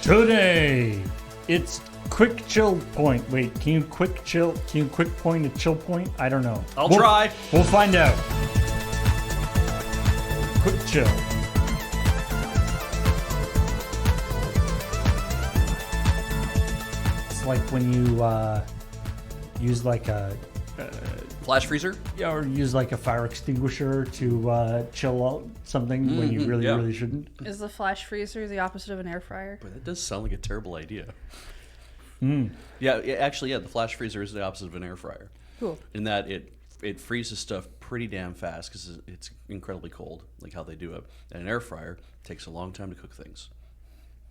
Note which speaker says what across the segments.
Speaker 1: Today, it's quick chill point. Wait, can you quick point a chill point? I don't know.
Speaker 2: I'll try.
Speaker 1: We'll find out. Quick chill. It's like when you use like a
Speaker 2: Flash freezer?
Speaker 1: yeah, or use like a fire extinguisher to chill out something when you really shouldn't.
Speaker 3: Is the flash freezer the opposite of an air fryer?
Speaker 2: But that does sound like a terrible idea.
Speaker 1: Mm.
Speaker 2: Yeah, actually, the flash freezer is the opposite of an air fryer.
Speaker 3: Cool.
Speaker 2: In that it freezes stuff pretty damn fast because it's incredibly cold, like how they do it. And an air fryer takes a long time to cook things.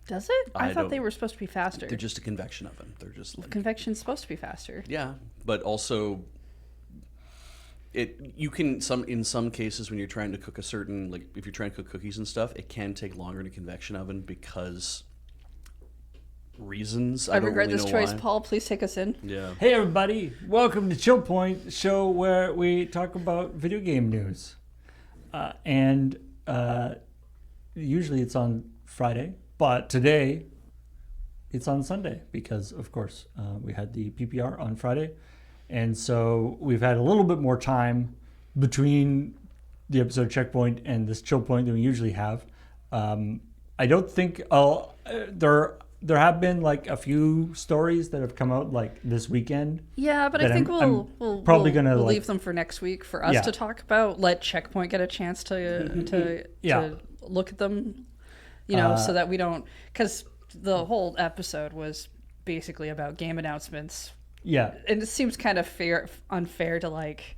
Speaker 3: Does it? I thought
Speaker 2: don't-
Speaker 3: they were supposed to be faster.
Speaker 2: They're just a convection oven. They're just like,
Speaker 3: Convection's supposed to be faster.
Speaker 2: yeah, but also you can in some cases when you're trying to cook a certain, like if you're trying to cook cookies and stuff, it can take longer in a convection oven because reasons.
Speaker 3: I
Speaker 2: don't
Speaker 3: regret
Speaker 2: really
Speaker 3: this
Speaker 2: know
Speaker 3: choice.
Speaker 2: why.
Speaker 3: Paul, please take us in.
Speaker 2: Yeah.
Speaker 1: Hey everybody, welcome to Chill Point, the show where we talk about video game news. And usually it's on Friday, but today it's on Sunday because, of course, we had the PPR on Friday. And so we've had a little bit more time between the episode Checkpoint and this Chill Point than we usually have. I don't think there have been like a few stories that have come out like this weekend.
Speaker 3: Yeah, but I think
Speaker 1: I'm
Speaker 3: we'll
Speaker 1: probably gonna
Speaker 3: we'll
Speaker 1: like,
Speaker 3: leave them for next week for us
Speaker 1: Yeah.
Speaker 3: to talk about. Let Checkpoint get a chance to look at them, so that we don't, because the whole episode was basically about game announcements.
Speaker 1: yeah.
Speaker 3: And it seems kind of unfair to like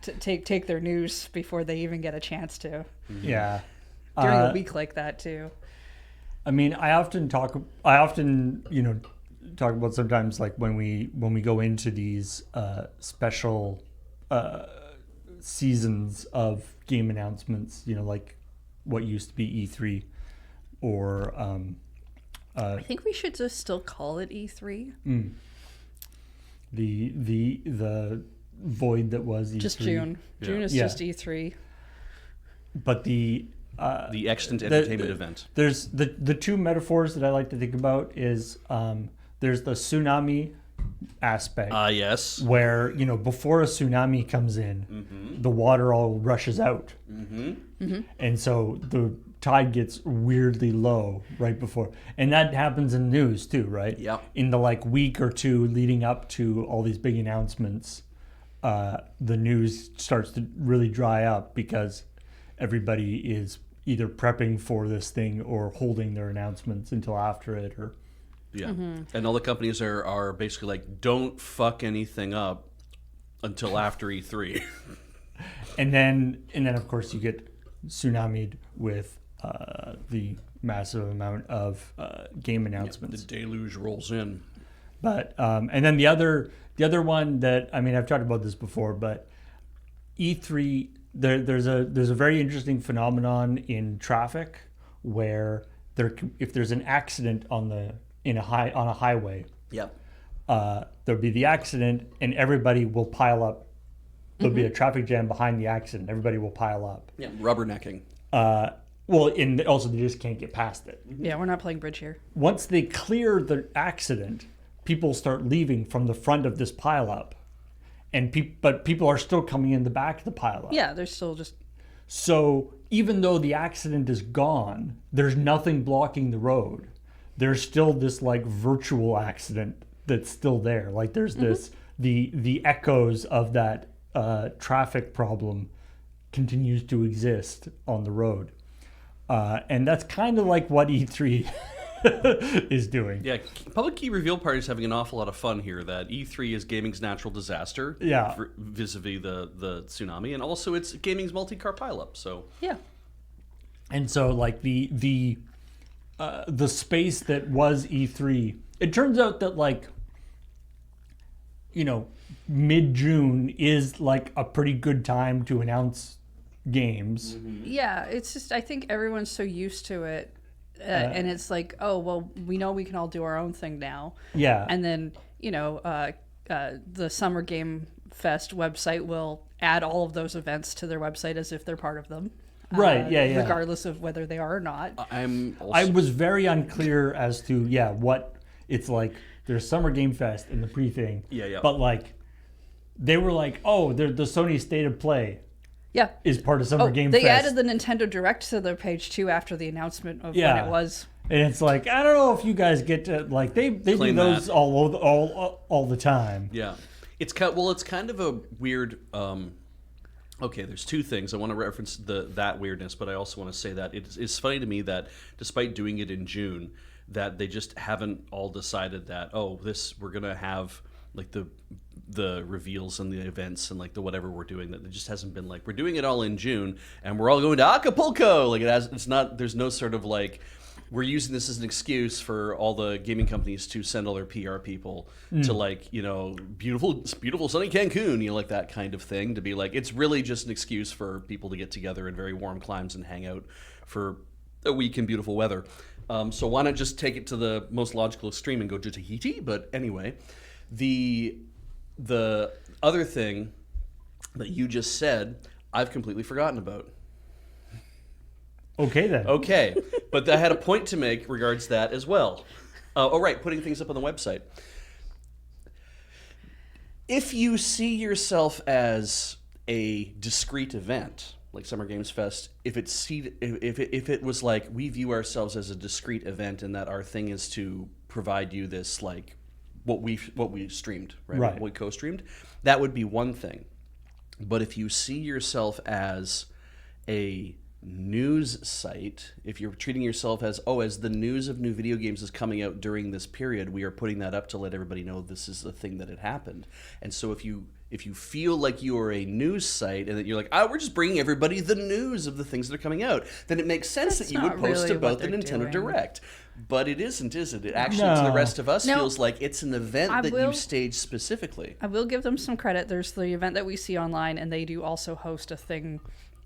Speaker 3: to take their news before they even get a chance to
Speaker 1: Yeah.
Speaker 3: during a week like that too.
Speaker 1: I mean, I often talk about sometimes like when we go into these special seasons of game announcements, like what used to be E3 or
Speaker 3: I think we should just still call it E3.
Speaker 1: The void that was E3.
Speaker 3: Just June.
Speaker 2: Yeah.
Speaker 3: June is
Speaker 1: Yeah.
Speaker 3: just E3.
Speaker 1: But the
Speaker 2: extant entertainment event.
Speaker 1: There's the two metaphors that I like to think about is there's the tsunami aspect.
Speaker 2: Yes.
Speaker 1: Where, before a tsunami comes in, the water all rushes out. And so the tide gets weirdly low right before. And that happens in the news too, right?
Speaker 2: Yep.
Speaker 1: In the like week or two leading up to all these big announcements, the news starts to really dry up because everybody is either prepping for this thing or holding their announcements until after it or
Speaker 2: Yeah. And all the companies are basically like, don't fuck anything up until after E3.
Speaker 1: and then of course you get tsunamied with the massive amount of game announcements.
Speaker 2: The deluge rolls in.
Speaker 1: But and then the other one that, I mean, I've talked about this before, but E3 there's a very interesting phenomenon in traffic where if there's an accident on a highway,
Speaker 2: Yep.
Speaker 1: there'll be the accident and everybody will pile up. There'll be a traffic jam behind the accident. Everybody will pile up.
Speaker 2: Yeah. Rubbernecking.
Speaker 1: And also they just can't get past it.
Speaker 3: Yeah, we're not playing bridge here.
Speaker 1: Once they clear the accident, people start leaving from the front of this pileup, but people are still coming in the back of the pileup.
Speaker 3: Yeah, they're still just...
Speaker 1: So even though the accident is gone, there's nothing blocking the road. There's still this like virtual accident that's still there. Like there's this the echoes of that traffic problem continues to exist on the road. And that's kind of like what E3 is doing.
Speaker 2: Yeah, public key reveal parties having an awful lot of fun here. That E3 is gaming's natural disaster,
Speaker 1: Yeah.
Speaker 2: vis-a-vis the tsunami, and also it's gaming's multi-car pileup. So
Speaker 3: Yeah.
Speaker 1: And so like the space that was E3, it turns out that like mid-June is like a pretty good time to announce games.
Speaker 3: Yeah, it's just, I think everyone's so used to it. And it's like, oh, well, we know we can all do our own thing now.
Speaker 1: Yeah.
Speaker 3: And then, the Summer Game Fest website will add all of those events to their website as if they're part of them.
Speaker 1: Right, yeah.
Speaker 3: regardless of whether they are or not.
Speaker 1: I was very unclear as to what it's like. There's Summer Game Fest in the pre-thing.
Speaker 2: Yeah.
Speaker 1: But like, they were like, oh, the Sony State of Play.
Speaker 3: Yeah.
Speaker 1: Is part of Summer Game
Speaker 3: They
Speaker 1: Fest.
Speaker 3: added the Nintendo Direct to their page too after the announcement of when it was.
Speaker 1: And it's like, I don't know if you guys get to like they do those all the time.
Speaker 2: Yeah. It's kind of a weird. Okay, there's two things I want to reference that weirdness, but I also want to say that it's funny to me that despite doing it in June, that they just haven't all decided that we're gonna have like the reveals and the events and like the whatever we're doing, that it just hasn't been like we're doing it all in June and we're all going to Acapulco. Like it's not. There's no sort of like. We're using this as an excuse for all the gaming companies to send all their PR people to like, beautiful sunny Cancun, like that kind of thing, to be like, it's really just an excuse for people to get together in very warm climes and hang out for a week in beautiful weather. So why not just take it to the most logical extreme and go to Tahiti? But anyway, the other thing that you just said, I've completely forgotten about.
Speaker 1: Okay, then.
Speaker 2: Okay, but I had a point to make regards that as well. Right, putting things up on the website. If you see yourself as a discrete event, like Summer Games Fest, if it was like we view ourselves as a discrete event and that our thing is to provide you this like what we streamed, right? What we co-streamed, that would be one thing. But if you see yourself as a news site, if you're treating yourself as the news of new video games is coming out during this period, we are putting that up to let everybody know this is the thing that had happened. And so if you feel like you are a news site and that you're like, we're just bringing everybody the news of the things that are coming out, then it makes sense that you would post
Speaker 3: really
Speaker 2: about the Nintendo Direct. But it isn't, is it? It actually, to the rest of us, feels like it's an event you staged specifically.
Speaker 3: I will give them some credit. There's the event that we see online, and they do also host a thing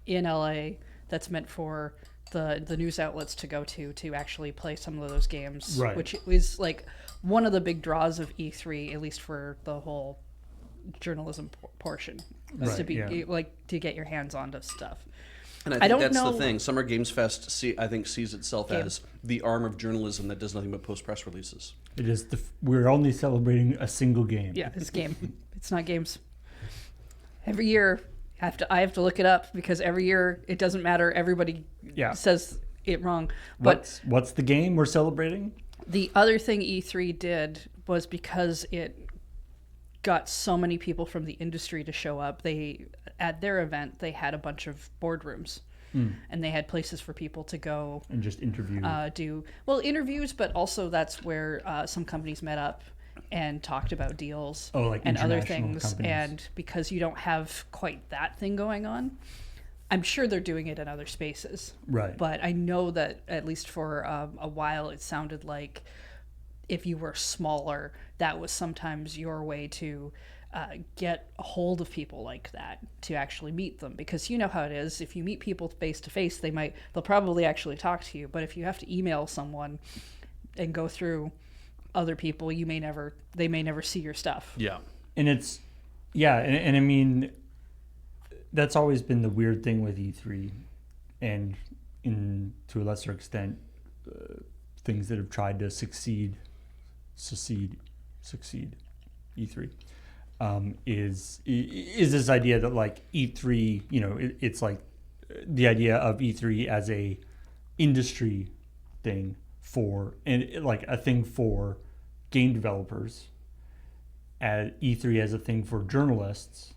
Speaker 3: in LA that's meant for the news outlets to go to actually play some of those games, which is like one of the big draws of E3, at least for the whole journalism portion, is to be like to get your hands onto stuff.
Speaker 2: And I think that's the thing. Summer Games Fest, I think, sees itself as the arm of journalism that does nothing but post press releases.
Speaker 1: It is. We're only celebrating a single game.
Speaker 3: Yeah, it's game. It's not games. Every year. I have to look it up because every year it doesn't matter. Everybody says it wrong. But
Speaker 1: what's the game we're celebrating?
Speaker 3: The other thing E3 did was because it got so many people from the industry to show up. At their event they had a bunch of boardrooms, and they had places for people to go
Speaker 1: and just interview.
Speaker 3: Do interviews, but also that's where some companies met up and talked about deals and other things. Companies. And because you don't have quite that thing going on, I'm sure they're doing it in other spaces.
Speaker 1: Right.
Speaker 3: But I know that at least for a while, it sounded like if you were smaller, that was sometimes your way to get a hold of people like that, to actually meet them. Because you know how it is. If you meet people face to face, they'll probably actually talk to you. But if you have to email someone and go through other people, they may never see your stuff.
Speaker 2: Yeah.
Speaker 1: And it's and I mean, that's always been the weird thing with E3, and to a lesser extent things that have tried to succeed E3 is this idea that like E3, it's like the idea of E3 as a industry thing like a thing for game developers, E3 as a thing for journalists,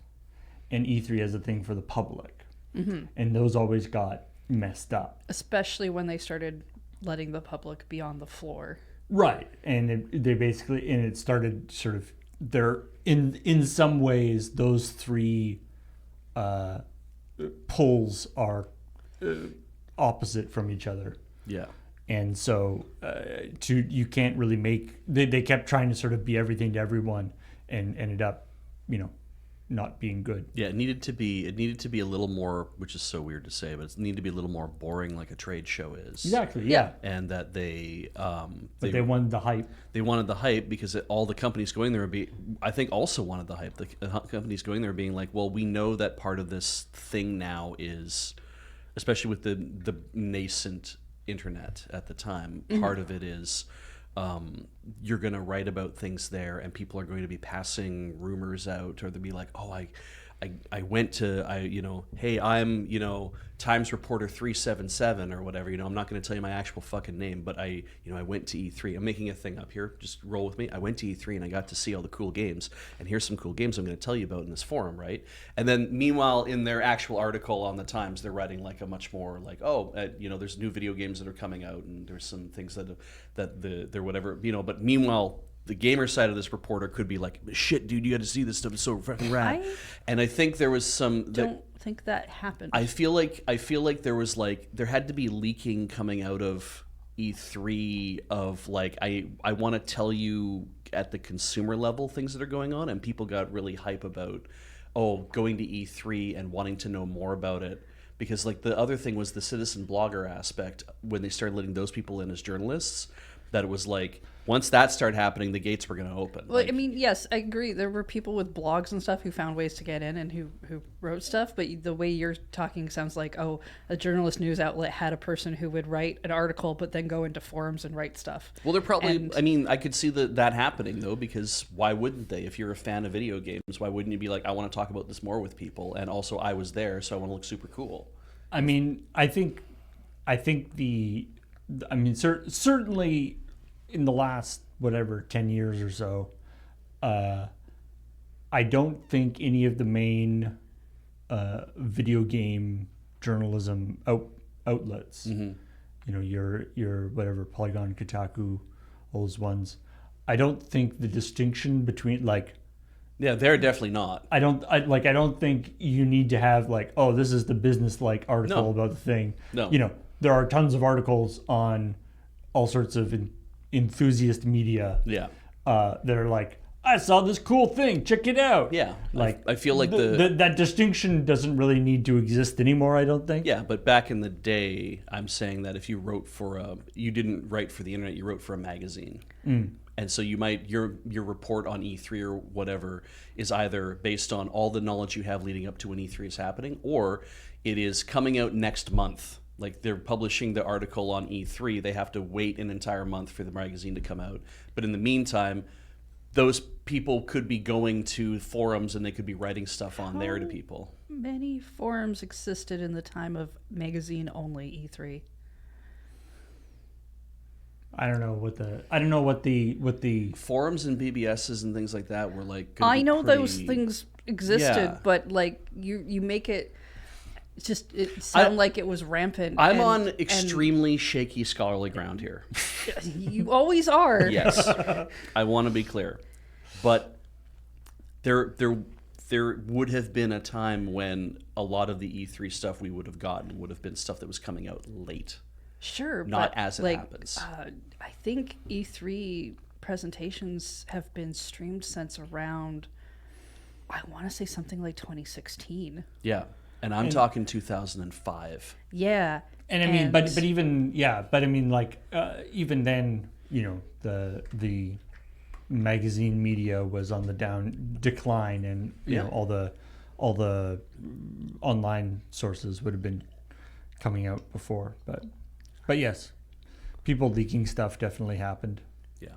Speaker 1: and E3 as a thing for the public. Mm-hmm. And those always got messed up.
Speaker 3: Especially when they started letting the public be on the floor.
Speaker 1: Right. And it started sort of, in some ways, those three poles are opposite from each other.
Speaker 2: Yeah.
Speaker 1: And so you can't really make, they kept trying to sort of be everything to everyone and ended up, not being good.
Speaker 2: Yeah, it needed to be a little more, which is so weird to say, but it needed to be a little more boring like a trade show is.
Speaker 1: Exactly, yeah.
Speaker 2: And that they
Speaker 1: wanted the hype.
Speaker 2: They wanted the hype because all the companies going there also wanted the hype. The companies going there being like, well, we know that part of this thing now is especially with the nascent internet at the time. Part of it is you're going to write about things there, and people are going to be passing rumors out, or they'll be like, oh, I went to, hey, I'm, Times Reporter 377 or whatever, I'm not going to tell you my actual fucking name, but I went to E3. I'm making a thing up here. Just roll with me. I went to E3 and I got to see all the cool games, and here's some cool games I'm going to tell you about in this forum, right? And then meanwhile, in their actual article on the Times, they're writing like a much more like, there's new video games that are coming out, and there's some things that they're whatever, but meanwhile, the gamer side of this reporter could be like, shit, dude, you got to see this stuff. It's so fucking rad. And I think there was some.
Speaker 3: Don't think that happened.
Speaker 2: I feel like there was there had to be leaking coming out of E3 of like, I want to tell you at the consumer level things that are going on, and people got really hype about going to E3 and wanting to know more about it. Because like the other thing was the citizen blogger aspect when they started letting those people in as journalists. That it was like, once that started happening, the gates were going to open.
Speaker 3: Well, I mean, yes, I agree. There were people with blogs and stuff who found ways to get in and who wrote stuff. But the way you're talking sounds like, a journalist news outlet had a person who would write an article but then go into forums and write stuff.
Speaker 2: Well, they're probably, I could see that happening, though, because why wouldn't they? If you're a fan of video games, why wouldn't you be like, I want to talk about this more with people? And also, I was there, so I want to look super cool.
Speaker 1: I mean, certainly in the last, 10 years or so, I don't think any of the main video game journalism outlets, your whatever, Polygon, Kotaku, all those ones, I don't think the distinction between
Speaker 2: yeah, they're definitely not.
Speaker 1: I don't think you need to have this is the business article about the thing.
Speaker 2: No.
Speaker 1: There are tons of articles on all sorts of enthusiast media.
Speaker 2: Yeah.
Speaker 1: That are like, I saw this cool thing, check it out.
Speaker 2: Yeah. I feel like
Speaker 1: that distinction doesn't really need to exist anymore, I don't think.
Speaker 2: Yeah, but back in the day, I'm saying that if you wrote you didn't write for the internet, you wrote for a magazine. And so you might your report on E3 or whatever is either based on all the knowledge you have leading up to when E3 is happening, or it is coming out next month. Like they're publishing the article on E3, they have to wait an entire month for the magazine to come out. But in the meantime, those people could be going to forums and they could be writing stuff on there to people.
Speaker 3: Many forums existed in the time of magazine only E3.
Speaker 1: I don't know what the
Speaker 2: forums and BBSs and things like that were like.
Speaker 3: I know those things existed, but you make it sound like it was rampant.
Speaker 2: I'm on extremely shaky scholarly ground here.
Speaker 3: You always are.
Speaker 2: Yes, I want to be clear, but there would have been a time when a lot of the E3 stuff we would have gotten would have been stuff that was coming out late.
Speaker 3: Sure,
Speaker 2: not
Speaker 3: but
Speaker 2: as it happens.
Speaker 3: I think E3 presentations have been streamed since around, I want to say something like 2016.
Speaker 2: Yeah, and I'm talking 2005.
Speaker 3: Yeah,
Speaker 1: and I mean, but even even then, the magazine media was on the decline, and you know all the online sources would have been coming out before, but yes, people leaking stuff definitely happened.
Speaker 2: Yeah,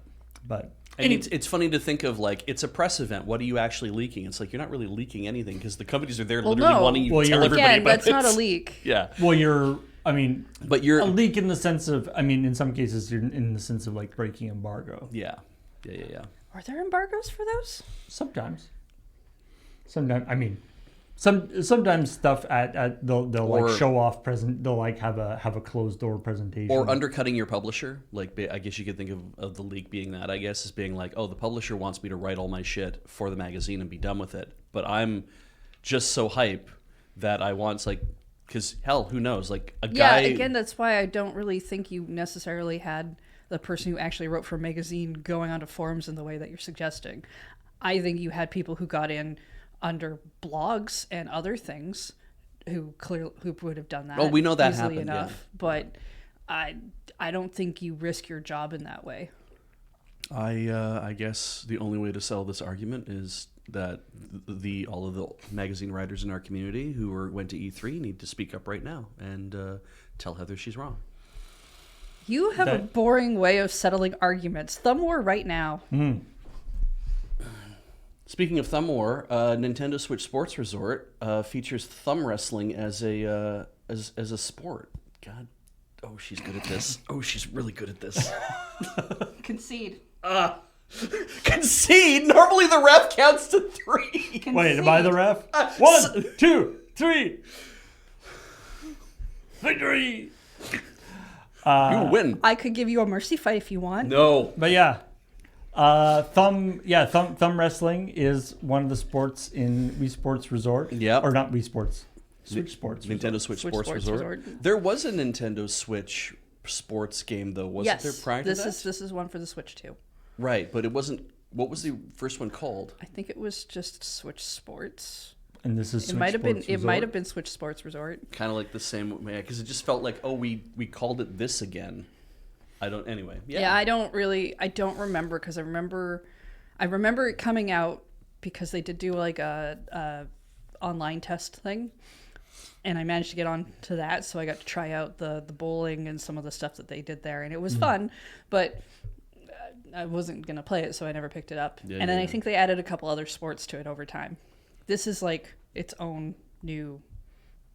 Speaker 1: but
Speaker 2: and it's funny to think of it's a press event. What are you actually leaking? It's like you're not really leaking anything because the companies are there literally wanting you to tell everybody about
Speaker 3: that's not a leak.
Speaker 2: Yeah.
Speaker 1: Well, you're
Speaker 2: a
Speaker 1: leak in the sense of, in some cases you're in the sense of breaking embargo.
Speaker 2: Yeah.
Speaker 3: Are there embargoes for those?
Speaker 1: Sometimes, sometimes stuff at they'll show off they'll have a closed door presentation
Speaker 2: or undercutting your publisher. I guess you could think of the leak being that, I guess, as being like, oh, the publisher wants me to write all my shit for the magazine and be done with it, but I'm just so hype that I want because hell, who knows, a guy.
Speaker 3: Yeah, again, that's why I don't really think you necessarily had the person who actually wrote for a magazine going onto forums in the way that you're suggesting. I think you had people who got in under blogs and other things who would have done that.
Speaker 2: Well, we know that
Speaker 3: easily
Speaker 2: happened
Speaker 3: enough, but I don't think you risk your job in that way.
Speaker 2: I guess the only way to sell this argument is that all of the magazine writers in our community who went to E3 need to speak up right now and tell Heather she's wrong.
Speaker 3: You have a boring way of settling arguments. Thumb war right now.
Speaker 2: Speaking of thumb war, Nintendo Switch Sports Resort features thumb wrestling as a sport. God, oh, she's good at this. Oh, she's really good at this.
Speaker 3: Concede.
Speaker 2: Concede. Normally the ref counts to 3.
Speaker 3: Concede.
Speaker 1: Wait, am I the ref? 1, 2, 3. Victory.
Speaker 2: You win.
Speaker 3: I could give you a mercy fight if you want.
Speaker 2: No.
Speaker 1: But yeah, thumb wrestling is one of the sports in Wii Sports Resort.
Speaker 2: Yep.
Speaker 1: Or not Wii Sports. Switch Sports.
Speaker 2: Nintendo
Speaker 1: Resort.
Speaker 2: Switch
Speaker 3: Switch
Speaker 2: Sports
Speaker 3: Sports
Speaker 2: Resort.
Speaker 3: Resort.
Speaker 2: There was a Nintendo Switch sports game though, wasn't there prior to that?
Speaker 3: This is one for the Switch too.
Speaker 2: Right, but it wasn't. What was the first one called?
Speaker 3: I think it was just Switch Sports.
Speaker 1: And this is
Speaker 3: It
Speaker 1: Switch
Speaker 3: might have been.
Speaker 1: Sports
Speaker 3: It might
Speaker 1: Resort.
Speaker 3: have been Switch Sports Resort.
Speaker 2: Kind of like the same, because it just felt like, oh, we called it this again. I don't. Anyway,
Speaker 3: Yeah, I don't remember because I remember it coming out because they did do like a online test thing, and I managed to get on to that, so I got to try out the bowling and some of the stuff that they did there, and it was fun, but I wasn't gonna play it, so I never picked it up.
Speaker 2: Yeah,
Speaker 3: and then
Speaker 2: yeah.
Speaker 3: I think they added a couple other sports to it over time. This is like its own new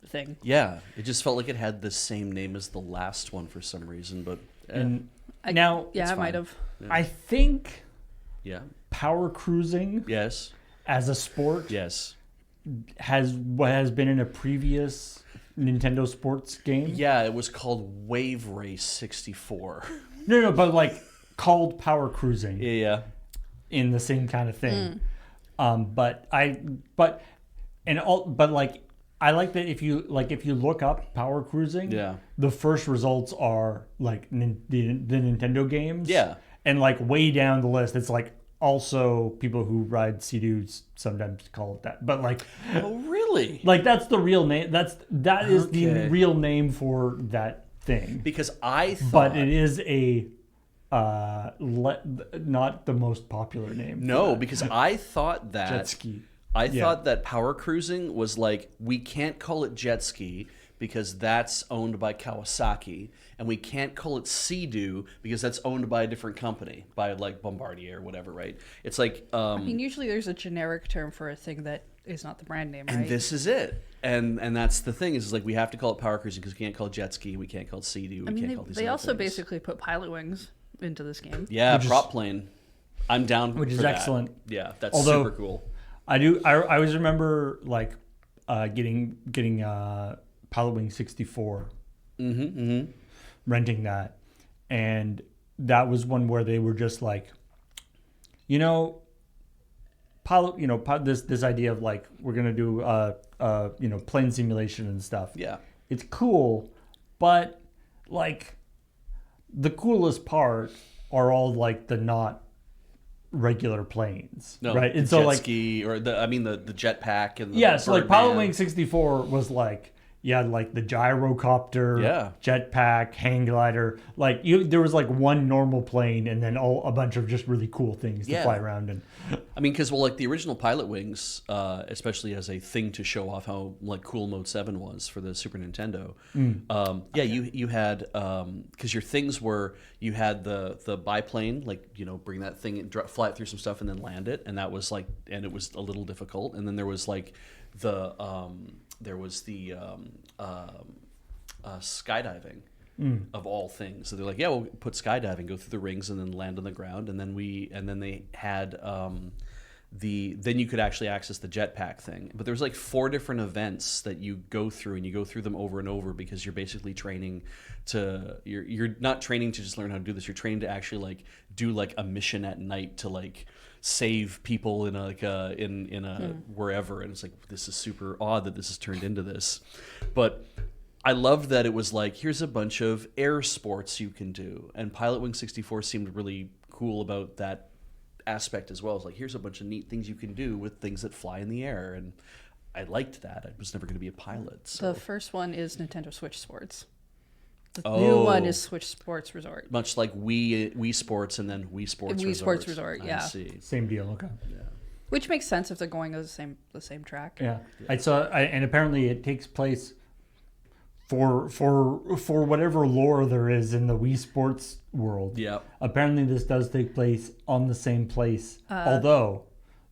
Speaker 3: thing.
Speaker 2: Yeah, it just felt like it had the same name as the last one for some reason, but
Speaker 1: And now,
Speaker 3: Yeah, I
Speaker 2: fine.
Speaker 3: might have.
Speaker 1: I think
Speaker 2: yeah,
Speaker 1: power cruising
Speaker 2: yes,
Speaker 1: as a sport
Speaker 2: yes,
Speaker 1: has been in a previous Nintendo sports game.
Speaker 2: yeah. It was called Wave Race 64.
Speaker 1: No, but like called power cruising
Speaker 2: Yeah,
Speaker 1: in the same kind of thing. But I like that if you look up power cruising,
Speaker 2: Yeah.
Speaker 1: the first results are like the Nintendo games.
Speaker 2: Yeah.
Speaker 1: And like way down the list, it's like also people who ride Sea-Doos sometimes call it that. But like
Speaker 2: Oh, really?
Speaker 1: like that's the real name. That is the
Speaker 2: Okay.
Speaker 1: real name for that thing.
Speaker 2: Because I thought,
Speaker 1: But it is a not the most popular name. for
Speaker 2: no,
Speaker 1: that.
Speaker 2: because I thought that
Speaker 1: jet ski.
Speaker 2: I
Speaker 1: Yeah.
Speaker 2: thought that power cruising was like, we can't call it jet ski because that's owned by Kawasaki, and we can't call it Sea-Doo because that's owned by a different company, by like Bombardier or whatever, right? It's like,
Speaker 3: I mean, usually there's a generic term for a thing that is not the brand name, right?
Speaker 2: and this is it. And that's the thing is like, we have to call it power cruising because we can't call it jet ski, we can't call it Sea-Doo, we
Speaker 3: I mean,
Speaker 2: can't call these
Speaker 3: they
Speaker 2: other
Speaker 3: also
Speaker 2: things.
Speaker 3: basically put pilot wings into this game.
Speaker 2: Yeah,
Speaker 1: Which is-
Speaker 2: prop plane. I'm down
Speaker 1: Which
Speaker 2: for
Speaker 1: is
Speaker 2: that.
Speaker 1: excellent.
Speaker 2: Yeah, that's
Speaker 1: Although-
Speaker 2: super cool.
Speaker 1: I always remember like getting Pilot Wing 64, renting that, and that was one where they were just like, this idea of like we're gonna do plane simulation and stuff.
Speaker 2: Yeah.
Speaker 1: It's cool, but like the coolest part are all like the not regular planes,
Speaker 2: No,
Speaker 1: right?
Speaker 2: the
Speaker 1: And so
Speaker 2: jet
Speaker 1: like
Speaker 2: ski or the jetpack and the
Speaker 1: yeah, so like Pilot
Speaker 2: Birdman.
Speaker 1: Wing 64 was like like the gyrocopter,
Speaker 2: Yeah.
Speaker 1: jetpack, hang glider. Like there was like one normal plane and then a bunch of just really cool things to
Speaker 2: Yeah.
Speaker 1: fly around in.
Speaker 2: I mean, because like the original Pilot Wings, especially as a thing to show off how like cool Mode 7 was for the Super Nintendo. You had because your things were you had the biplane, like bring that thing and fly it through some stuff and then land it, and that was like, and it was a little difficult. And then there was like the skydiving. Of all things, so they're like, yeah, we'll put skydiving, go through the rings, and then land on the ground, and then they had then you could actually access the jetpack thing. But there's like 4 different events that you go through, and you go through them over and over because you're basically training to you're not training to just learn how to do this. You're training to actually like do like a mission at night to like save people in a wherever, and it's like, this is super odd that this has turned into this, but I loved that it was like, here's a bunch of air sports you can do. And Pilot Wing 64 seemed really cool about that aspect as well. It's like, here's a bunch of neat things you can do with things that fly in the air. And I liked that. I was never going to be a pilot. So.
Speaker 3: The first one is Nintendo Switch Sports. The new one is Switch Sports Resort.
Speaker 2: Much like Wii Sports and then Wii Sports
Speaker 3: Wii
Speaker 2: Resort.
Speaker 3: Sports Resort,
Speaker 2: I
Speaker 3: yeah.
Speaker 2: see.
Speaker 1: Same deal. Okay.
Speaker 3: Which makes sense if they're going on the same track.
Speaker 1: Yeah. And apparently it takes place for whatever lore there is in the Wii Sports world.
Speaker 2: Yeah.
Speaker 1: Apparently this does take place on the same place, although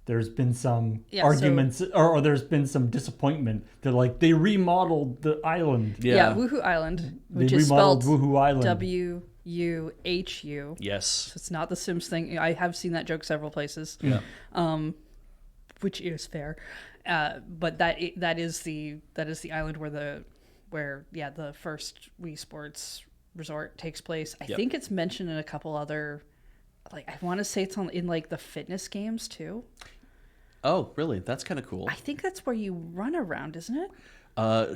Speaker 1: there's been some arguments or there's been some disappointment that like they remodeled the island.
Speaker 3: Yeah, Woohoo Island, which
Speaker 1: They
Speaker 3: is spelled
Speaker 1: remodeled Woohoo Island.
Speaker 3: WUHU.
Speaker 2: Yes.
Speaker 3: So it's not the Sims thing. I have seen that joke several places.
Speaker 1: Yeah.
Speaker 3: Which is fair. But that is the island where the first Wii Sports Resort takes place. I think it's mentioned in a couple other, like I want to say it's in like the fitness games too.
Speaker 2: Oh, really? That's kind of cool.
Speaker 3: I think that's where you run around, isn't it?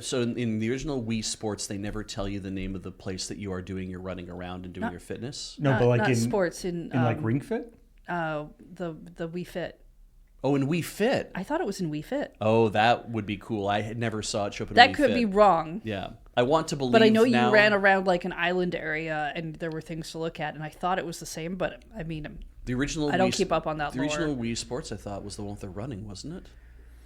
Speaker 2: So in the original Wii Sports, they never tell you the name of the place that you are doing your running around and doing your fitness.
Speaker 1: No, but like
Speaker 3: not
Speaker 1: in
Speaker 3: sports in
Speaker 1: like Ring Fit.
Speaker 3: the Wii Fit.
Speaker 2: Oh, in Wii Fit.
Speaker 3: I thought it was in Wii Fit.
Speaker 2: Oh, that would be cool. I had never saw it show up in
Speaker 3: That
Speaker 2: Wii
Speaker 3: could
Speaker 2: Fit.
Speaker 3: be wrong.
Speaker 2: Yeah, I want to believe.
Speaker 3: But I know
Speaker 2: now,
Speaker 3: you ran around like an island area and there were things to look at, and I thought it was the same. But I mean,
Speaker 2: the original.
Speaker 3: I don't
Speaker 2: Wii,
Speaker 3: keep up on that
Speaker 2: The
Speaker 3: lore.
Speaker 2: original Wii Sports, I thought, was the one with the running, wasn't it?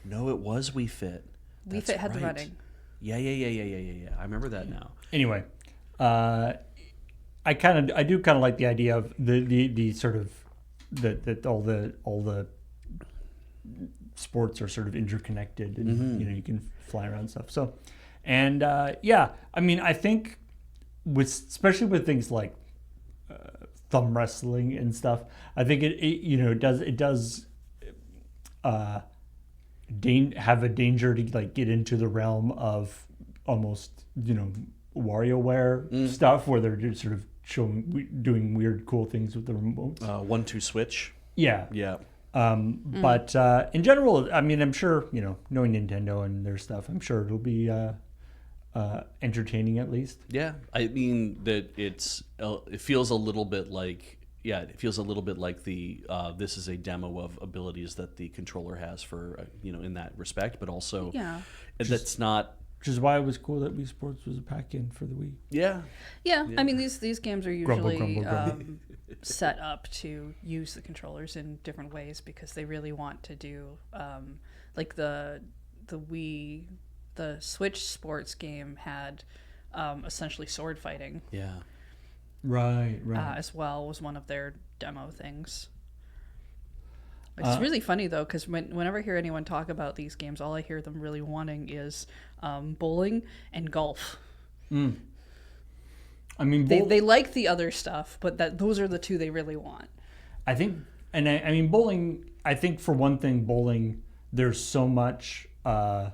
Speaker 2: No, it was Wii Fit.
Speaker 3: Wii Fit had the running.
Speaker 2: Yeah. I remember that now.
Speaker 1: Anyway, I do kind of like the idea of the sort of that all the sports are sort of interconnected and you can fly around and stuff. So, and I mean, I think especially with things like thumb wrestling and stuff, I think it does have a danger to like get into the realm of almost WarioWare stuff where they're just sort of doing weird cool things with the remotes.
Speaker 2: 1-2 switch.
Speaker 1: Yeah. But in general, I mean, I'm sure knowing Nintendo and their stuff, I'm sure it'll be entertaining at least.
Speaker 2: Yeah, I mean that it feels a little bit like the this is a demo of abilities that the controller has for in that respect, but also that's not.
Speaker 1: Which is why it was cool that Wii Sports was a pack-in for the Wii.
Speaker 2: Yeah.
Speaker 3: I mean, these games are usually
Speaker 1: Grumble.
Speaker 3: set up to use the controllers in different ways because they really want to do like the Switch Sports game had essentially sword fighting.
Speaker 2: Yeah.
Speaker 1: Right.
Speaker 3: As well was one of their demo things. It's really funny though because whenever I hear anyone talk about these games, all I hear them really wanting is bowling and golf.
Speaker 1: I mean,
Speaker 3: they like the other stuff, but those are the two they really want. I
Speaker 1: think, and I mean bowling. I think for one thing, bowling. There's so much a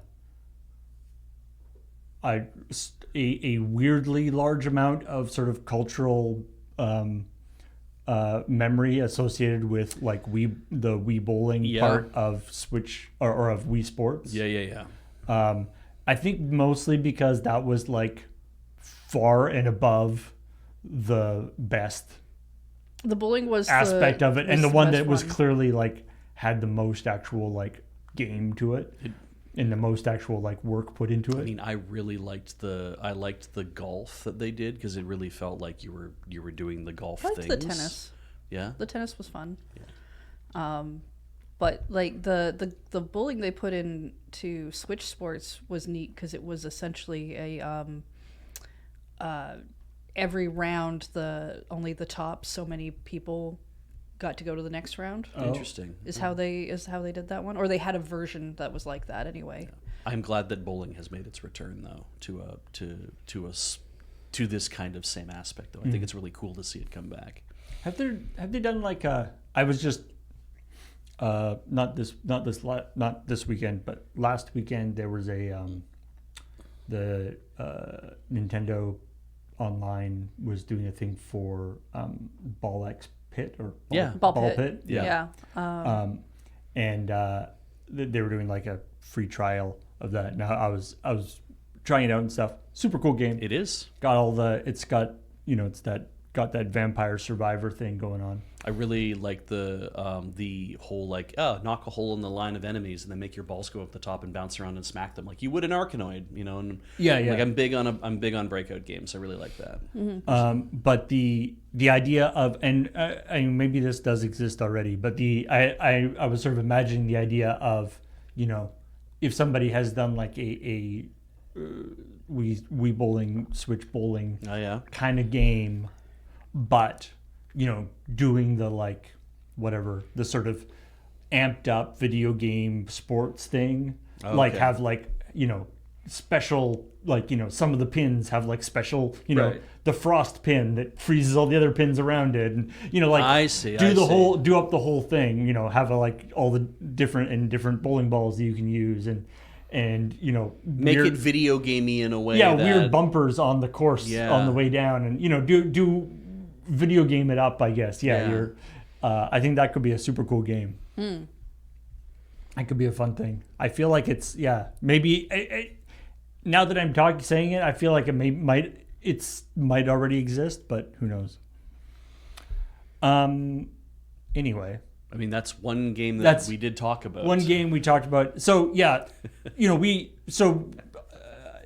Speaker 1: weirdly large amount of sort of cultural memory associated with like the Wii bowling part of Switch or of Wii Sports.
Speaker 2: Yeah.
Speaker 1: I think mostly because that was like far and above the best.
Speaker 3: The bowling was
Speaker 1: aspect of it, and the one that was clearly like had the most actual like game to it. And the most actual like work put into it.
Speaker 2: I mean, I really liked the golf that they did because it really felt like you were doing the golf things.
Speaker 3: I liked the tennis.
Speaker 2: Yeah,
Speaker 3: the tennis was fun. Yeah. But like the bowling they put into Switch Sports was neat because it was essentially every round only the top so many people got to go to the next round.
Speaker 2: Interesting.
Speaker 3: Is how they did that one, or they had a version that was like that anyway.
Speaker 2: Yeah. I'm glad that bowling has made its return though to this kind of same aspect though. I think it's really cool to see it come back.
Speaker 1: Have they done like I was just not this weekend, but last weekend there was the Nintendo Online was doing a thing for Ball X Pit or
Speaker 3: Ball
Speaker 1: Pit.
Speaker 3: Yeah.
Speaker 1: And they were doing like a free trial of that. Now I was trying it out and stuff. Super cool game.
Speaker 2: It is.
Speaker 1: Got all it's got it's that got that Vampire Survivor thing going on.
Speaker 2: I really like the whole like knock a hole in the line of enemies and then make your balls go up the top and bounce around and smack them like you would an Arkanoid, you know. And
Speaker 1: Yeah.
Speaker 2: like I'm big on breakout games. I really like that.
Speaker 1: But the idea of, and I mean, maybe this does exist already, but I was sort of imagining the idea of, you know, if somebody has done like a Wii bowling, Switch bowling
Speaker 2: Oh yeah.
Speaker 1: kind of game, but, you know, doing the like whatever, the sort of amped up video game sports thing, like
Speaker 2: Okay.
Speaker 1: have like, you know, special, like, you know, some of the pins have like special, you know,
Speaker 2: Right.
Speaker 1: the frost pin that freezes all the other pins around it, and, you know, like
Speaker 2: I see.
Speaker 1: do
Speaker 2: I
Speaker 1: the
Speaker 2: see.
Speaker 1: whole, do up the whole thing, you know, have like all the different bowling balls that you can use, and you know,
Speaker 2: Make
Speaker 1: weird,
Speaker 2: it video gamey in a way.
Speaker 1: yeah,
Speaker 2: that,
Speaker 1: weird bumpers on the course
Speaker 2: Yeah.
Speaker 1: on the way down, and, you know, do video game it up, I guess. Yeah.
Speaker 2: Yeah.
Speaker 1: I think that could be a super cool game. That could be a fun thing. I feel like it's, yeah, maybe now that I'm saying it, I feel like it might already exist, but who knows. Anyway,
Speaker 2: I mean, that's one game that
Speaker 1: That's
Speaker 2: we did talk about.
Speaker 1: one game we talked about. So yeah, you know,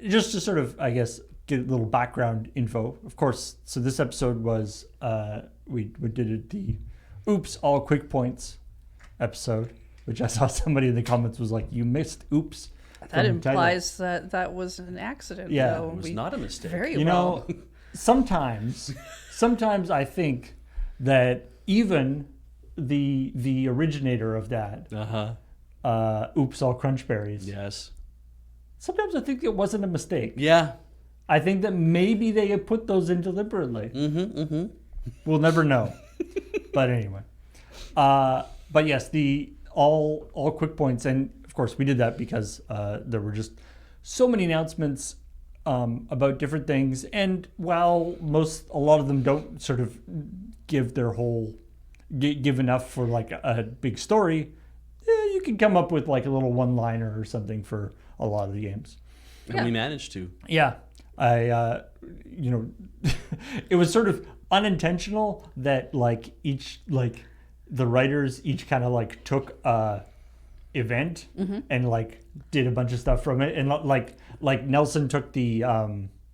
Speaker 1: just to sort of, I guess, get a little background info. Of course, so this episode was we did it the "Oops, all quick points" episode, which I saw somebody in the comments was like, "You missed oops."
Speaker 3: That
Speaker 1: from the title."
Speaker 3: implies that was an accident.
Speaker 1: Yeah.
Speaker 3: though.
Speaker 2: It was
Speaker 3: We-
Speaker 2: not a mistake.
Speaker 3: very
Speaker 1: You
Speaker 3: well.
Speaker 1: know, sometimes I think that even the originator of that, "Oops, all crunch berries."
Speaker 2: Yes.
Speaker 1: Sometimes I think it wasn't a mistake.
Speaker 2: Yeah.
Speaker 1: I think that maybe they had put those in deliberately. We'll never know. But anyway, but yes, the all quick points, and of course we did that because there were just so many announcements about different things, and while a lot of them don't sort of give their whole give enough for like a big story, you can come up with like a little one-liner or something for a lot of the games.
Speaker 2: And
Speaker 3: Yeah.
Speaker 2: we managed to.
Speaker 1: Yeah, you know, it was sort of unintentional that like the writers each kind of like took a event and like did a bunch of stuff from it, and like Nelson took the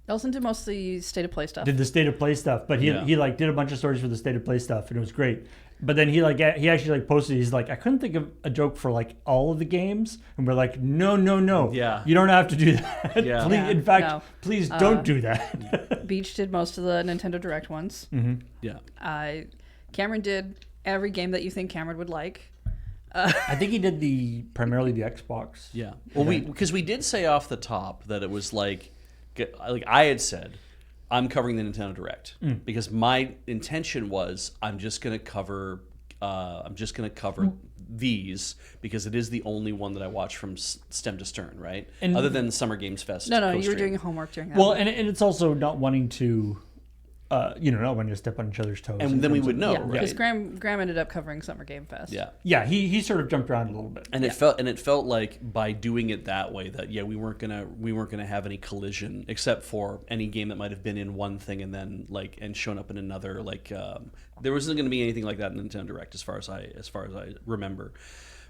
Speaker 3: Nelson did mostly state of play stuff.
Speaker 1: did the state of play stuff, but he
Speaker 2: Yeah.
Speaker 1: he like did a bunch of stories for the state of play stuff, and it was great. But then he actually like posted, he's like, I couldn't think of a joke for like all of the games, and we're like, no,
Speaker 2: Yeah.
Speaker 1: you don't have to do that.
Speaker 2: Yeah.
Speaker 1: Please,
Speaker 3: Yeah,
Speaker 1: in fact,
Speaker 3: no.
Speaker 1: please don't do that.
Speaker 3: Beach did most of the Nintendo Direct ones.
Speaker 2: Yeah.
Speaker 3: Cameron did every game that you think Cameron would like.
Speaker 1: I think he did primarily the Xbox.
Speaker 2: Yeah. Well, because we did say off the top that it was like I had said, I'm covering the Nintendo Direct because my intention was I'm just gonna cover these because it is the only one that I watch from stem to stern, right?
Speaker 1: And-
Speaker 2: Other than Summer Games Fest.
Speaker 3: No, you were
Speaker 2: co-stream.
Speaker 3: doing homework during that.
Speaker 1: Well, and it's also not wanting to, not wanting to step on each other's toes.
Speaker 2: and
Speaker 1: in
Speaker 2: then we
Speaker 1: terms
Speaker 2: would
Speaker 1: of-
Speaker 2: know,
Speaker 3: yeah, because
Speaker 2: right?
Speaker 3: Graham ended up covering Summer Game Fest.
Speaker 2: Yeah.
Speaker 1: Yeah, he sort of jumped around a little bit.
Speaker 2: And it felt like by doing it that way that we weren't gonna have any collision except for any game that might have been in one thing and then and shown up in another. There wasn't gonna be anything like that in Nintendo Direct as far as I remember.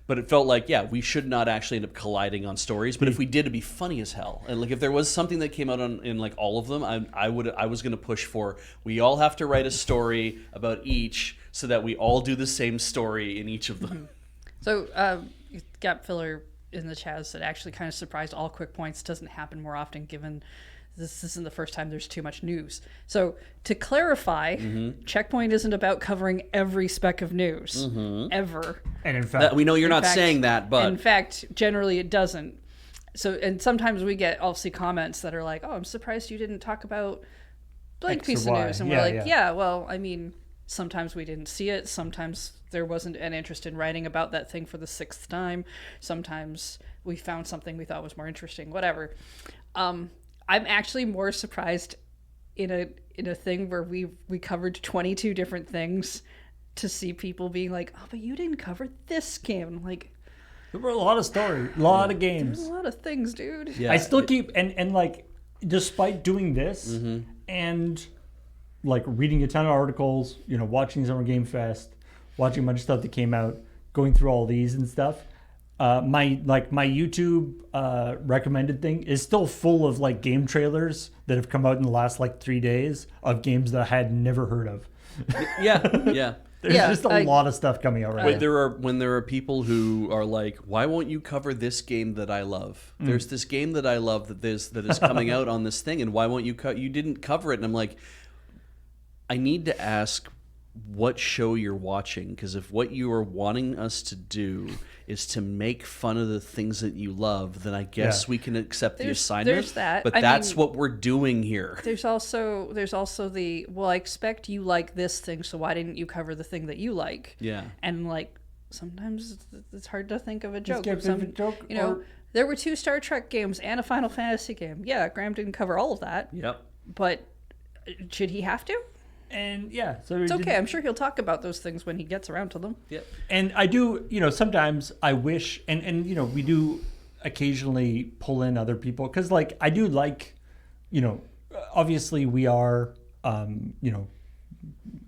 Speaker 2: But it felt like we should not actually end up colliding on stories. But if we did, it'd be funny as hell. And if there was something that came out in like all of them, I was gonna push for we all have to write a story about each so that we all do the same story in each of them.
Speaker 3: So, Gap Filler in the chat said actually kind of surprised all quick points doesn't happen more often given this isn't the first time there's too much news. So to clarify, Checkpoint isn't about covering every speck of news ever.
Speaker 1: And in fact,
Speaker 2: We know you're
Speaker 3: In
Speaker 2: not
Speaker 3: fact-
Speaker 2: saying that, but
Speaker 3: in fact, generally it doesn't. So, and sometimes we get obviously comments that are like, "Oh, I'm surprised you didn't talk about blank
Speaker 1: X or
Speaker 3: piece of
Speaker 1: Y."
Speaker 3: news," and
Speaker 1: Yeah,
Speaker 3: we're like,
Speaker 1: yeah.
Speaker 3: "Yeah, well, I mean, sometimes we didn't see it. Sometimes there wasn't an interest in writing about that thing for the 6th time. Sometimes we found something we thought was more interesting. Whatever." I'm actually more surprised in a thing where we covered 22 different things to see people being like, "Oh, but you didn't cover this game." I'm like,
Speaker 1: there were a lot of stories, a lot of
Speaker 3: there's
Speaker 1: games.
Speaker 3: a lot of things, dude.
Speaker 2: yeah,
Speaker 1: I still keep and like, despite doing this, and like reading a ton of articles, watching Summer Game Fest, watching a bunch of stuff that came out, going through all these and stuff. My YouTube recommended thing is still full of like game trailers that have come out in the last like 3 days of games that I had never heard of.
Speaker 2: Yeah.
Speaker 1: There's just a lot of stuff coming out right now.
Speaker 2: When there are people who are like, why won't you cover this game that I love? There's this game that I love that is coming out on this thing, and why won't you you didn't cover it? And I'm like, I need to ask what show you're watching, because if what you are wanting us to do is to make fun of the things that you love, then I guess we can accept the assignment.
Speaker 3: There's that.
Speaker 2: But that's what we're doing here.
Speaker 3: There's also the, well, I expect you like this thing, so why didn't you cover the thing that you like?
Speaker 2: Yeah.
Speaker 3: And like sometimes it's hard to think of a joke.
Speaker 1: You
Speaker 3: know, there were 2 Star Trek games and a Final Fantasy game. Yeah, Graham didn't cover all of that.
Speaker 2: Yep.
Speaker 3: But should he have to?
Speaker 1: And so
Speaker 3: it's okay. I'm sure he'll talk about those things when he gets around to them.
Speaker 2: Yep.
Speaker 1: And I do, sometimes I wish, and we do occasionally pull in other people, because like I do like, obviously we are,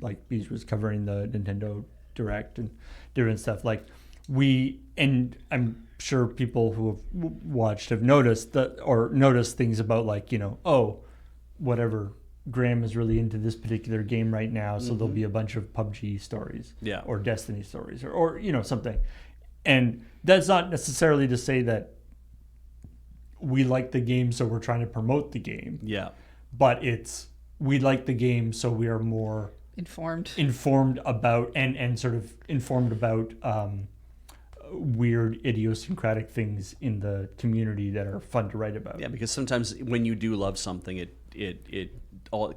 Speaker 1: like Beach was covering the Nintendo Direct and different stuff. Like and I'm sure people who have watched have noticed things about like, whatever. Graham is really into this particular game right now, so there'll be a bunch of PUBG stories, or Destiny stories, or something. And that's not necessarily to say that we like the game, so we're trying to promote the game.
Speaker 2: Yeah.
Speaker 1: But we like the game, so we are more informed about and sort of informed about weird idiosyncratic things in the community that are fun to write about.
Speaker 2: Yeah, because sometimes when you do love something, it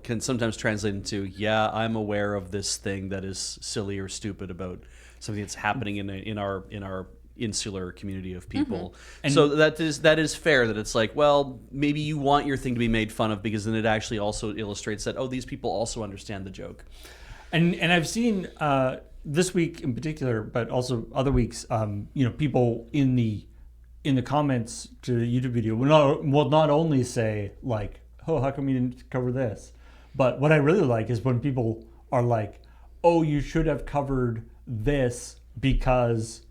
Speaker 2: can sometimes translate into, I'm aware of this thing that is silly or stupid about something that's happening in our insular community of people. And so that is fair, that it's like, well, maybe you want your thing to be made fun of, because then it actually also illustrates that, these people also understand the joke.
Speaker 1: And I've seen this week in particular, but also other weeks, people in the comments to the YouTube video will not only say like, oh, how come you didn't cover this? But what I really like is when people are like, oh, you should have covered this because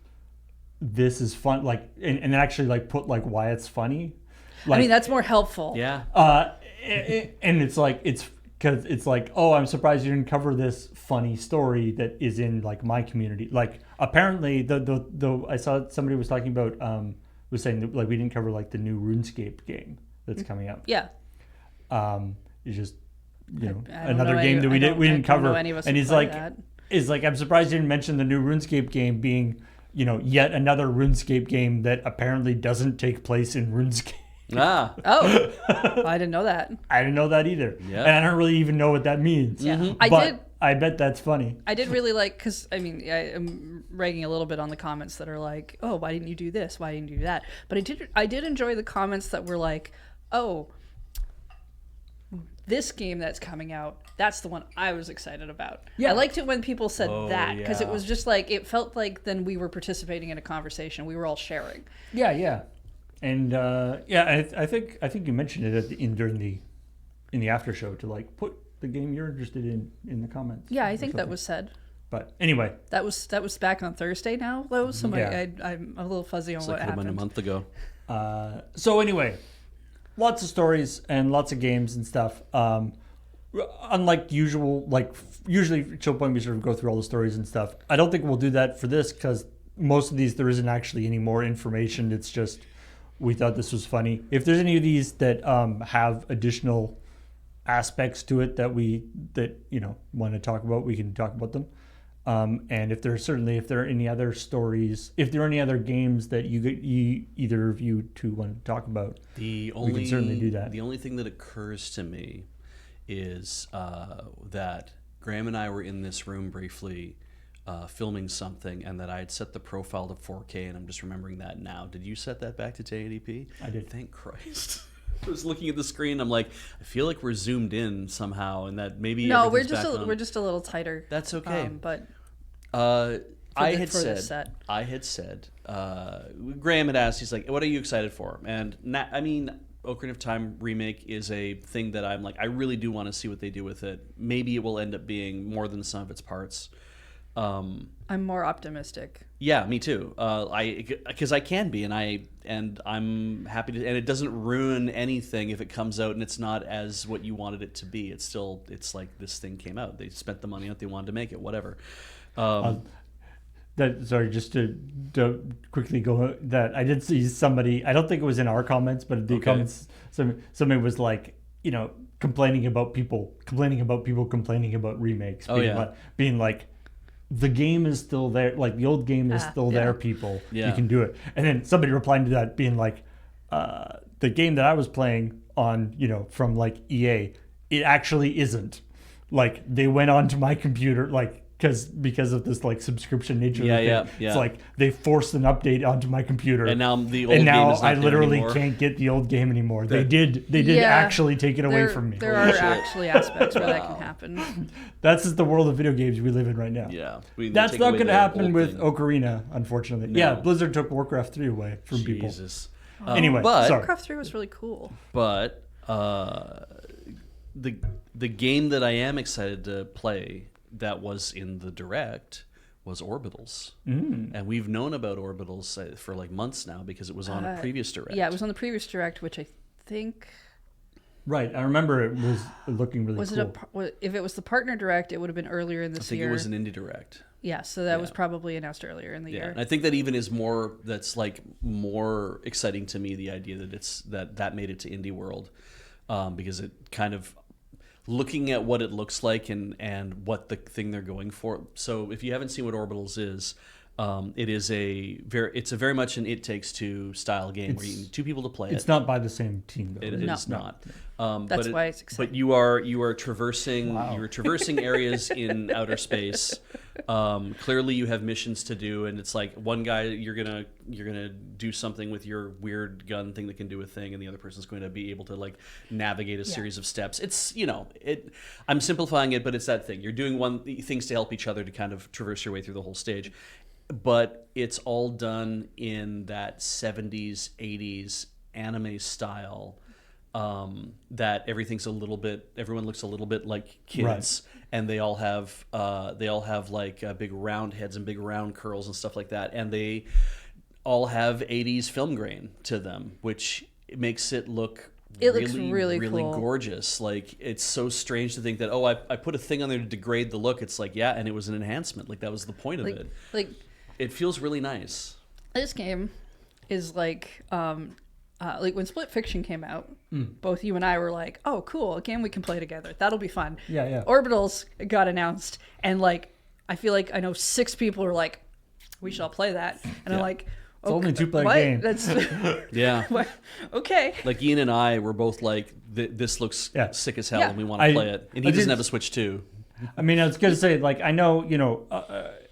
Speaker 1: this is fun, like, and actually like put like why it's funny. Like,
Speaker 3: I mean, that's more helpful.
Speaker 2: Yeah.
Speaker 1: And it's like, it's because it's like, oh, I'm surprised you didn't cover this funny story that is in like my community. Like apparently the I saw somebody was talking about was saying that like we didn't cover like the new RuneScape game that's coming up.
Speaker 3: Yeah.
Speaker 1: It's just
Speaker 3: another
Speaker 1: game that we didn't cover,
Speaker 3: and
Speaker 1: he's like, I'm surprised you didn't mention the new RuneScape game being yet another RuneScape game that apparently doesn't take place in RuneScape.
Speaker 2: Oh,
Speaker 3: I didn't know that.
Speaker 1: I didn't know that either.
Speaker 2: Yeah.
Speaker 1: And I don't really even know what that means.
Speaker 3: Yeah,
Speaker 1: I bet that's funny.
Speaker 3: I did really like, because I mean, I'm ragging a little bit on the comments that are like, oh, why didn't you do this? Why didn't you do that? But I did enjoy the comments that were like, oh, this game that's coming out, that's the one I was excited about. Yeah. I liked it when people said that, because it was just like, it felt like then we were participating in a conversation. We were all sharing.
Speaker 1: Yeah. And I think you mentioned it in the after show to like put the game you're interested in the comments.
Speaker 3: Yeah, I think that was said.
Speaker 1: But anyway,
Speaker 3: that was back on Thursday now though, so I'm a little fuzzy on what happened.
Speaker 2: It could have been a month ago.
Speaker 1: So anyway, lots of stories and lots of games and stuff. Unlike usual, like usually ChillPoint we sort of go through all the stories and stuff. I don't think we'll do that for this, because most of these there isn't actually any more information. It's just we thought this was funny. If there's any of these that have additional aspects to it that want to talk about, we can talk about them. And if there are any other stories, if there are any other games that you either of you two want to talk about, we can certainly do that.
Speaker 2: The only thing that occurs to me is that Graham and I were in this room briefly filming something, and that I had set the profile to 4K, and I'm just remembering that now. Did you set that back to 1080p?
Speaker 1: I did.
Speaker 2: Thank Christ. I was looking at the screen. I'm like, I feel like we're zoomed in somehow, and that maybe
Speaker 3: we're just a little tighter.
Speaker 2: That's okay.
Speaker 3: But
Speaker 2: I had said, Graham had asked. He's like, "What are you excited for?" And I mean, Ocarina of Time remake is a thing that I'm like, I really do want to see what they do with it. Maybe it will end up being more than the sum of its parts.
Speaker 3: I'm more optimistic.
Speaker 2: Yeah, me too. Because I can be, and I'm happy to. And it doesn't ruin anything if it comes out and it's not as what you wanted it to be. It's like this thing came out. They spent the money on it. They wanted to make it. Whatever.
Speaker 1: Sorry, just to quickly go that I did see somebody. I don't think it was in our comments, but the comments. Somebody was like, complaining about people complaining about remakes. Being like, the game is still there. Like the old game is still there. People, you can do it. And then somebody replied to that, being like, the game that I was playing on, from like EA, it actually isn't. Like they went onto my computer, like. Because of this like subscription nature of the thing. It's like they forced an update onto my computer,
Speaker 2: and now the old game is not
Speaker 1: I literally
Speaker 2: there anymore.
Speaker 1: Can't get the old game anymore. They did actually take it away from me.
Speaker 3: There are actually aspects where that can happen.
Speaker 1: That's just the world of video games we live in right now.
Speaker 2: Yeah,
Speaker 1: that's not going to happen with Ocarina, unfortunately. No. Yeah, Blizzard took Warcraft 3 away from people. Anyway,
Speaker 2: but
Speaker 3: Warcraft 3 was really cool.
Speaker 2: But the game that I am excited to play that was in the Direct was Orbitals. And we've known about Orbitals for like months now because it was on a previous Direct.
Speaker 3: Yeah, it was on the previous Direct, which I think...
Speaker 1: Right, I remember it was looking really cool.
Speaker 3: If it was the partner Direct, it would have been earlier in this year.
Speaker 2: I think it was an Indie Direct.
Speaker 3: Yeah, so that was probably announced earlier in the year.
Speaker 2: And I think that even is that's like more exciting to me, the idea that that made it to Indie World, because it kind of... looking at what it looks like and what the thing they're going for. So if you haven't seen what Orbitals is, it's a very much an It Takes Two style game where you need two people to play it.
Speaker 1: It's not by the same team though.
Speaker 2: It is not.
Speaker 3: That's why it's exciting.
Speaker 2: But you are traversing areas in outer space. Clearly you have missions to do, and it's like one guy you're gonna do something with your weird gun thing that can do a thing, and the other person's going to be able to like navigate a series of steps. It's I'm simplifying it, but it's that thing. You're doing things to help each other to kind of traverse your way through the whole stage. But it's all done in that 70s, 80s anime style, that everyone looks a little bit like kids, and they all have like big round heads and big round curls and stuff like that, and they all have 80s film grain to them, which makes it look
Speaker 3: looks really cool.
Speaker 2: Gorgeous. Like, it's so strange to think that I put a thing on there to degrade the look. It's like, and it was an enhancement. Like, that was the point of it.
Speaker 3: Like,
Speaker 2: it feels really nice.
Speaker 3: This game is like when Split Fiction came out, both you and I were like, oh, cool, a game we can play together. That'll be fun.
Speaker 1: Yeah.
Speaker 3: Orbitals got announced, and like, I feel like I know 6 people are like, we shall play that. And I'm like,
Speaker 1: it's only a 2-player game.
Speaker 3: That's
Speaker 2: yeah.
Speaker 3: Okay.
Speaker 2: Like, Ian and I were both like, this looks sick as hell, and we want to play it. And he doesn't have a Switch too.
Speaker 1: I mean, I was going to say, like, I know,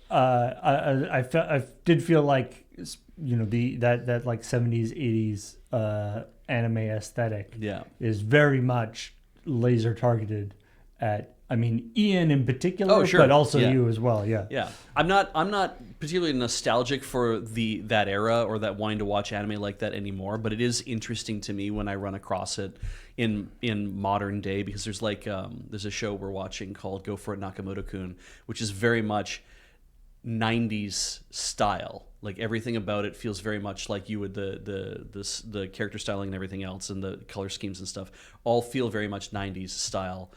Speaker 1: I did feel like, that like 70s, 80s anime aesthetic is very much laser targeted at, I mean, Ian in particular, but also you as well. Yeah.
Speaker 2: I'm not particularly nostalgic for that era or that wanting to watch anime like that anymore, but it is interesting to me when I run across it in modern day, because there's like there's a show we're watching called Go For It Nakamoto-kun, which is very much 90s style. Like, everything about it feels very much like you would the character styling and everything else, and the color schemes and stuff all feel very much 90s style.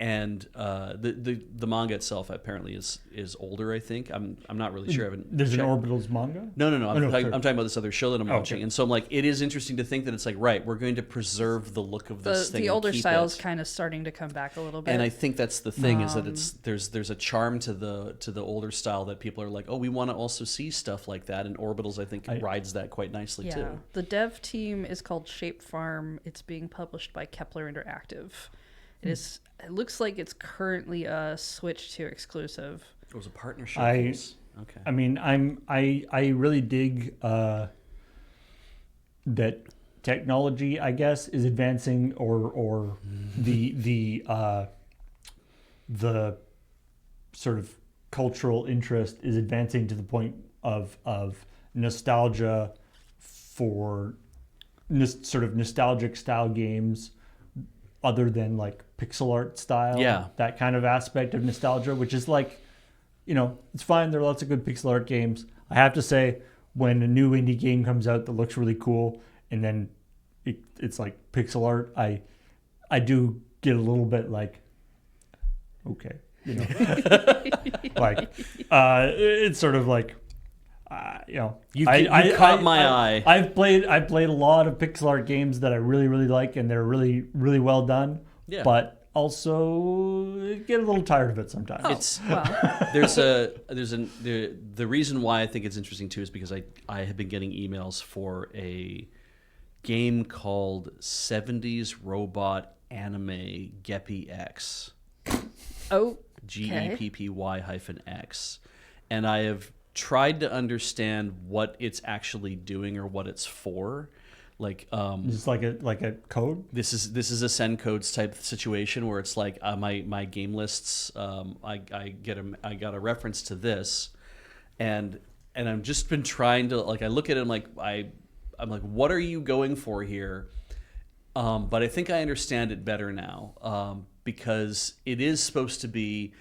Speaker 2: And the manga itself apparently is older. I think I'm not really sure.
Speaker 1: There's an Orbitals manga.
Speaker 2: No. I'm talking about this other show that I'm watching, okay. And so I'm like, it is interesting to think that it's like, right, we're going to preserve the look of this thing.
Speaker 3: The older style is kind of starting to come back a little bit,
Speaker 2: and I think that's the thing, is that there's a charm to the older style that people are like, oh, we want to also see stuff like that, and Orbitals I think rides that quite nicely too.
Speaker 3: The dev team is called Shape Farm. It's being published by Kepler Interactive. It looks like it's currently a Switch 2 exclusive.
Speaker 2: It was a partnership.
Speaker 1: Okay. I mean, I really dig that technology, I guess, is advancing, or the sort of cultural interest is advancing to the point of nostalgia for sort of nostalgic style games other than like pixel art style.
Speaker 2: Yeah.
Speaker 1: That kind of aspect of nostalgia, which is like, it's fine. There are lots of good pixel art games. I have to say, when a new indie game comes out that looks really cool and then it's like pixel art, I do get a little bit like, okay, like it's sort of like,
Speaker 2: You caught my eye.
Speaker 1: I've played a lot of pixel art games that I really, really like, and they're really, really well done.
Speaker 2: Yeah.
Speaker 1: But also get a little tired of it sometimes.
Speaker 2: It's
Speaker 3: Well,
Speaker 2: the reason why I think it's interesting too is because I have been getting emails for a game called 70s Robot Anime Geppy X.
Speaker 3: oh,
Speaker 2: GEPPY-X. And I have tried to understand what it's actually doing or what it's for. Like
Speaker 1: It's like a code.
Speaker 2: this is a send codes type situation where it's like my game lists. I got a reference to this, and I've just been trying to like I look at it. I'm like what are you going for here? But I think I understand it better now because it is supposed to be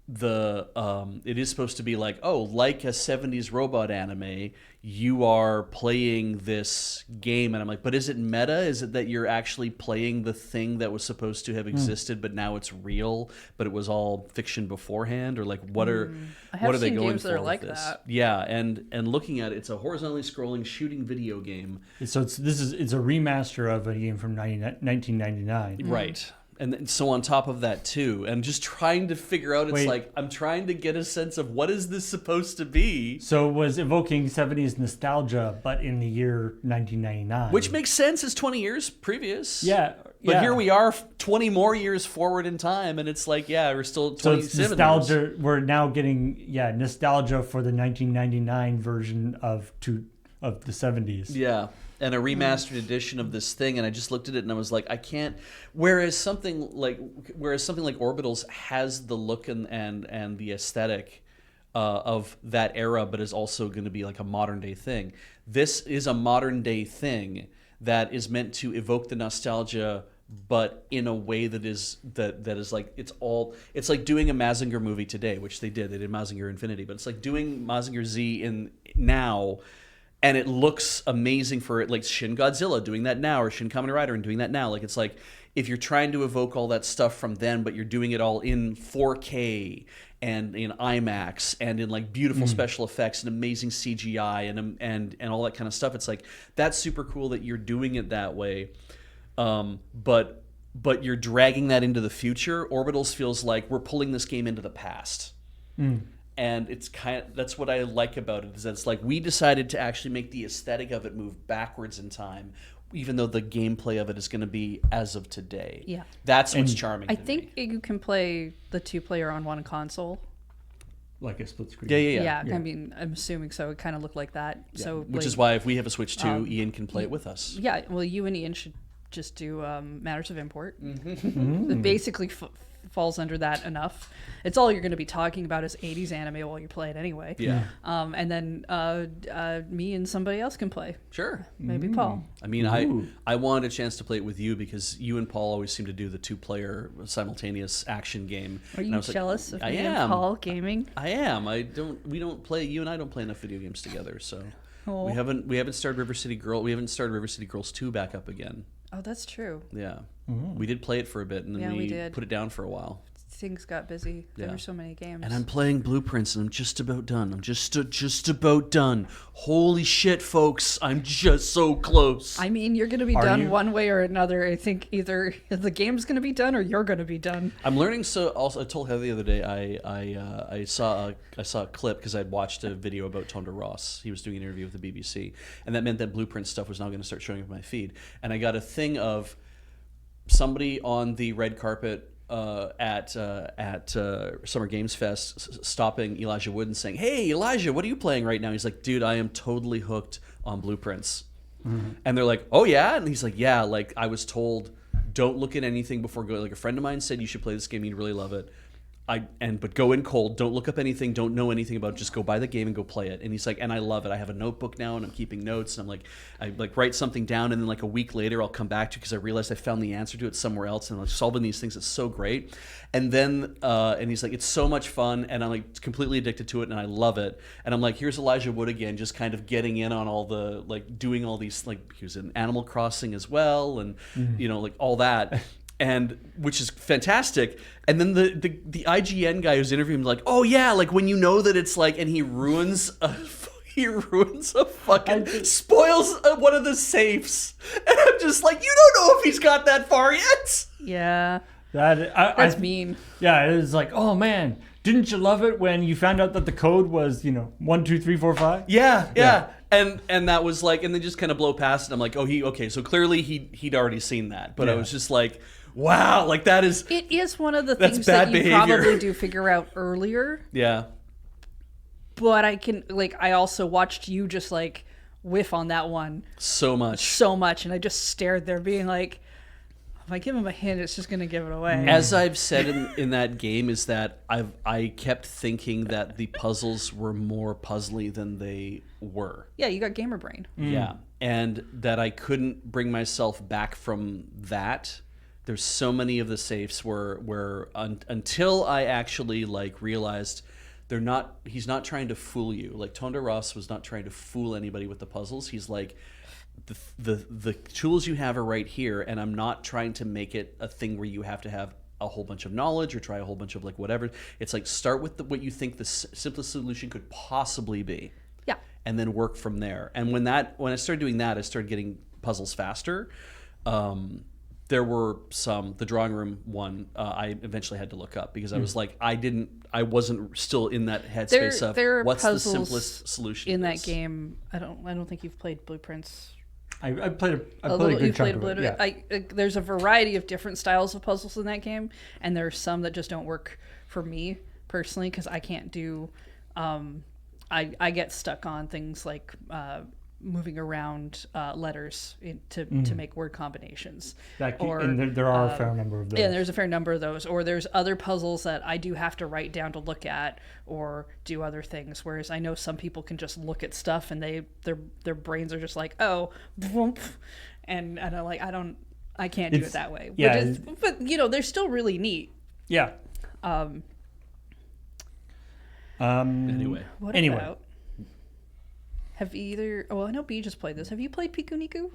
Speaker 2: like, oh, like a 70s robot anime, you are playing this game, and I'm like, but is it meta? Is it that you're actually playing the thing that was supposed to have existed but now it's real, but it was all fiction beforehand? Or like what are they going
Speaker 3: games
Speaker 2: for
Speaker 3: that are
Speaker 2: with
Speaker 3: like
Speaker 2: this?
Speaker 3: that.
Speaker 2: Yeah, and looking at it, it's a horizontally scrolling shooting video game.
Speaker 1: So it's a remaster of a game from 1999.
Speaker 2: Right. And then, so on top of that too, and just trying to figure out,
Speaker 1: Wait.
Speaker 2: like I'm trying to get a sense of what is this supposed to be,
Speaker 1: So it was evoking 70s nostalgia, but in the year 1999.
Speaker 2: which makes sense. It's 20 years previous.
Speaker 1: Yeah.
Speaker 2: But
Speaker 1: yeah.
Speaker 2: here we are 20 more years forward in time, and it's like, yeah, we're still 27
Speaker 1: So it's
Speaker 2: years.
Speaker 1: nostalgia. We're now getting nostalgia for the 1999 version of the 70s.
Speaker 2: Yeah, and a remastered edition of this thing, and I just looked at it and I was like, I can't. Whereas something like Orbitals has the look and the aesthetic of that era, but is also going to be like a modern day thing. This is a modern day thing that is meant to evoke the nostalgia, but in a way that is like it's like doing a Mazinger movie today, which they did. They did Mazinger Infinity, but it's like doing Mazinger Z in now. And it looks amazing for it, like Shin Godzilla doing that now, or Shin Kamen Rider and doing that now. Like it's like if you're trying to evoke all that stuff from then, but you're doing it all in 4K and in IMAX and in like beautiful special effects and amazing CGI and all that kind of stuff. It's like that's super cool that you're doing it that way, but you're dragging that into the future. Orbitals feels like we're pulling this game into the past. And it's that's what I like about it, is that it's like we decided to actually make the aesthetic of it move backwards in time, even though the gameplay of it is going to be as of today.
Speaker 3: Yeah.
Speaker 2: That's what's charming
Speaker 3: I
Speaker 2: to
Speaker 3: think
Speaker 2: me.
Speaker 3: you can play the 2-player on one console.
Speaker 1: Like a split screen.
Speaker 2: Yeah.
Speaker 3: I mean, I'm assuming so. It kind of looked like that.
Speaker 2: Yeah.
Speaker 3: So,
Speaker 2: Which
Speaker 3: like,
Speaker 2: is why if we have a Switch 2, Ian can play it with us.
Speaker 3: Yeah, well, you and Ian should just do Matters of Import. It basically falls under that enough. It's all you're going to be talking about is 80s anime while you play it anyway.
Speaker 2: Yeah.
Speaker 3: And then me and somebody else can play.
Speaker 2: Sure.
Speaker 3: Maybe Paul.
Speaker 2: I mean,
Speaker 1: Ooh.
Speaker 2: I wanted a chance to play it with you because you and Paul always seem to do the 2-player simultaneous action game.
Speaker 3: Are
Speaker 2: And I
Speaker 3: you
Speaker 2: was like,
Speaker 3: jealous of
Speaker 2: I
Speaker 3: me
Speaker 2: am.
Speaker 3: and Paul gaming?
Speaker 2: I am. We don't play. You and I don't play enough video games together, so
Speaker 3: Oh.
Speaker 2: we haven't started River City Girl. We haven't started River City Girls 2 back up again.
Speaker 3: Oh, that's true.
Speaker 2: Yeah, we did play it for a bit, and then
Speaker 3: Yeah, we
Speaker 2: we
Speaker 3: did.
Speaker 2: put it down for a while.
Speaker 3: Things got busy. There
Speaker 2: Yeah.
Speaker 3: were so many games.
Speaker 2: And I'm playing Blueprints, and I'm just about done. I'm just about done. Holy shit, folks! I'm just so close.
Speaker 3: I mean, you're going to be
Speaker 1: Are
Speaker 3: done
Speaker 1: you?
Speaker 3: one way or another. I think either the game's going to be done or you're going to be done.
Speaker 2: I'm learning. So also, I told Heather the other day. I saw a clip because I'd watched a video about Tonda Ross. He was doing an interview with the BBC, and that meant that Blueprint stuff was now going to start showing up on my feed. And I got a thing of somebody on the red carpet at Summer Games Fest stopping Elijah Wood and saying, "Hey, Elijah, what are you playing right now?" He's like, "Dude, I am totally hooked on Blueprints." And they're like, "Oh yeah?" And he's like, "Yeah, like I was told don't look at anything before going. Like a friend of mine said you should play this game, you'd really love it. but go in cold. Don't look up anything. Don't know anything about it. Just go buy the game and go play it. And he's like, and I love it. I have a notebook now and I'm keeping notes. And I'm like, I like write something down and then like a week later I'll come back to it because I realized I found the answer to it somewhere else. And I'm like solving these things. It's so great. And then and he's like, it's so much fun. And I'm like completely addicted to it and I love it. And I'm like, here's Elijah Wood again, just kind of getting in on all the like doing all these, like he was in Animal Crossing as well, and you know, like all that. And which is fantastic. And then the IGN guy who's interviewing him like, oh yeah, like when you know that it's like, and he ruins a fucking spoils one of the safes. And I'm just like, you don't know if he's got that far yet.
Speaker 3: Yeah.
Speaker 1: That's
Speaker 3: mean.
Speaker 1: Yeah, it was like, oh man, didn't you love it when you found out that the code was 1 2 3 4 5?
Speaker 2: Yeah. And that was like, and then just kind of blow past it. I'm like, okay, so clearly he'd already seen that. But I was just like, wow, like that is...
Speaker 3: It is one of the things that you probably do figure out earlier.
Speaker 2: Yeah.
Speaker 3: But I also watched you just like whiff on that one.
Speaker 2: So much.
Speaker 3: And I just stared there being like, if I give him a hint, it's just going to give it away.
Speaker 2: As I've said in that game is that I kept thinking that the puzzles were more puzzly than they were.
Speaker 3: Yeah, you got gamer brain.
Speaker 2: Yeah. And that I couldn't bring myself back from that. There's so many of the safes where until I actually like realized he's not trying to fool you. Like Tonda Ross was not trying to fool anybody with the puzzles. He's like, the tools you have are right here, and I'm not trying to make it a thing where you have to have a whole bunch of knowledge or try a whole bunch of like whatever. It's like start with what you think the simplest solution could possibly be.
Speaker 3: Yeah.
Speaker 2: And then work from there. And when I started doing that, I started getting puzzles faster. There were the drawing room one I eventually had to look up because I was like, I wasn't still in that headspace of what's the simplest solution
Speaker 3: in that game. I don't think you've played Blueprints.
Speaker 1: I played a good chunk of it.
Speaker 3: Yeah. There's a variety of different styles of puzzles in that game, and there are some that just don't work for me personally because I can't do. I get stuck on things like moving around letters to make word combinations.
Speaker 1: And there are a fair number of those.
Speaker 3: Yeah, there's a fair number of those. Or there's other puzzles that I do have to write down to look at or do other things. Whereas I know some people can just look at stuff and their brains are just like, oh, boom, and I'm like, I can't do it that way.
Speaker 1: Yeah,
Speaker 3: but they're still really neat.
Speaker 1: Yeah.
Speaker 2: Anyway.
Speaker 3: What about? Have either... Well, I know B just played this. Have you played Piku Niku?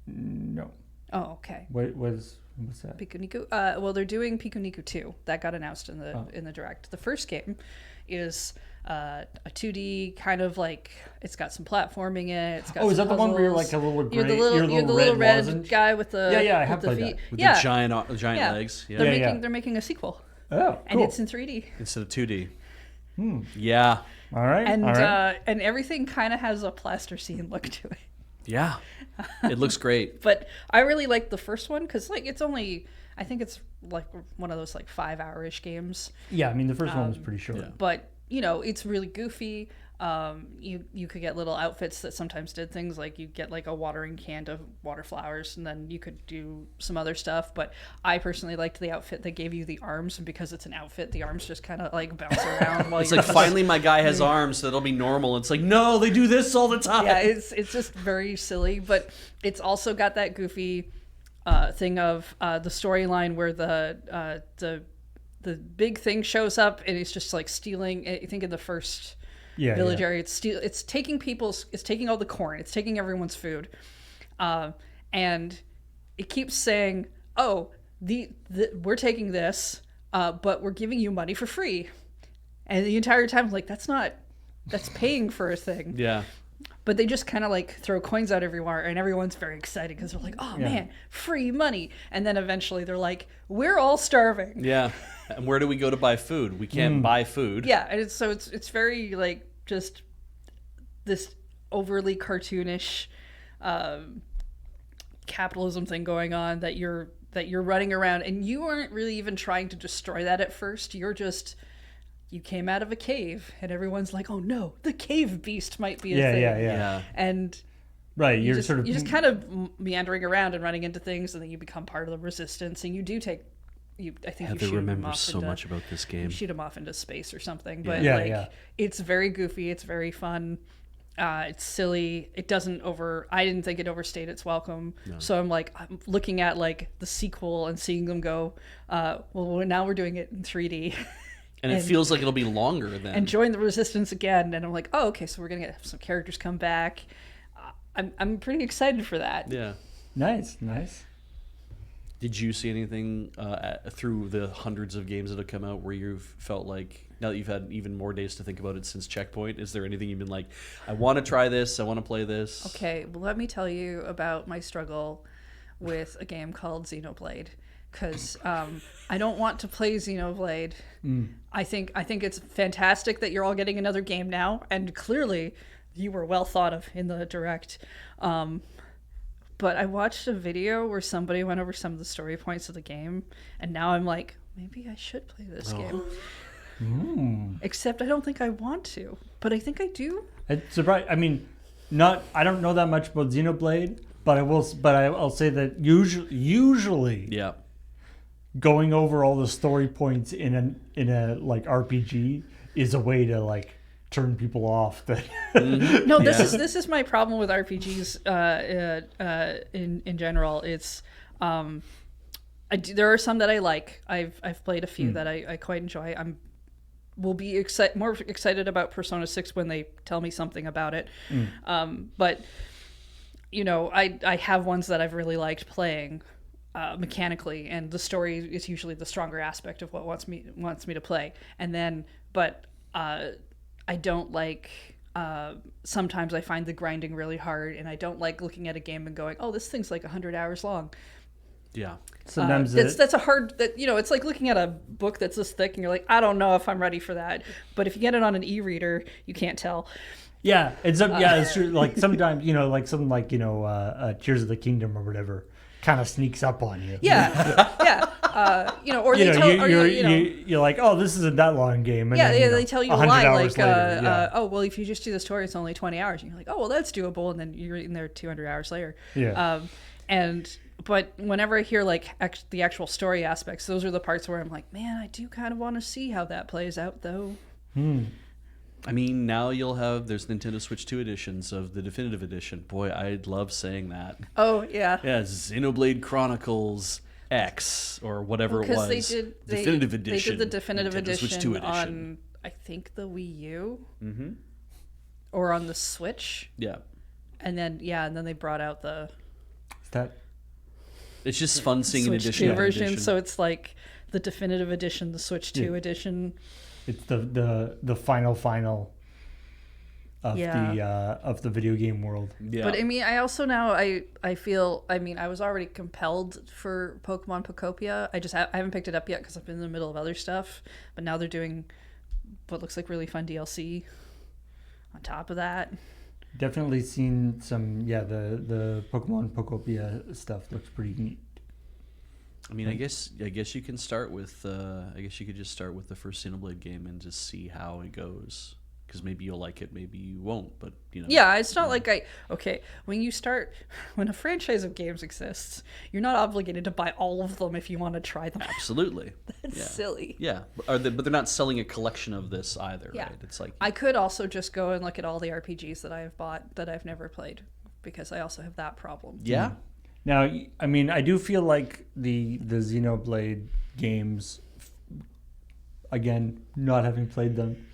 Speaker 1: No.
Speaker 3: Oh, okay.
Speaker 1: What's that?
Speaker 3: Piku Niku? Well, they're doing Piku Niku 2. That got announced in the Direct. The first game is a 2D kind of like... It's got some platforming in it. It's got
Speaker 1: is that the one where you're like a little gray...
Speaker 3: You're the little red guy with the...
Speaker 1: Yeah, I have played that.
Speaker 2: With the giant legs. Yeah.
Speaker 3: They're making a sequel.
Speaker 1: Oh, cool.
Speaker 3: And it's in 3D.
Speaker 2: Instead of 2D. Yeah.
Speaker 1: All right.
Speaker 3: And everything kind of has a plasticine look to it.
Speaker 2: Yeah. It looks great.
Speaker 3: But I really like the first one because like it's only, I think it's like one of those like 5-hour-ish games.
Speaker 1: Yeah, I mean the first one was pretty short.
Speaker 2: Yeah.
Speaker 3: But it's really goofy. You could get little outfits that sometimes did things like you get like a watering can to water flowers, and then you could do some other stuff. But I personally liked the outfit that gave you the arms, and because it's an outfit, the arms just kind of like bounce around. While
Speaker 2: it's like finally my guy has arms, so it'll be normal. It's like no, they do this all the time.
Speaker 3: Yeah, it's just very silly, but it's also got that goofy thing of the storyline where the big thing shows up and it's just like stealing. I think in the first. Village area. It's taking all the corn. It's taking everyone's food, and it keeps saying, "Oh, we're taking this, but we're giving you money for free." And the entire time, I'm like, that's paying for a thing.
Speaker 2: Yeah.
Speaker 3: But they just kind of like throw coins out everywhere, and everyone's very excited because they're like, "Oh man, free money!" And then eventually they're like, "We're all starving."
Speaker 2: Yeah. And where do we go to buy food? We can't buy food.
Speaker 3: Yeah, and it's very like just this overly cartoonish capitalism thing going on that you're running around, and you aren't really even trying to destroy that at first. You came out of a cave, and everyone's like, "Oh no, the cave beast might be a thing."
Speaker 2: Yeah.
Speaker 3: And
Speaker 1: right,
Speaker 3: you're just kind of meandering around and running into things, and then you become part of the resistance, and you do take I think
Speaker 2: Heather
Speaker 3: you shoot him
Speaker 2: remembers
Speaker 3: off
Speaker 2: so
Speaker 3: into,
Speaker 2: much about this game.
Speaker 3: shoot him off into space or something. But
Speaker 1: Yeah,
Speaker 3: like,
Speaker 1: yeah.
Speaker 3: it's very goofy. It's very fun. It's silly. It doesn't I didn't think it overstayed its welcome. No. So I'm looking at like the sequel and seeing them go, well, now we're doing it in 3D.
Speaker 2: And it feels like it'll be longer then.
Speaker 3: And join the Resistance again. And I'm like, oh, okay, so we're going to get some characters come back. I'm pretty excited for that.
Speaker 2: Yeah.
Speaker 1: Nice.
Speaker 2: Did you see anything through the hundreds of games that have come out where you've felt like, now that you've had even more days to think about it since ChillPoint, is there anything you've been like, I want to try this, I want to play this?
Speaker 3: Okay, well, let me tell you about my struggle with a game called Xenoblade. Because I don't want to play Xenoblade. I think it's fantastic that you're all getting another game now, and clearly you were well thought of in the direct. But I watched a video where somebody went over some of the story points of the game, and now I'm like, maybe I should play this game. Except I don't think I want to, but I think I do.
Speaker 1: It's surprising. I mean, I don't know that much about Xenoblade, but I'll say that usually
Speaker 2: Yeah.
Speaker 1: going over all the story points in a like RPG is a way to like turn people off. That
Speaker 3: No, this is my problem with RPGs in general. It's there are some that I like. I've played a few that I quite enjoy. Will be more excited about Persona 6 when they tell me something about it. But I have ones that I've really liked playing mechanically, and the story is usually the stronger aspect of what wants me to play. And then, but I don't like. Sometimes I find the grinding really hard, and I don't like looking at a game and going, "Oh, this thing's like 100 hours long."
Speaker 2: Yeah.
Speaker 1: sometimes
Speaker 3: That's a hard. It's like looking at a book that's this thick, and you're like, "I don't know if I'm ready for that." But if you get it on an e-reader, you can't tell.
Speaker 1: Yeah, it's true. Like sometimes, like something like Tears of the Kingdom or whatever kind of sneaks up on you.
Speaker 3: Yeah. Or they tell
Speaker 1: you're like, oh, this isn't that long game. And then,
Speaker 3: they tell you a
Speaker 1: 100
Speaker 3: line
Speaker 1: hours
Speaker 3: like,
Speaker 1: later,
Speaker 3: oh, well, if you just do the story, it's only 20 hours. And you're like, oh, well, that's doable. And then you're in there 200 hours later.
Speaker 1: Yeah.
Speaker 3: But whenever I hear like the actual story aspects, those are the parts where I'm like, man, I do kind of want to see how that plays out, though.
Speaker 2: I mean, now there's Nintendo Switch 2 editions of the Definitive Edition. Boy, I'd love saying that.
Speaker 3: Oh, yeah.
Speaker 2: Yeah, Xenoblade Chronicles X or whatever it was. Definitive Edition.
Speaker 3: They did the Definitive
Speaker 2: Nintendo Switch 2
Speaker 3: Edition on, I think, the Wii U. Mm-hmm. Or on the Switch.
Speaker 2: Yeah.
Speaker 3: And then they brought out the...
Speaker 1: Is that...
Speaker 2: It's just fun seeing
Speaker 3: Switch
Speaker 2: an edition.
Speaker 3: 2 version, so it's like the Definitive Edition, the Switch 2 edition.
Speaker 1: It's the final of the video game world.
Speaker 2: Yeah.
Speaker 3: But I mean, I also now I feel, I mean, I was already compelled for Pokemon Pocopia. I haven't picked it up yet because I've been in the middle of other stuff. But now they're doing what looks like really fun DLC on top of that.
Speaker 1: Definitely seen some. Yeah, the Pokemon Pocopia stuff looks pretty neat.
Speaker 2: I mean, I guess you can start with. I guess you could just start with the first Xenoblade game and just see how it goes. Because maybe you'll like it, maybe you won't. But
Speaker 3: Yeah, it's not like when a franchise of games exists, you're not obligated to buy all of them if you want to try them.
Speaker 2: Absolutely.
Speaker 3: That's silly.
Speaker 2: Yeah, but they're not selling a collection of this either,
Speaker 3: Yeah.
Speaker 2: right? It's like
Speaker 3: I could also just go and look at all the RPGs that I have bought that I've never played, because I also have that problem.
Speaker 2: yeah.
Speaker 1: Now, I mean, I do feel like the Xenoblade games, again, not having played them,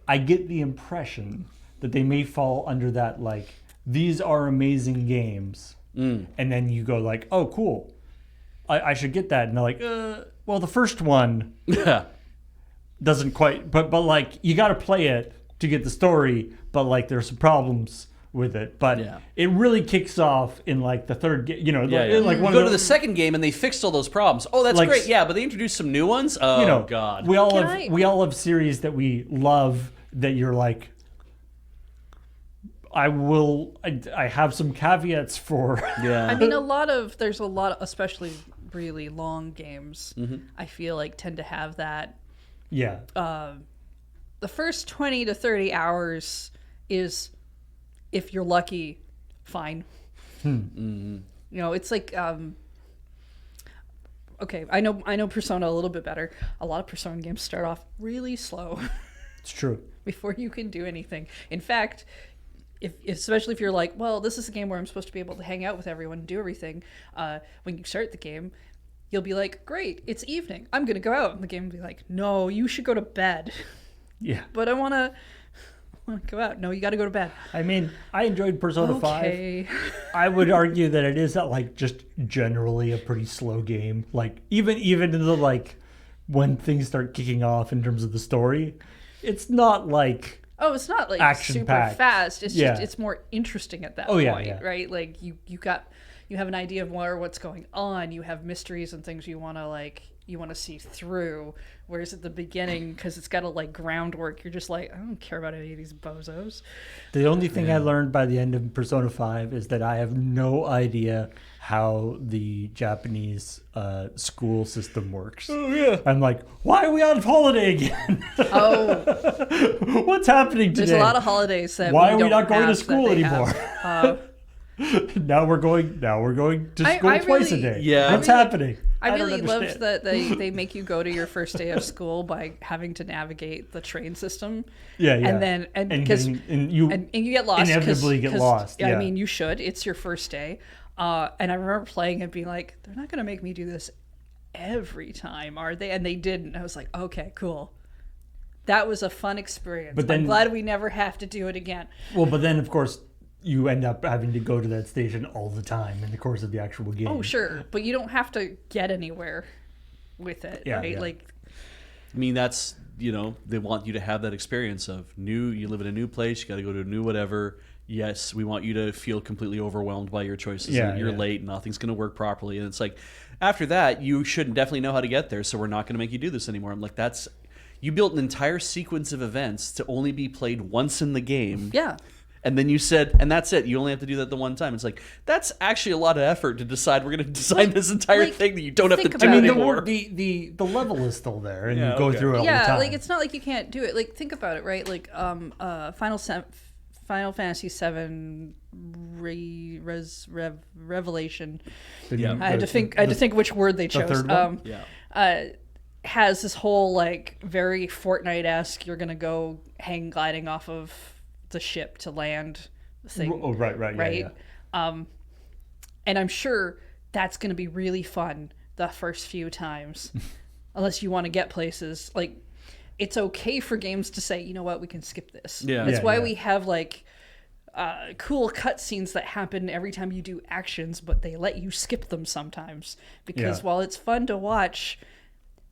Speaker 1: I get the impression that they may fall under that, like, these are amazing games. And then you go like, oh, cool. I should get that. And they're like, well, the first one doesn't quite, but like, you got to play it to get the story, but like, there's some problems with it, but it really kicks off in like the third game. Like
Speaker 2: one go to the second game and they fixed all those problems. Oh, that's
Speaker 1: like,
Speaker 2: great. Yeah, but they introduced some new ones. Oh God,
Speaker 1: we all have series that we love that you're like, I have some caveats for.
Speaker 2: Yeah,
Speaker 3: I mean, there's a lot, especially really long games. I feel like tend to have that.
Speaker 1: Yeah.
Speaker 3: The first 20 to 30 hours is, if you're lucky, fine. It's like okay, I know Persona a little bit better. A lot of Persona games start off really slow
Speaker 1: It's true.
Speaker 3: before you can do anything. In fact, especially if you're like, well, this is a game where I'm supposed to be able to hang out with everyone and do everything. When you start the game, you'll be like, great, it's evening. I'm going to go out. And the game will be like, no, you should go to bed.
Speaker 1: Yeah.
Speaker 3: But I want to go out. No, you got to go to bed.
Speaker 1: I mean, I enjoyed Persona
Speaker 3: Okay.
Speaker 1: 5. I would argue that it is like just generally a pretty slow game. Like even in the like when things start kicking off in terms of the story, it's not like
Speaker 3: Oh, it's not like super
Speaker 1: Action-packed.
Speaker 3: fast. It's
Speaker 1: Yeah.
Speaker 3: just it's more interesting at that
Speaker 1: Oh, yeah,
Speaker 3: point,
Speaker 1: yeah.
Speaker 3: right? Like you have an idea of what's going on. You have mysteries and things you want to see through. Whereas at the beginning, because it's got a like groundwork, you're just like, I don't care about any of these bozos.
Speaker 1: the only thing I learned by the end of Persona 5 is that I have no idea how the Japanese school system works.
Speaker 2: Oh yeah.
Speaker 1: I'm like, why are we on holiday again?
Speaker 3: Oh,
Speaker 1: What's happening today?
Speaker 3: there's a lot of holidays that
Speaker 1: Why
Speaker 3: we
Speaker 1: are we
Speaker 3: don't
Speaker 1: not going to
Speaker 3: have that
Speaker 1: school
Speaker 3: they
Speaker 1: anymore?
Speaker 3: have.
Speaker 1: Now we're going to
Speaker 3: I-
Speaker 1: school
Speaker 3: I
Speaker 1: twice a
Speaker 3: really-
Speaker 1: day.
Speaker 2: Yeah.
Speaker 1: What's
Speaker 3: I really-
Speaker 1: happening?
Speaker 3: I
Speaker 1: don't
Speaker 3: really loved
Speaker 1: understand.
Speaker 3: that they make you go to your first day of school by having to navigate the train system.
Speaker 1: Yeah, yeah.
Speaker 3: And then because
Speaker 1: and you
Speaker 3: and you get lost.
Speaker 1: inevitably get lost.
Speaker 3: I
Speaker 1: Yeah.
Speaker 3: mean, you should. It's your first day. And I remember playing and being like, they're not going to make me do this every time, are they? And they didn't. I was like, okay, cool. That was a fun experience.
Speaker 1: But then-
Speaker 3: I'm glad we never have to do it again.
Speaker 1: well, but then of course you end up having to go to that station all the time in the course of the actual game.
Speaker 3: Oh, sure. But you don't have to get anywhere with it,
Speaker 1: Yeah,
Speaker 3: right?
Speaker 1: yeah.
Speaker 3: Like,
Speaker 2: I mean, that's, they want you to have that experience of you live in a new place, you got to go to a new whatever. Yes, we want you to feel completely overwhelmed by your choices.
Speaker 1: Yeah,
Speaker 2: You're
Speaker 1: yeah.
Speaker 2: late, nothing's going to work properly. And it's like, after that, you should definitely know how to get there, so we're not going to make you do this anymore. I'm like, you built an entire sequence of events to only be played once in the game.
Speaker 3: yeah.
Speaker 2: And then you said, and that's it. You only have to do that the one time. It's like, that's actually a lot of effort to decide we're going to design this entire
Speaker 3: like,
Speaker 2: thing that you don't have to
Speaker 3: think
Speaker 2: do
Speaker 3: about it.
Speaker 2: anymore.
Speaker 1: the level is still there, and
Speaker 2: Yeah,
Speaker 1: you go
Speaker 2: okay.
Speaker 1: through it all the
Speaker 3: Yeah,
Speaker 1: time.
Speaker 3: like it's not like you can't do it. Like think about it, right? Like Final Fantasy VII Revelation.
Speaker 2: Yeah.
Speaker 3: I had to think which word they chose.
Speaker 1: third one?
Speaker 2: Yeah.
Speaker 3: Has this whole like very Fortnite-esque, you're gonna go hang gliding off of the ship to land thing.
Speaker 1: Oh, right, yeah,
Speaker 3: right?
Speaker 1: yeah.
Speaker 3: And I'm sure that's going to be really fun the first few times, unless you want to get places. Like, it's okay for games to say, you know what, we can skip this.
Speaker 2: Yeah.
Speaker 3: That's
Speaker 1: Yeah,
Speaker 3: why
Speaker 1: yeah.
Speaker 3: we have like cool cutscenes that happen every time you do actions, but they let you skip them sometimes because
Speaker 1: Yeah.
Speaker 3: while it's fun to watch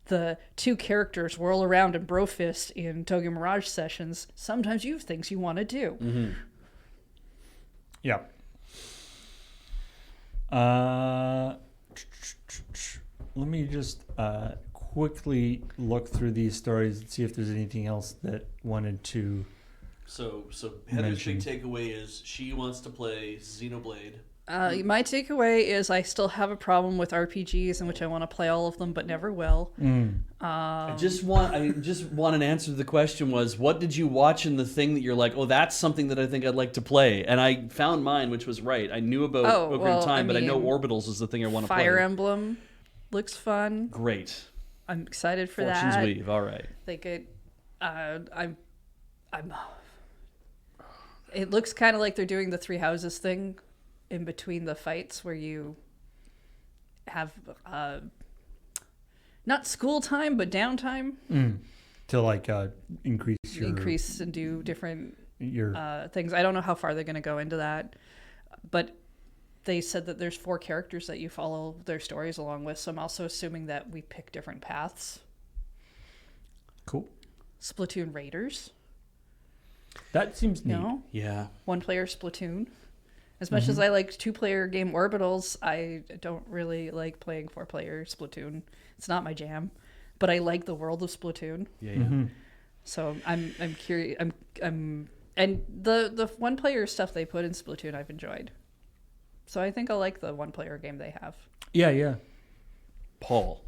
Speaker 3: the two characters whirl around and brofist in Tokyo Mirage sessions, sometimes you have things you want to do.
Speaker 2: Mm-hmm.
Speaker 1: Yeah. Let me just quickly look through these stories and see if there's anything else that wanted to.
Speaker 2: So Heather's big
Speaker 1: Mention.
Speaker 2: takeaway is she wants to play Xenoblade.
Speaker 3: My takeaway is I still have a problem with RPGs in which I want to play all of them but never will.
Speaker 2: I just want an answer to the question was, what did you watch in the thing that you're like, oh, that's something that I think I'd like to play? And I found mine, which was right. I knew about Ocarina of
Speaker 3: well,
Speaker 2: Time,
Speaker 3: I
Speaker 2: but I know
Speaker 3: mean,
Speaker 2: Orbitals is the thing I want to play.
Speaker 3: Fire Emblem looks fun.
Speaker 2: Great.
Speaker 3: I'm excited for
Speaker 2: Fortune's
Speaker 3: that.
Speaker 2: Weave. All right.
Speaker 3: Like I'm. It looks kind of like they're doing the Three Houses thing in between the fights where you have not school time but downtime
Speaker 1: To like increase
Speaker 3: and do different
Speaker 1: your
Speaker 3: things. I don't know how far they're going to go into that, but they said that there's 4 characters that you follow their stories along with. So I'm also assuming that we pick different paths.
Speaker 1: cool.
Speaker 3: Splatoon Raiders,
Speaker 1: That seems neat.
Speaker 3: no,
Speaker 2: Yeah.
Speaker 3: 1-player Splatoon. As much as I like 2-player game Orbitals, I don't really like playing 4-player Splatoon. It's not my jam, but I like the world of Splatoon.
Speaker 2: Yeah.
Speaker 3: So I'm curious. I'm and the 1-player stuff they put in Splatoon I've enjoyed. So I think I'll like the 1-player game they have.
Speaker 1: Yeah.
Speaker 2: Paul,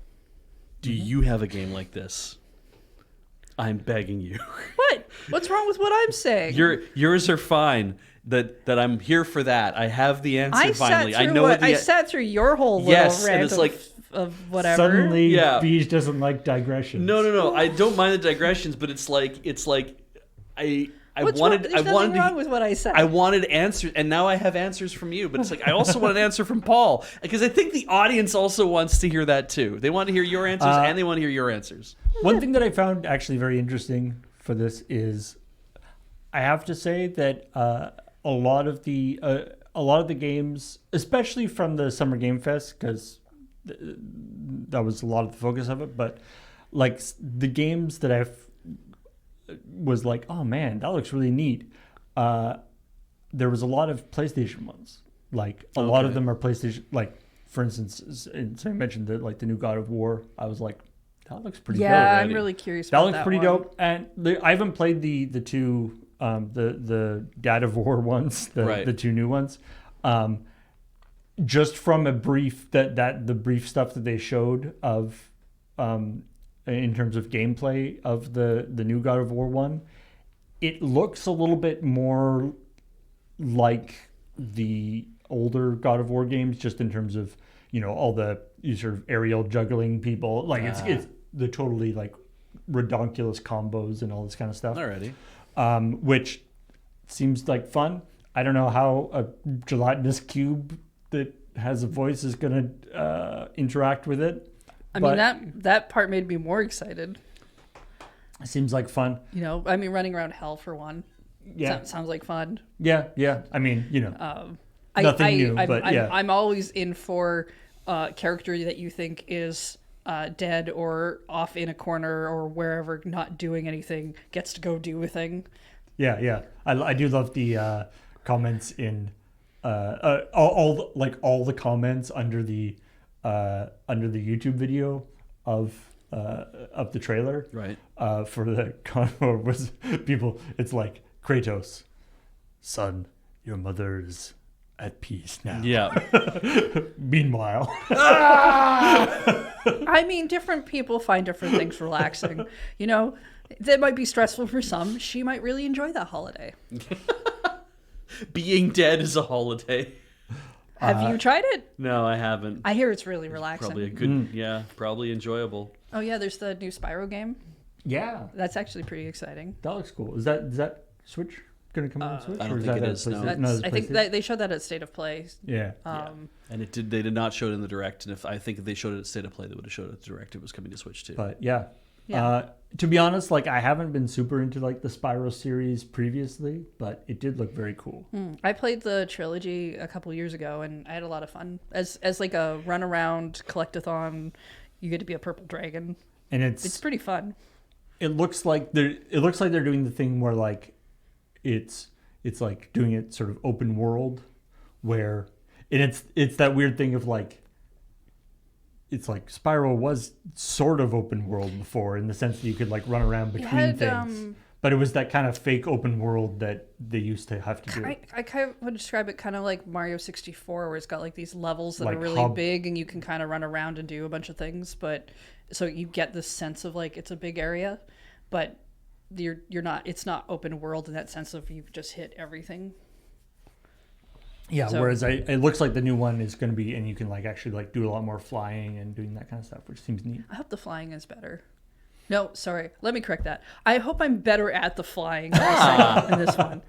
Speaker 2: do you have a game like this? I'm begging you.
Speaker 3: What? What's wrong with what I'm saying?
Speaker 2: Yours are fine. That I'm here for that. I have the answer finally. I know
Speaker 3: I sat through your whole little
Speaker 2: yes,
Speaker 3: rant
Speaker 2: and it's
Speaker 3: of
Speaker 2: like
Speaker 3: whatever.
Speaker 1: Suddenly,
Speaker 2: Yeah.
Speaker 1: Beej doesn't like digressions.
Speaker 2: No. I don't mind the digressions, but it's like I
Speaker 3: There's
Speaker 2: wanted
Speaker 3: nothing wrong
Speaker 2: to.
Speaker 3: with what I said.
Speaker 2: I wanted answers, and now I have answers from you. But it's like I also want an answer from Paul, because I think the audience also wants to hear that too. They want to hear your answers, and they want to hear your answers.
Speaker 1: One thing that I found actually very interesting for this is, I have to say that a lot of the games, especially from the Summer Game Fest, because that was a lot of the focus of it, but like the games that I've was like, oh man, that looks really neat. There was a lot of PlayStation ones. Like a lot of them are PlayStation. Like for instance, so I mentioned that like the new God of War. I was like, that looks pretty dope.
Speaker 3: Yeah,
Speaker 2: already.
Speaker 3: I'm really curious.
Speaker 1: That
Speaker 3: about
Speaker 1: looks
Speaker 3: that
Speaker 1: pretty
Speaker 3: one.
Speaker 1: dope. And I haven't played the two the Dad of War ones, the two new ones. Just from a brief the brief stuff that they showed of in terms of gameplay of the new God of War one, it looks a little bit more like the older God of War games, just in terms of, you know, all the sort of aerial juggling people. Like it's the totally like redonkulous combos and all this kind of stuff.
Speaker 2: Alrighty.
Speaker 1: Which seems like fun. I don't know how a gelatinous cube that has a voice is going to interact with it.
Speaker 3: I mean, that part made me more excited.
Speaker 1: It seems like fun.
Speaker 3: You know, I mean, running around hell for one.
Speaker 1: Yeah.
Speaker 3: Sounds like fun.
Speaker 1: Yeah. I mean, you know,
Speaker 3: Nothing
Speaker 1: new, but yeah.
Speaker 3: I'm always in for a character that you think is dead or off in a corner or wherever, not doing anything, gets to go do a thing.
Speaker 1: Yeah. I do love the comments in all the comments under the YouTube video of the trailer.
Speaker 2: Right.
Speaker 1: For the convo was people. It's like, Kratos, son, your mother is at peace now.
Speaker 2: Yeah.
Speaker 1: Meanwhile,
Speaker 3: I mean, different people find different things relaxing. You know, that might be stressful for some. She might really enjoy that holiday.
Speaker 2: Being dead is a holiday.
Speaker 3: Have you tried it?
Speaker 2: No, I haven't.
Speaker 3: I hear it's really relaxing.
Speaker 2: Probably a good, probably enjoyable.
Speaker 3: Oh yeah, there's the new Spyro game.
Speaker 1: yeah,
Speaker 3: That's actually pretty exciting.
Speaker 1: that looks cool. Is that Switch gonna come out on Switch?
Speaker 2: I don't
Speaker 1: or is
Speaker 2: think
Speaker 1: that
Speaker 2: it
Speaker 1: a
Speaker 2: is, no.
Speaker 1: PlayStation?
Speaker 3: That's,
Speaker 1: it's
Speaker 3: I think
Speaker 1: PlayStation?
Speaker 3: that they showed that at State of Play.
Speaker 1: Yeah.
Speaker 2: And they did not show it in the direct. And I think if they showed it at State of Play, they would have showed it at the direct. It was coming to Switch too.
Speaker 1: But yeah.
Speaker 3: Yeah.
Speaker 1: To be honest, like I haven't been super into like the Spyro series previously, but it did look very cool.
Speaker 3: I played the trilogy a couple years ago, and I had a lot of fun. As like a run around collectathon, you get to be a purple dragon.
Speaker 1: And
Speaker 3: It's pretty fun.
Speaker 1: it looks like they're doing the thing where like it's like doing it sort of open world, where and it's that weird thing of like, it's like Spyro was sort of open world before, in the sense that you could like run around between things, but it was that kind of fake open world that they used to have to do.
Speaker 3: I kind of would describe it kind of like Mario 64, where it's got like these levels that
Speaker 1: Like
Speaker 3: are really
Speaker 1: hub.
Speaker 3: big, and you can kind of run around and do a bunch of things. But so you get this sense of like it's a big area, but you're not. It's not open world in that sense of you've just hit everything.
Speaker 1: Yeah,
Speaker 3: So-
Speaker 1: whereas it looks like the new one is going to be, and you can like actually like do a lot more flying and doing that kind of stuff, which seems neat.
Speaker 3: I hope the flying is better. No, sorry. Let me correct that. I hope I'm better at the flying than I say in this one.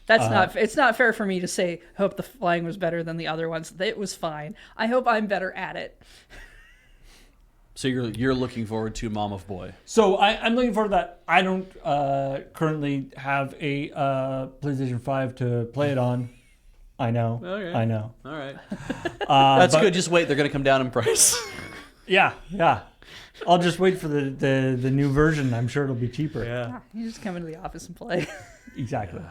Speaker 3: That's not. It's not fair for me to say. Hope the flying was better than the other ones. It was fine. I hope I'm better at it.
Speaker 2: So you're looking forward to Mom of Boy.
Speaker 1: So I'm looking forward to that. I don't currently have a PlayStation 5 to play it on. I know.
Speaker 2: Okay.
Speaker 1: I know.
Speaker 2: All right. That's
Speaker 1: but-
Speaker 2: good. Just wait. They're going to come down in price.
Speaker 1: Yeah. I'll just wait for the new version. I'm sure it'll be cheaper.
Speaker 2: Yeah.
Speaker 3: You just come into the office and play.
Speaker 1: Exactly.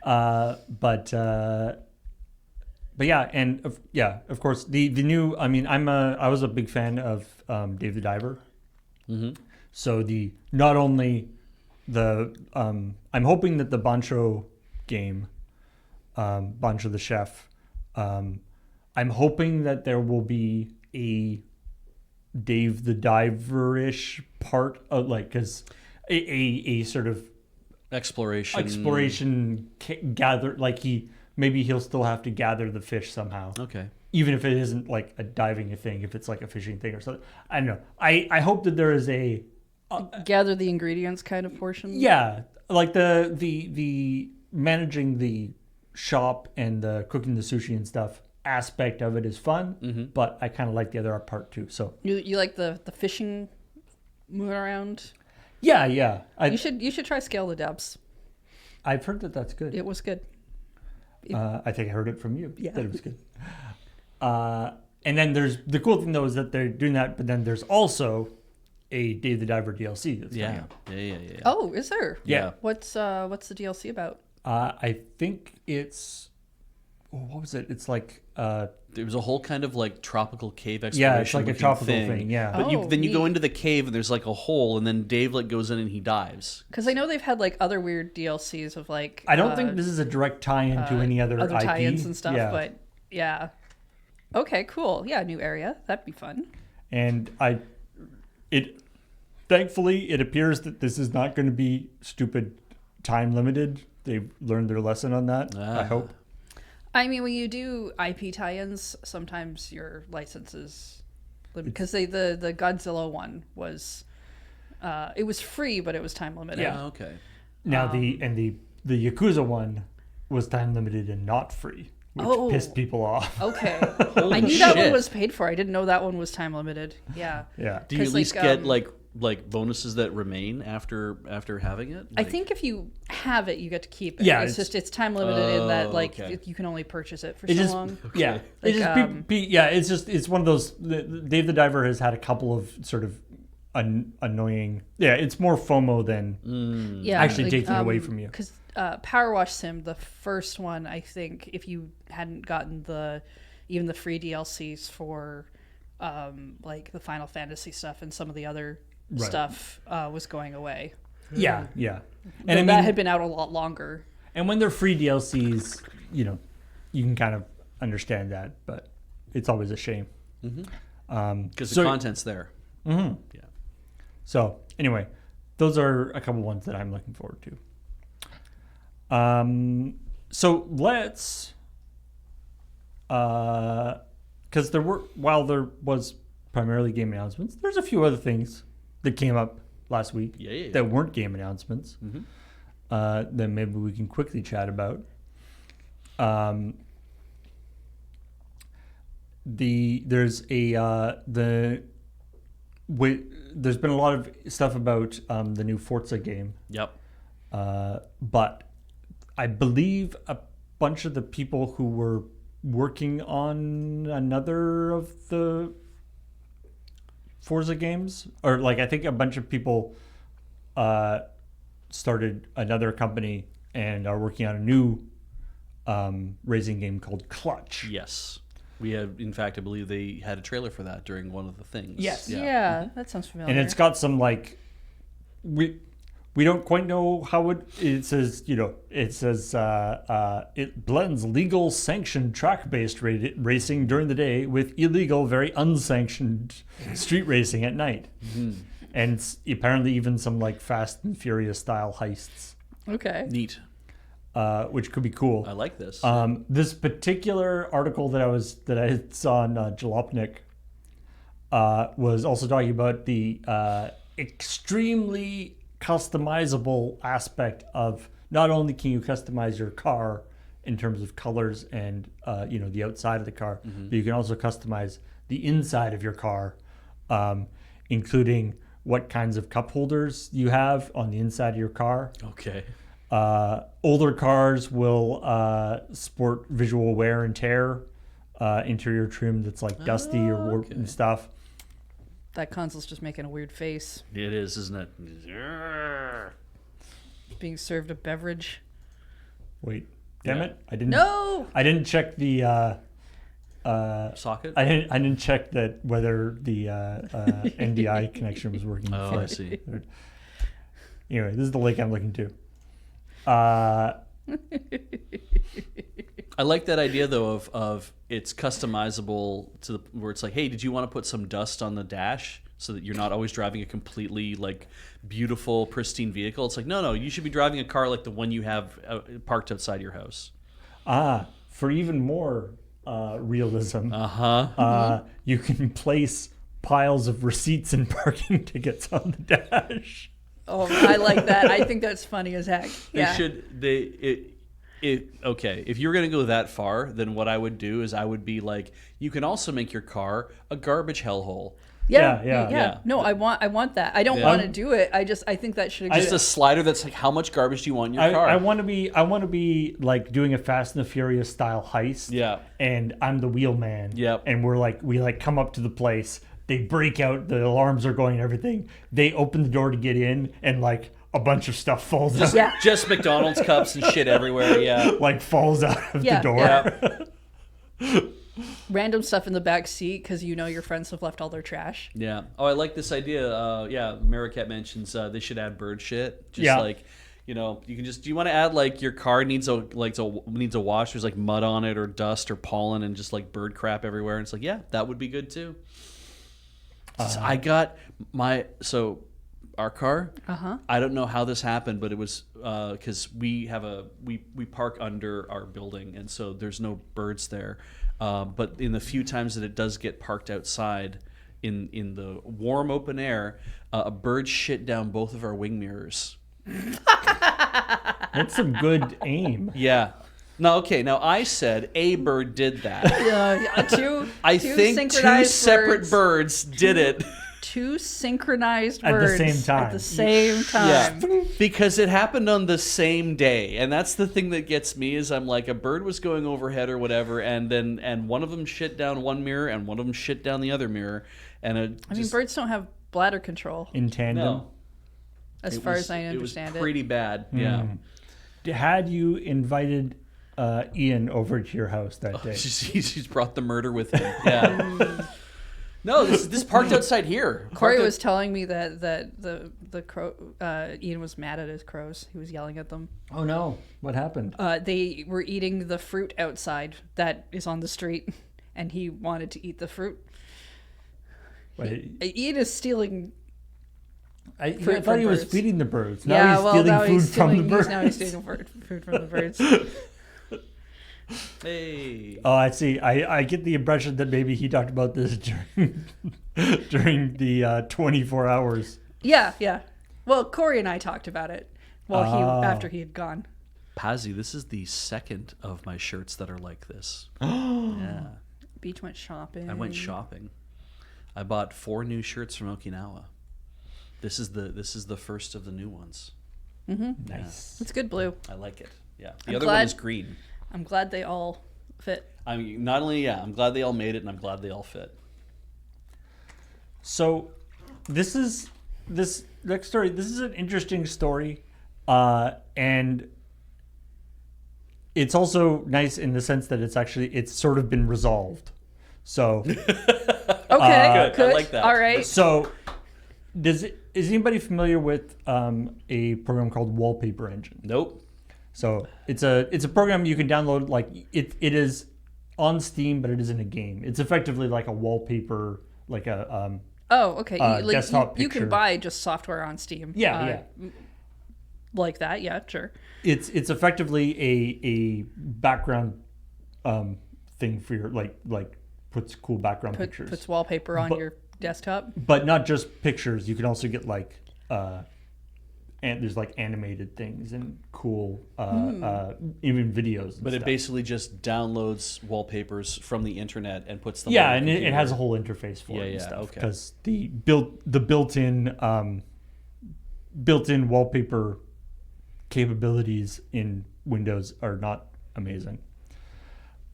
Speaker 1: But yeah, and of course the new. I mean, I was a big fan of Dave the Diver.
Speaker 2: Mm-hmm.
Speaker 1: So not only the I'm hoping that the Bancho game, Bancho the Chef, I'm hoping that there will be a Dave the Diver-ish part of like, because a sort of
Speaker 2: Exploration.
Speaker 1: gather, like he'll still have to gather the fish somehow.
Speaker 2: Okay.
Speaker 1: even if it isn't like a diving thing, if it's like a fishing thing or something. I don't know. I hope that there is a
Speaker 3: Gather the ingredients kind of portion.
Speaker 1: yeah, like the managing the shop and the cooking the sushi and stuff aspect of it is fun, but I kind of like the other part too. So
Speaker 3: You like the fishing moving around?
Speaker 1: yeah.
Speaker 3: You should try Scale the Depths.
Speaker 1: I've heard that that's good.
Speaker 3: It was good.
Speaker 1: I think I heard it from you.
Speaker 3: Yeah.
Speaker 1: That it was good. And then there's the cool thing though is that they're doing that, but then there's also a Dave the Diver DLC that's coming
Speaker 2: Yeah.
Speaker 1: out.
Speaker 3: Oh, is there?
Speaker 1: Yeah.
Speaker 3: What's the DLC about?
Speaker 1: I think it's what was it? It's like
Speaker 2: There was a whole kind of like tropical cave exploration.
Speaker 1: yeah, it's like a
Speaker 2: looking
Speaker 1: tropical thing. Yeah.
Speaker 2: But
Speaker 3: Oh,
Speaker 2: then you go
Speaker 3: neat.
Speaker 2: into the cave and there's like a hole, and then Dave like goes in and he dives.
Speaker 3: Because I know they've had like other weird DLCs of like
Speaker 1: I don't think this is a direct tie-in to any other IP.
Speaker 3: tie-ins and stuff,
Speaker 1: Yeah.
Speaker 3: but yeah. Okay, cool. Yeah, new area. That'd be fun.
Speaker 1: And thankfully it appears that this is not going to be stupid time limited. They've learned their lesson on that. I hope.
Speaker 3: I mean, when you do IP tie-ins, sometimes your license is limited because the Godzilla one was it was free, but it was time limited.
Speaker 1: Yeah.
Speaker 2: Oh, okay.
Speaker 1: Now the Yakuza one was time limited and not free, which
Speaker 3: Oh.
Speaker 1: pissed people off.
Speaker 3: Okay.
Speaker 2: Holy
Speaker 3: I knew that one
Speaker 2: shit.
Speaker 3: was paid for. I didn't know that one was time limited. Yeah.
Speaker 1: Yeah.
Speaker 2: Do you at
Speaker 3: 'Cause,
Speaker 2: least
Speaker 3: like,
Speaker 2: get like bonuses that remain after having it?
Speaker 3: I
Speaker 2: Like-
Speaker 3: think if you have it, you get to keep it.
Speaker 1: Yeah,
Speaker 3: it's time limited in that like
Speaker 2: okay.
Speaker 3: you can only purchase it for
Speaker 1: It
Speaker 3: so
Speaker 1: just
Speaker 3: long.
Speaker 1: yeah.
Speaker 3: Like,
Speaker 1: It just yeah. It's one of those. Dave the Diver has had a couple of sort of annoying. Yeah, it's more FOMO than
Speaker 3: Yeah,
Speaker 1: actually taking it away from you.
Speaker 3: Because Power Wash Sim, the first one, I think if you hadn't gotten even the free DLCs for like the Final Fantasy stuff and some of the other
Speaker 1: Right.
Speaker 3: stuff was going away.
Speaker 1: Yeah. And
Speaker 3: And
Speaker 1: I mean,
Speaker 3: that had been out a lot longer.
Speaker 1: and when they're free DLCs, you can kind of understand that, but it's always a shame.
Speaker 2: because
Speaker 1: so-
Speaker 2: the content's there. Yeah.
Speaker 1: So anyway, those are a couple ones that I'm looking forward to. So let's, because while there was primarily game announcements, there's a few other things that came up last week
Speaker 2: Yeah.
Speaker 1: that weren't game announcements that maybe we can quickly chat about. There's been a lot of stuff about the new Forza game,
Speaker 2: Yep.
Speaker 1: but I believe a bunch of the people who were working on another of the Forza games, or like I think a bunch of people started another company and are working on a new racing game called Clutch.
Speaker 2: Yes. We have, in fact, I believe they had a trailer for that during one of the things.
Speaker 1: Yes.
Speaker 3: Yeah, that sounds familiar.
Speaker 1: And it's got some like we don't quite know how it says it blends legal sanctioned track-based racing during the day with illegal, very unsanctioned street racing at night, and apparently even some like Fast and Furious style heists,
Speaker 3: okay.
Speaker 2: Neat.
Speaker 1: which could be cool.
Speaker 2: I like this.
Speaker 1: This particular article that I saw on Jalopnik was also talking about the extremely customizable aspect of not only can you customize your car in terms of colors and the outside of the car, but you can also customize the inside of your car, including what kinds of cup holders you have on the inside of your car.
Speaker 2: Okay.
Speaker 1: Older cars will sport visual wear and tear, interior trim that's like dusty or warped and stuff.
Speaker 3: That console's just making a weird face.
Speaker 2: It is, isn't it?
Speaker 3: Being served a beverage.
Speaker 1: Wait, damn
Speaker 2: Yeah.
Speaker 1: it! I didn't.
Speaker 3: No.
Speaker 1: I didn't check the.
Speaker 2: Socket?
Speaker 1: I didn't check that whether the NDI connection was working.
Speaker 2: Oh,
Speaker 1: before.
Speaker 2: I see.
Speaker 1: Anyway, this is the link I'm looking to.
Speaker 2: I like that idea though of it's customizable to the where it's like, hey, did you want to put some dust on the dash so that you're not always driving a completely like beautiful, pristine vehicle? It's like, no, you should be driving a car like the one you have parked outside your house.
Speaker 1: For even more realism.
Speaker 2: Uh-huh.
Speaker 1: You can place piles of receipts and parking tickets on the dash.
Speaker 3: Oh, I like that. I think that's funny as heck. Yeah.
Speaker 2: Okay, if you're going to go that far, then what I would do is I would be like, you can also make your car a garbage hellhole.
Speaker 1: Yeah.
Speaker 3: No, I want that. I don't want to do it. I think that should exist.
Speaker 2: Just a slider that's like, how much garbage do you want in your car?
Speaker 1: I want to be like doing a Fast and the Furious style heist.
Speaker 2: Yeah.
Speaker 1: And I'm the wheelman.
Speaker 2: Yep.
Speaker 1: And we come up to the place. They break out. The alarms are going and everything. They open the door to get in, and like a bunch of stuff falls out.
Speaker 3: Yeah.
Speaker 2: Just McDonald's cups and shit everywhere. Yeah.
Speaker 1: Like falls out of the door.
Speaker 2: Yeah.
Speaker 3: Random stuff in the back seat because your friends have left all their trash.
Speaker 2: Yeah. Oh, I like this idea. Maricat mentions they should add bird shit. Just like, you can just. Do you want to add like your car needs a wash? There's like mud on it or dust or pollen and just like bird crap everywhere. And it's like, yeah, that would be good too. I got our car. I don't know how this happened, but it was because we park under our building, and so there's no birds there. But in the few times that it does get parked outside in the warm open air, a bird shit down both of our wing mirrors.
Speaker 1: That's some good aim.
Speaker 2: Yeah. No, okay. Now I said a bird did that.
Speaker 3: Two
Speaker 2: Two separate birds did it.
Speaker 3: Two synchronized
Speaker 1: At the
Speaker 3: birds
Speaker 1: same time.
Speaker 3: At the same time.
Speaker 2: Yeah, because it happened on the same day, and that's the thing that gets me is I'm like a bird was going overhead or whatever, and one of them shit down one mirror and one of them shit down the other mirror, and
Speaker 3: birds don't have bladder control,
Speaker 1: In tandem.
Speaker 2: no,
Speaker 3: as far as I understand
Speaker 2: it was pretty bad. Yeah,
Speaker 1: Had you invited Ian over to your house that day?
Speaker 2: she's brought the murder with him. Yeah. No, this parked outside here.
Speaker 3: Corey was telling me that the crow Ian was mad at his crows. He was yelling at them.
Speaker 1: Oh no! What happened?
Speaker 3: They were eating the fruit outside that is on the street, and he wanted to eat the fruit.
Speaker 1: Wait,
Speaker 3: Ian is stealing.
Speaker 1: I
Speaker 3: fruit
Speaker 1: thought
Speaker 3: from
Speaker 1: he was
Speaker 3: birds.
Speaker 1: feeding the birds. Now he's stealing food from the birds.
Speaker 3: Now he's stealing food from the birds.
Speaker 2: Hey.
Speaker 1: Oh, I see. I get the impression that maybe he talked about this during the 24 hours.
Speaker 3: Yeah. Well, Corey and I talked about it after he had gone.
Speaker 2: Pazzi, this is the second of my shirts that are like this. Yeah.
Speaker 3: Beach went shopping.
Speaker 2: I went shopping. I bought 4 new shirts from Okinawa. This is the first of the new ones.
Speaker 3: Mm-hmm.
Speaker 1: Nice.
Speaker 3: It's good blue.
Speaker 2: I like it. Yeah. The other one is green.
Speaker 3: I'm glad they all fit.
Speaker 2: I mean, I'm glad they all made it, and I'm glad they all fit.
Speaker 1: So, this next story. This is an interesting story, and it's also nice in the sense that it's sort of been resolved. So,
Speaker 3: Okay,
Speaker 2: good. I like that.
Speaker 3: All right.
Speaker 1: So, is anybody familiar with a program called Wallpaper Engine?
Speaker 2: Nope.
Speaker 1: So it's a program you can download. Like it is on Steam, but it isn't a game. It's effectively like a wallpaper, like a
Speaker 3: Oh, okay.
Speaker 1: desktop
Speaker 3: you
Speaker 1: picture.
Speaker 3: can buy just software on Steam.
Speaker 1: Yeah.
Speaker 3: Like that, yeah, sure.
Speaker 1: It's effectively a background thing for your like puts cool background pictures.
Speaker 3: Puts wallpaper on your desktop.
Speaker 1: But not just pictures. You can also get like and there's like animated things and cool even videos. And
Speaker 2: But
Speaker 1: stuff.
Speaker 2: it basically just downloads wallpapers from the internet and puts them.
Speaker 1: Yeah,
Speaker 2: on
Speaker 1: and
Speaker 2: the
Speaker 1: it
Speaker 2: computer.
Speaker 1: has a whole interface for it and
Speaker 2: Yeah,
Speaker 1: stuff.
Speaker 2: okay.
Speaker 1: Because the built-in wallpaper capabilities in Windows are not amazing.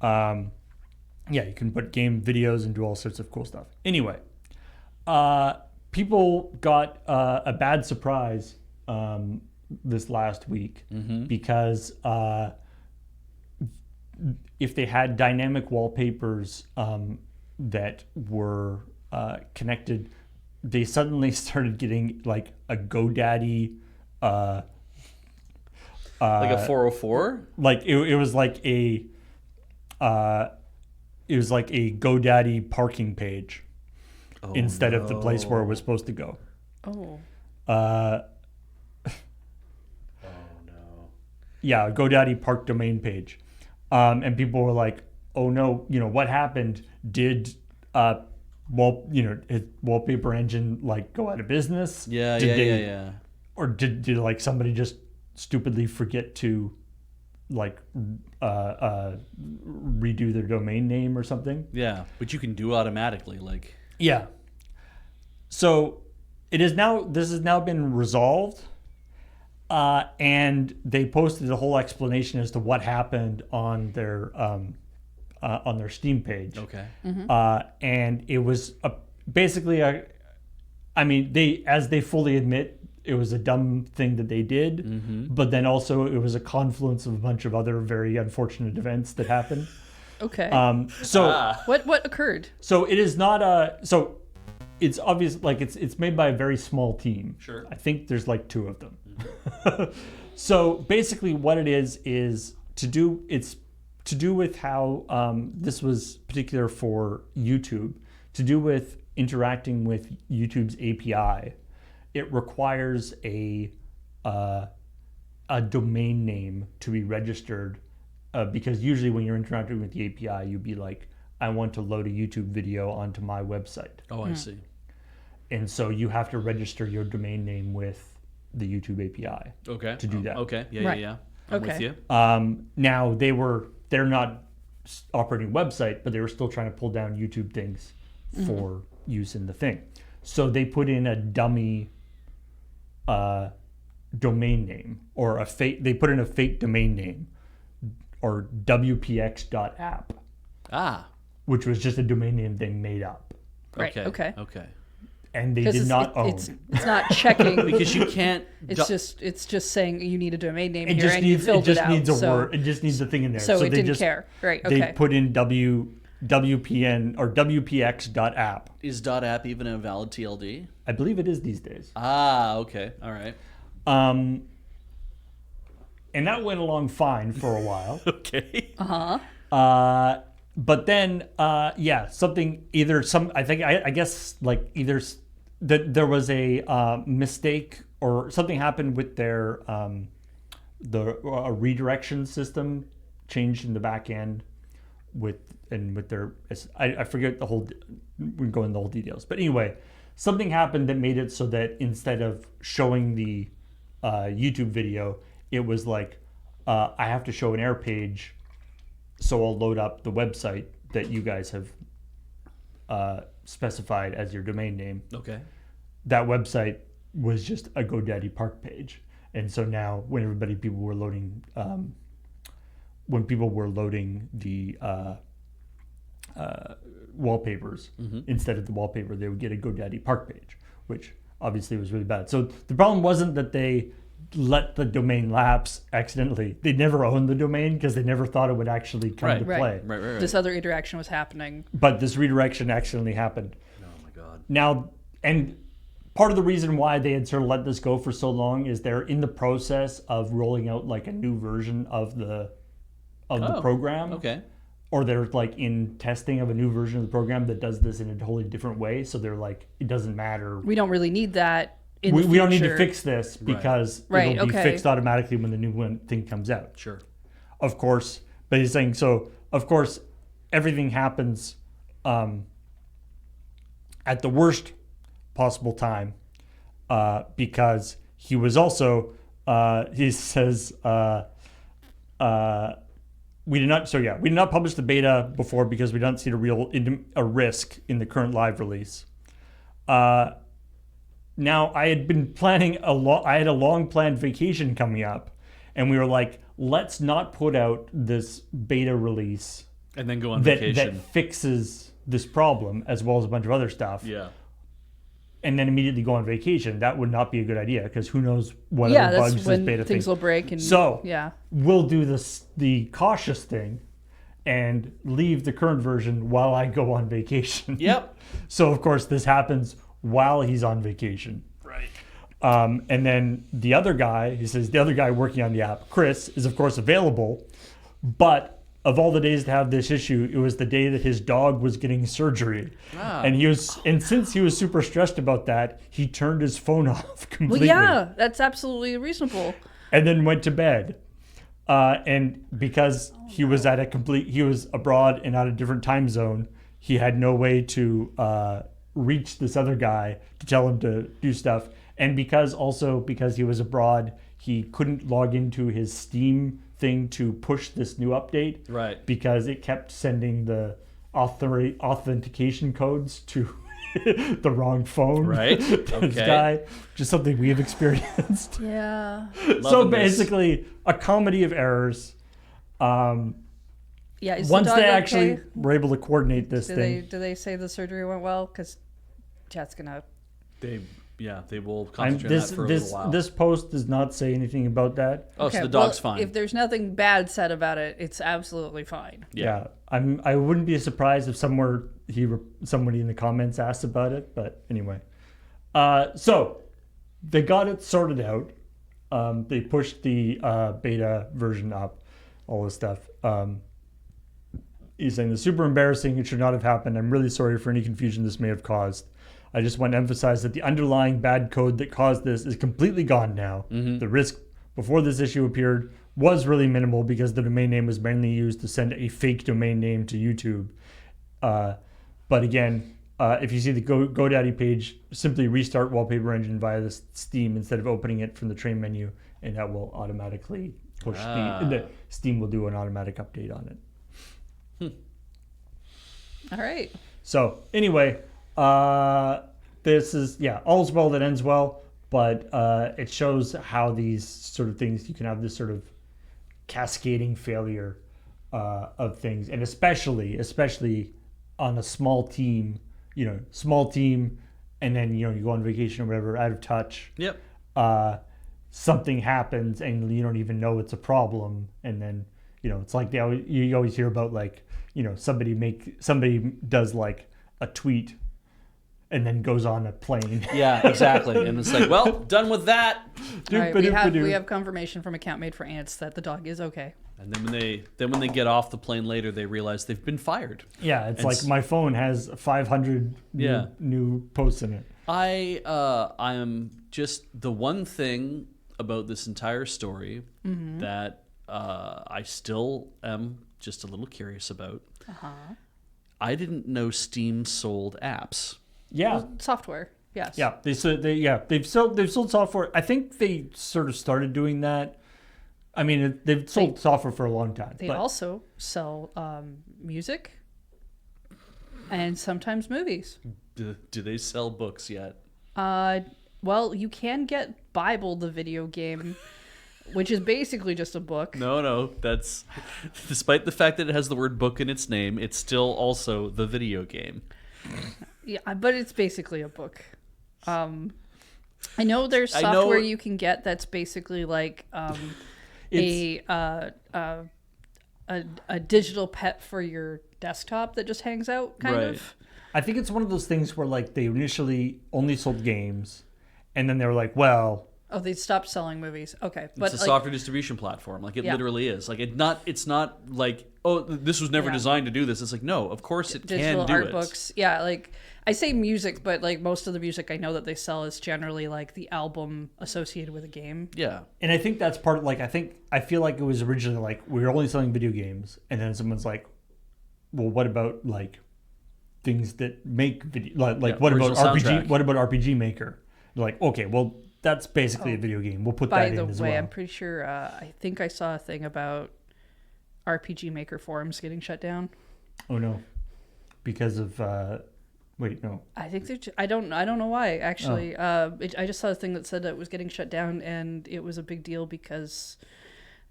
Speaker 1: Yeah, you can put game videos and do all sorts of cool stuff. Anyway, people got a bad surprise this last week because if they had dynamic wallpapers that were connected, they suddenly started getting like a GoDaddy
Speaker 2: like a 404.
Speaker 1: like it was like a GoDaddy parking page instead of the place where it was supposed to go.
Speaker 3: Oh.
Speaker 1: Yeah, a GoDaddy park domain page. And people were like, oh no, what happened? Did his wallpaper engine like go out of business?
Speaker 2: Yeah,
Speaker 1: Did
Speaker 2: yeah.
Speaker 1: Or did like somebody just stupidly forget to like redo their domain name or something?
Speaker 2: Yeah, but you can do automatically, like.
Speaker 1: Yeah. So this has now been resolved, and they posted a whole explanation as to what happened on their Steam page.
Speaker 2: Okay.
Speaker 1: And it was basically they fully admit it was a dumb thing that they did, but then also it was a confluence of a bunch of other very unfortunate events that happened.
Speaker 3: Okay. What occurred?
Speaker 1: So it is not so it's obvious, like it's made by a very small team.
Speaker 2: Sure.
Speaker 1: I think there's like 2 of them. So basically what it is to do with how this was particular for YouTube, to do with interacting with YouTube's API. It requires a domain name to be registered, because usually when you're interacting with the API, you'd be like, I want to load a YouTube video onto my website.
Speaker 2: Oh, I see.
Speaker 1: And so you have to register your domain name with the YouTube API to do that.
Speaker 2: Okay. Yeah,
Speaker 3: Right.
Speaker 2: yeah. I'm with
Speaker 3: Okay.
Speaker 2: you.
Speaker 1: Now they're not operating a website, but they were still trying to pull down YouTube things for use in the thing. So they put in a dummy domain name, or they put in a fake domain name, or wpx.app, which was just a domain name they made up.
Speaker 3: Right. Okay.
Speaker 1: And they did not own.
Speaker 3: It's not checking
Speaker 2: Because you can't.
Speaker 3: It's just saying you need a domain name here,
Speaker 1: just
Speaker 3: and you filled it out.
Speaker 1: needs a
Speaker 3: so,
Speaker 1: word. It just needs a thing in there.
Speaker 3: So it
Speaker 1: they
Speaker 3: didn't
Speaker 1: just,
Speaker 3: care. Right. Okay.
Speaker 1: They put in wpn or wpx.app.
Speaker 2: Is .app even a valid TLD?
Speaker 1: I believe it is these days.
Speaker 2: Okay. All right.
Speaker 1: And that went along fine for a while.
Speaker 2: Okay.
Speaker 1: But then, I guess like either that there was a mistake or something happened with their redirection system changed in the back end with their, I forget the whole, we can go into the whole details, but anyway, something happened that made it so that instead of showing the YouTube video, it was like, I have to show an error page, so I'll load up the website that you guys have specified as your domain name.
Speaker 2: Okay.
Speaker 1: That website was just a GoDaddy Park page, and so now when people were loading the wallpapers, instead of the wallpaper, they would get a GoDaddy Park page, which obviously was really bad. So the problem wasn't that they let the domain lapse accidentally. They never owned the domain because they never thought it would actually come to play.
Speaker 2: Right.
Speaker 3: This other interaction was happening.
Speaker 1: But this redirection accidentally happened.
Speaker 2: Oh my God.
Speaker 1: Now, and part of the reason why they had sort of let this go for so long is they're in the process of rolling out like a new version of the program.
Speaker 2: Okay.
Speaker 1: Or they're like in testing of a new version of the program that does this in a totally different way. So they're like, it doesn't matter.
Speaker 3: We don't really need that.
Speaker 1: We don't need to fix this because it'll be
Speaker 3: okay.
Speaker 1: fixed automatically when the new thing comes out.
Speaker 2: Sure.
Speaker 1: Of course, but he's saying, so of course everything happens at the worst possible time, because he was also he says we did not publish the beta before because we don't see a risk in the current live release. Now, I had been planning I had a long planned vacation coming up, and we were like, let's not put out this beta release
Speaker 2: And then go on vacation.
Speaker 1: that fixes this problem as well as a bunch of other stuff.
Speaker 2: Yeah.
Speaker 1: And then immediately go on vacation. That would not be a good idea because who knows what
Speaker 3: Yeah,
Speaker 1: other
Speaker 3: that's
Speaker 1: bugs
Speaker 3: when
Speaker 1: this beta
Speaker 3: things
Speaker 1: thing.
Speaker 3: will break. And
Speaker 1: So
Speaker 3: yeah,
Speaker 1: we'll do the cautious thing and leave the current version while I go on vacation.
Speaker 2: Yep.
Speaker 1: So of course this happens while he's on vacation.
Speaker 2: Right.
Speaker 1: And then the other guy, he says the other guy working on the app, Chris, is of course available, but of all the days to have this issue, it was the day that his dog was getting surgery. And since he was super stressed about that, he turned his phone off completely.
Speaker 3: well, yeah, that's absolutely reasonable.
Speaker 1: And then went to bed. And because he was abroad and at a different time zone, he had no way to reach this other guy to tell him to do stuff. And because he was abroad, he couldn't log into his Steam thing to push this new update.
Speaker 2: Right.
Speaker 1: Because it kept sending the authentication codes to the wrong phone.
Speaker 2: Right.
Speaker 1: This
Speaker 2: Okay.
Speaker 1: guy. Just something we have experienced.
Speaker 3: Yeah.
Speaker 1: So
Speaker 2: Loving this.
Speaker 1: basically, a comedy of errors.
Speaker 3: Yeah. Is the
Speaker 1: Once
Speaker 3: dog
Speaker 1: they
Speaker 3: okay?
Speaker 1: actually were able to coordinate this
Speaker 3: Do
Speaker 1: thing,
Speaker 3: they say the surgery went well? Because chat's gonna.
Speaker 2: They will
Speaker 1: I'm,
Speaker 2: concentrate
Speaker 1: this
Speaker 2: on that for a
Speaker 1: this
Speaker 2: little while.
Speaker 1: this post does not say anything about that.
Speaker 2: Oh, so
Speaker 3: Okay,
Speaker 2: the dog's
Speaker 3: well,
Speaker 2: fine.
Speaker 3: If there's nothing bad said about it, it's absolutely fine.
Speaker 2: Yeah.
Speaker 1: I wouldn't be surprised if somebody in the comments asked about it. But anyway, so they got it sorted out. They pushed the beta version up, all this stuff. He's saying it's super embarrassing. It should not have happened. I'm really sorry for any confusion this may have caused. I just want to emphasize that the underlying bad code that caused this is completely gone now. The risk before this issue appeared was really minimal because the domain name was mainly used to send a fake domain name to YouTube. But again, if you see the GoDaddy page, simply restart Wallpaper Engine via the Steam instead of opening it from the train menu, and that will automatically push the Steam will do an automatic update on it.
Speaker 3: All right.
Speaker 1: So anyway, this is all's well that ends well, but it shows how these sort of things, you can have this sort of cascading failure of things, and especially on a small team, and then you go on vacation or whatever, out of touch.
Speaker 2: Yep.
Speaker 1: Something happens and you don't even know it's a problem, and then it's like you always hear about, like, somebody does like a tweet and then goes on a plane.
Speaker 2: Yeah, exactly. And it's like, well, done with that.
Speaker 3: All right. We have confirmation from Account Made for Ants that the dog is okay.
Speaker 2: And then when they get off the plane later, they realize they've been fired.
Speaker 1: Yeah, it's
Speaker 2: And
Speaker 1: like my phone has 500 new posts in it.
Speaker 2: I am just the one thing about this entire story that I still am just a little curious about. I didn't know Steam sold apps.
Speaker 1: Yeah.
Speaker 3: Software. Yes.
Speaker 1: Yeah, they've sold software. I think they sort of started doing that. I mean, they've sold software for a long time.
Speaker 3: They
Speaker 1: but
Speaker 3: also sell music and sometimes movies.
Speaker 2: Do they sell books yet?
Speaker 3: Well, you can get Bible, the video game, which is basically just a book.
Speaker 2: No, that's despite the fact that it has the word book in its name, it's still also the video game.
Speaker 3: Yeah, but it's basically a book. I know there's software you can get that's basically like a digital pet for your desktop that just hangs out, kind of.
Speaker 1: I think it's one of those things where, like, they initially only sold games, and then they were like, well,
Speaker 3: Oh, they stopped selling movies. Okay,
Speaker 2: It's a software distribution platform. Like, it literally is. Like, it's not like, oh, this was never designed to do this. It's like, no, of course it
Speaker 3: digital
Speaker 2: can do
Speaker 3: art
Speaker 2: it.
Speaker 3: books. Yeah, like I say music, but like most of the music I know that they sell is generally like the album associated with a game.
Speaker 2: Yeah.
Speaker 1: and I think that's part of, like, I feel like it was originally like, we were only selling video games, and then someone's like, well, what about, like, things that make video, like what about
Speaker 2: original
Speaker 1: RPG?
Speaker 2: soundtrack.
Speaker 1: What about RPG Maker? They're like, okay, well, that's basically a video game. We'll put
Speaker 3: By
Speaker 1: that
Speaker 3: the
Speaker 1: in as
Speaker 3: way,
Speaker 1: well.
Speaker 3: I'm pretty sure I think I saw a thing about RPG Maker forums getting shut down.
Speaker 1: Oh no, because of wait, no.
Speaker 3: I think they're. I don't know why actually. I just saw a thing that said that it was getting shut down, and it was a big deal because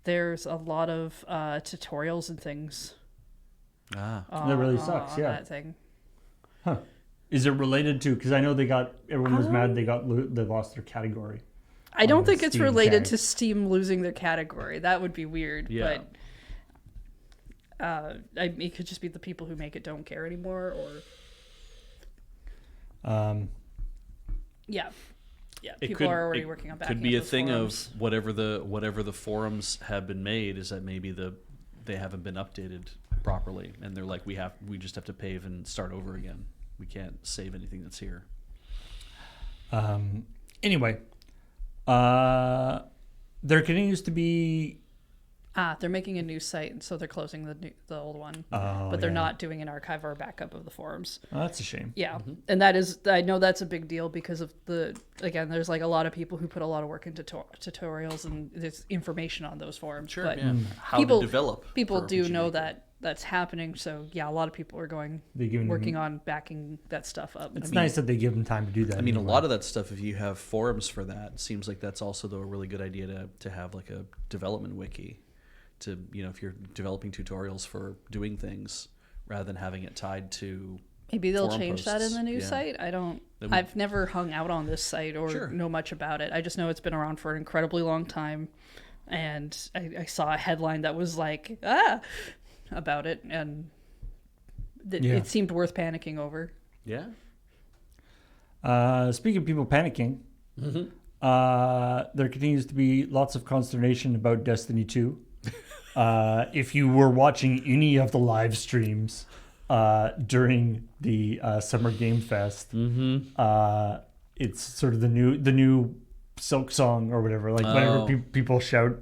Speaker 3: there's a lot of tutorials and things.
Speaker 2: Ah.
Speaker 1: That really sucks.
Speaker 3: on
Speaker 1: Yeah.
Speaker 3: that thing.
Speaker 1: Huh. Is it related to? Because I know everyone was mad they lost their category.
Speaker 3: I don't
Speaker 1: the
Speaker 3: think it's
Speaker 1: Steam
Speaker 3: related
Speaker 1: tag.
Speaker 3: to Steam losing their category. That would be weird.
Speaker 2: Yeah.
Speaker 3: But it could just be the people who make it don't care anymore, or yeah,
Speaker 2: It
Speaker 3: people are already working on backing
Speaker 2: could be
Speaker 3: up
Speaker 2: a
Speaker 3: those
Speaker 2: thing
Speaker 3: forums.
Speaker 2: of whatever the forums have been made is that maybe they haven't been updated properly, and they're like, we just have to pave and start over again. We can't save anything that's here.
Speaker 1: Anyway, there continues to be
Speaker 3: They're making a new site, so they're closing the old one.
Speaker 1: Oh,
Speaker 3: But they're
Speaker 1: yeah.
Speaker 3: not doing an archive or a backup of the forums.
Speaker 1: Oh, that's a shame.
Speaker 3: Yeah, and I know that's a big deal because of again, there's like a lot of people who put a lot of work into tutorials and there's information on those forums.
Speaker 2: Sure.
Speaker 3: But
Speaker 2: Yeah. How
Speaker 3: people-
Speaker 2: to develop.
Speaker 3: people
Speaker 2: for
Speaker 3: do
Speaker 2: RPG
Speaker 3: know
Speaker 2: Maker.
Speaker 3: that that's happening. So yeah, a lot of people are
Speaker 1: They give them-
Speaker 3: working on backing that stuff up.
Speaker 1: It's nice that they give them time to do that.
Speaker 2: I mean,
Speaker 1: anyway.
Speaker 2: a lot of that stuff, if you have forums for that, seems like that's also though a really good idea to have like a development wiki to, if you're developing tutorials for doing things rather than having it tied to.
Speaker 3: Maybe they'll
Speaker 2: forum
Speaker 3: change that in
Speaker 2: posts.
Speaker 3: the new
Speaker 2: Yeah.
Speaker 3: site. I don't.
Speaker 2: That would-
Speaker 3: I've never hung out on this site or
Speaker 2: Sure.
Speaker 3: know much about it. I just know it's been around for an incredibly long time, and I saw a headline that was like about it, and
Speaker 1: Yeah.
Speaker 3: it seemed worth panicking over.
Speaker 2: Yeah.
Speaker 1: Speaking of people panicking, there continues to be lots of consternation about Destiny 2. If you were watching any of the live streams during the Summer Game Fest, it's sort of the new Silk Song or whatever. Like whenever
Speaker 2: Oh.
Speaker 1: people shout,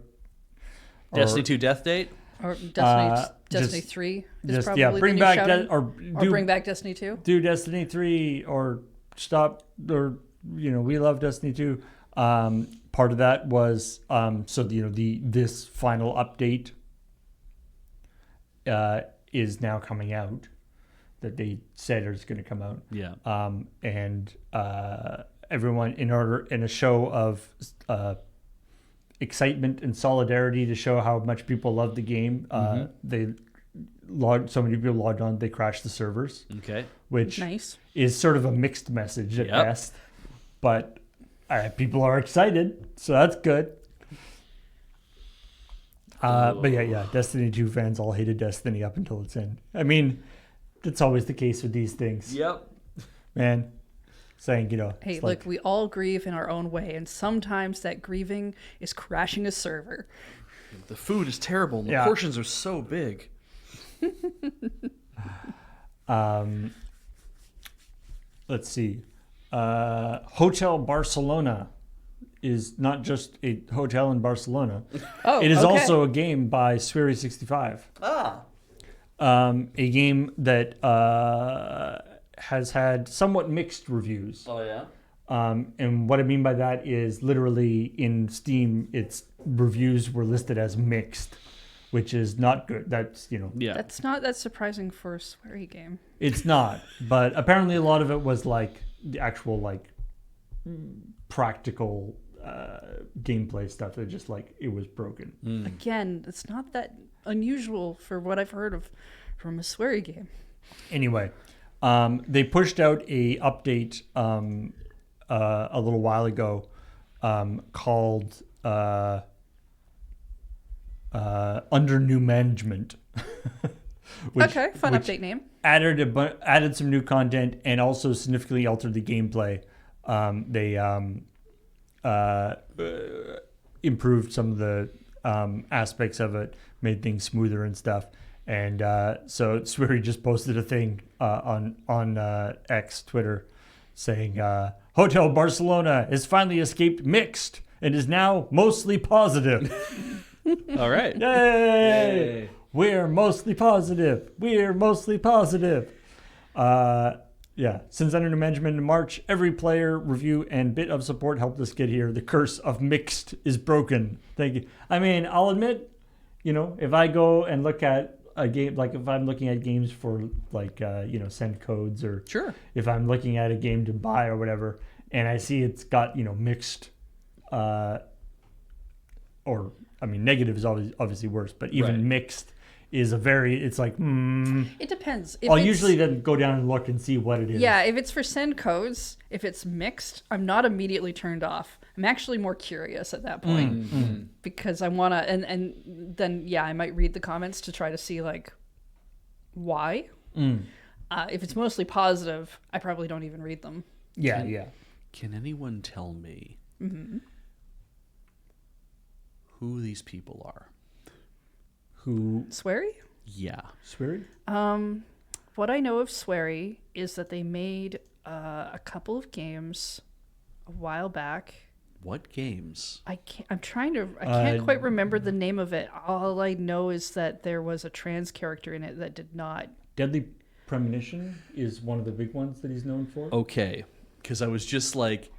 Speaker 1: or-
Speaker 2: Destiny 2 death date?
Speaker 3: Or Destiny
Speaker 1: just-
Speaker 3: 3 is
Speaker 1: just
Speaker 3: probably
Speaker 1: bring
Speaker 3: the new
Speaker 1: back
Speaker 3: shouting.
Speaker 1: or
Speaker 3: Bring back Destiny 2.
Speaker 1: do Destiny 3 or stop, or we love Destiny 2. Part of that was this final update is now coming out, that they said is going to come out.
Speaker 2: Yeah.
Speaker 1: And everyone, in a show of excitement and solidarity to show how much people love the game, so many people logged on, they crashed the servers,
Speaker 2: Okay.
Speaker 1: which
Speaker 3: Nice.
Speaker 1: is sort of a mixed message at
Speaker 2: Yep.
Speaker 1: best. But people are excited, so that's good. But yeah, Destiny 2 fans all hated Destiny up until its end. I mean, that's always the case with these things,
Speaker 2: Yep.
Speaker 1: man. Saying,
Speaker 3: Hey,
Speaker 1: it's
Speaker 3: look,
Speaker 1: like,
Speaker 3: we all grieve in our own way, and sometimes that grieving is crashing a server.
Speaker 2: The food is terrible and the
Speaker 1: Yeah.
Speaker 2: portions are so big.
Speaker 1: let's see. Hotel Barcelona is not just a hotel in Barcelona.
Speaker 3: Oh,
Speaker 1: It is
Speaker 3: okay.
Speaker 1: also a game by Swery65. A game that has had somewhat mixed reviews.
Speaker 2: Oh, yeah?
Speaker 1: And what I mean by that is literally in Steam, its reviews were listed as mixed, which is not good. That's,
Speaker 2: Yeah.
Speaker 3: That's not that surprising for a sweary game.
Speaker 1: it's not. But apparently a lot of it was like the actual like practical gameplay stuff that just like it was broken.
Speaker 3: Again, it's not that unusual for what I've heard of from a sweary game.
Speaker 1: Anyway, they pushed out a update a little while ago called Under New Management.
Speaker 3: Okay, fun
Speaker 1: which
Speaker 3: update name.
Speaker 1: added some new content and also significantly altered the gameplay. They improved some of the aspects of it, made things smoother and stuff. And so Swery just posted a thing on X, Twitter, saying Hotel Barcelona has finally escaped mixed and is now mostly positive.
Speaker 2: All right.
Speaker 1: Yay! We're mostly positive. We're mostly positive. Yeah. Since Under New Management in March, every player review and bit of support helped us get here. The curse of mixed is broken. Thank you. I mean, I'll admit, if I go and look at a game, like if I'm looking at games for like, send codes, or
Speaker 2: Sure.
Speaker 1: if I'm looking at a game to buy or whatever, and I see it's got, mixed, negative is obviously worse, but even
Speaker 2: Right.
Speaker 1: mixed is it's like,
Speaker 3: It depends. If
Speaker 1: I'll
Speaker 3: it's-
Speaker 1: usually then go down and look and see what it is.
Speaker 3: Yeah, if it's for send codes, if it's mixed, I'm not immediately turned off. I'm actually more curious at that point because I want to, and then I might read the comments to try to see like why. If it's mostly positive, I probably don't even read them.
Speaker 1: Yeah, yeah.
Speaker 2: Can anyone tell me who these people are?
Speaker 1: Who
Speaker 3: Sweary?
Speaker 2: Yeah.
Speaker 1: Swery?
Speaker 3: What I know of Sweary is that they made a couple of games a while back.
Speaker 2: What games?
Speaker 3: I can't quite remember the name of it. All I know is that there was a trans character in it that did not.
Speaker 1: Deadly Premonition is one of the big ones that he's known for.
Speaker 2: Okay, because I was just like,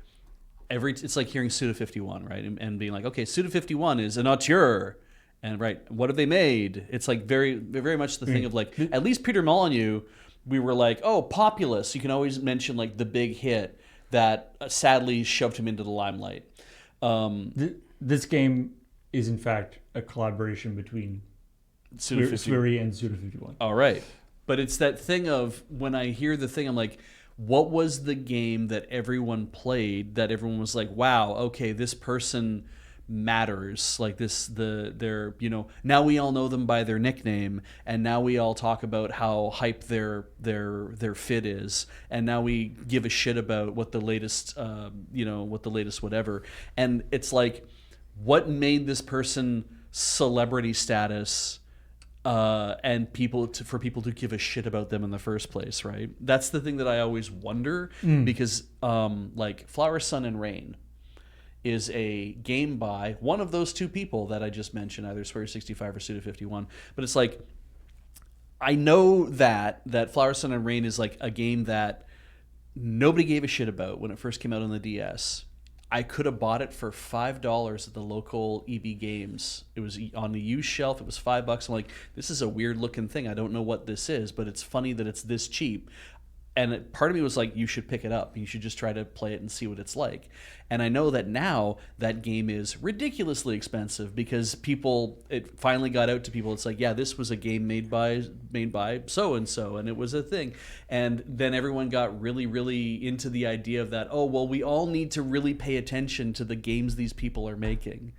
Speaker 2: it's like hearing Suda 51, right? And being like, okay, Suda 51 is an auteur. And right, what have they made? It's like very, very much the thing of like, at least Peter Molyneux, we were like, oh, Populous. You can always mention like the big hit that sadly shoved him into the limelight.
Speaker 1: This game is in fact a collaboration between Swery and Suda 51.
Speaker 2: All right. But it's that thing of when I hear the thing, I'm like, what was the game that everyone played that everyone was like, wow, okay, this person matters, like they're now we all know them by their nickname, and now we all talk about how hype their fit is, and now we give a shit about what the latest whatever. And it's like, what made this person celebrity status, and for people to give a shit about them in the first place, right? That's the thing that I always wonder, because like Flower, Sun, and Rain is a game by one of those two people that I just mentioned, either Swear 65 or Suda 51. But it's like, I know that Flower, Sun, and Rain is like a game that nobody gave a shit about when it first came out on the DS. I could have bought it for $5 at the local EB Games. It was on the used shelf. It was $5. I'm like, this is a weird looking thing. I don't know what this is, but it's funny that it's this cheap. And part of me was like, you should pick it up. You should just try to play it and see what it's like. And I know that now that game is ridiculously expensive because it finally got out to people. It's like, yeah, this was a game made by so-and-so, and it was a thing. And then everyone got really, really into the idea of that, oh, well, we all need to really pay attention to the games these people are making.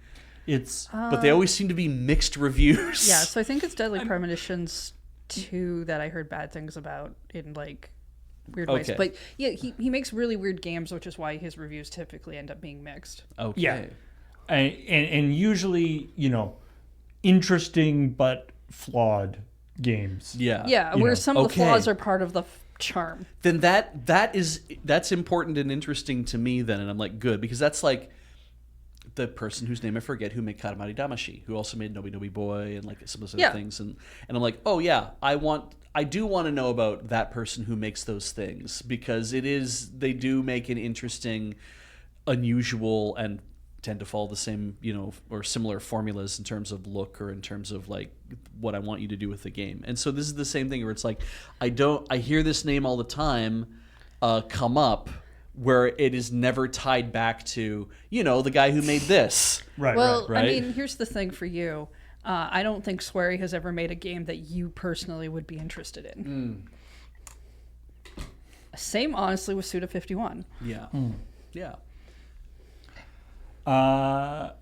Speaker 2: But they always seem to be mixed reviews.
Speaker 3: Yeah, so I think it's Deadly Premonitions 2 that I heard bad things about in like weird ways. But yeah, he makes really weird games, which is why his reviews typically end up being mixed.
Speaker 2: Okay.
Speaker 1: Yeah. And usually, interesting but flawed games.
Speaker 2: Yeah.
Speaker 3: Yeah, where some of the flaws are part of the charm.
Speaker 2: Then that's important and interesting to me then, and I'm like, good, because that's like the person whose name I forget who made Katamari Damacy, who also made Nobi Nobi Boy and like some of those other things, and I'm like, oh yeah, I do want to know about that person who makes those things, because they do make an interesting, unusual, and tend to follow the same, or similar formulas in terms of look or in terms of like what I want you to do with the game. And so this is the same thing where it's like, I hear this name all the time come up, where it is never tied back to, the guy who made this.
Speaker 1: Right.
Speaker 3: Well,
Speaker 1: right.
Speaker 3: I mean, here's the thing for you. I don't think Swery has ever made a game that you personally would be interested in. Same, honestly, with Suda 51.
Speaker 2: Yeah. Yeah.
Speaker 3: Because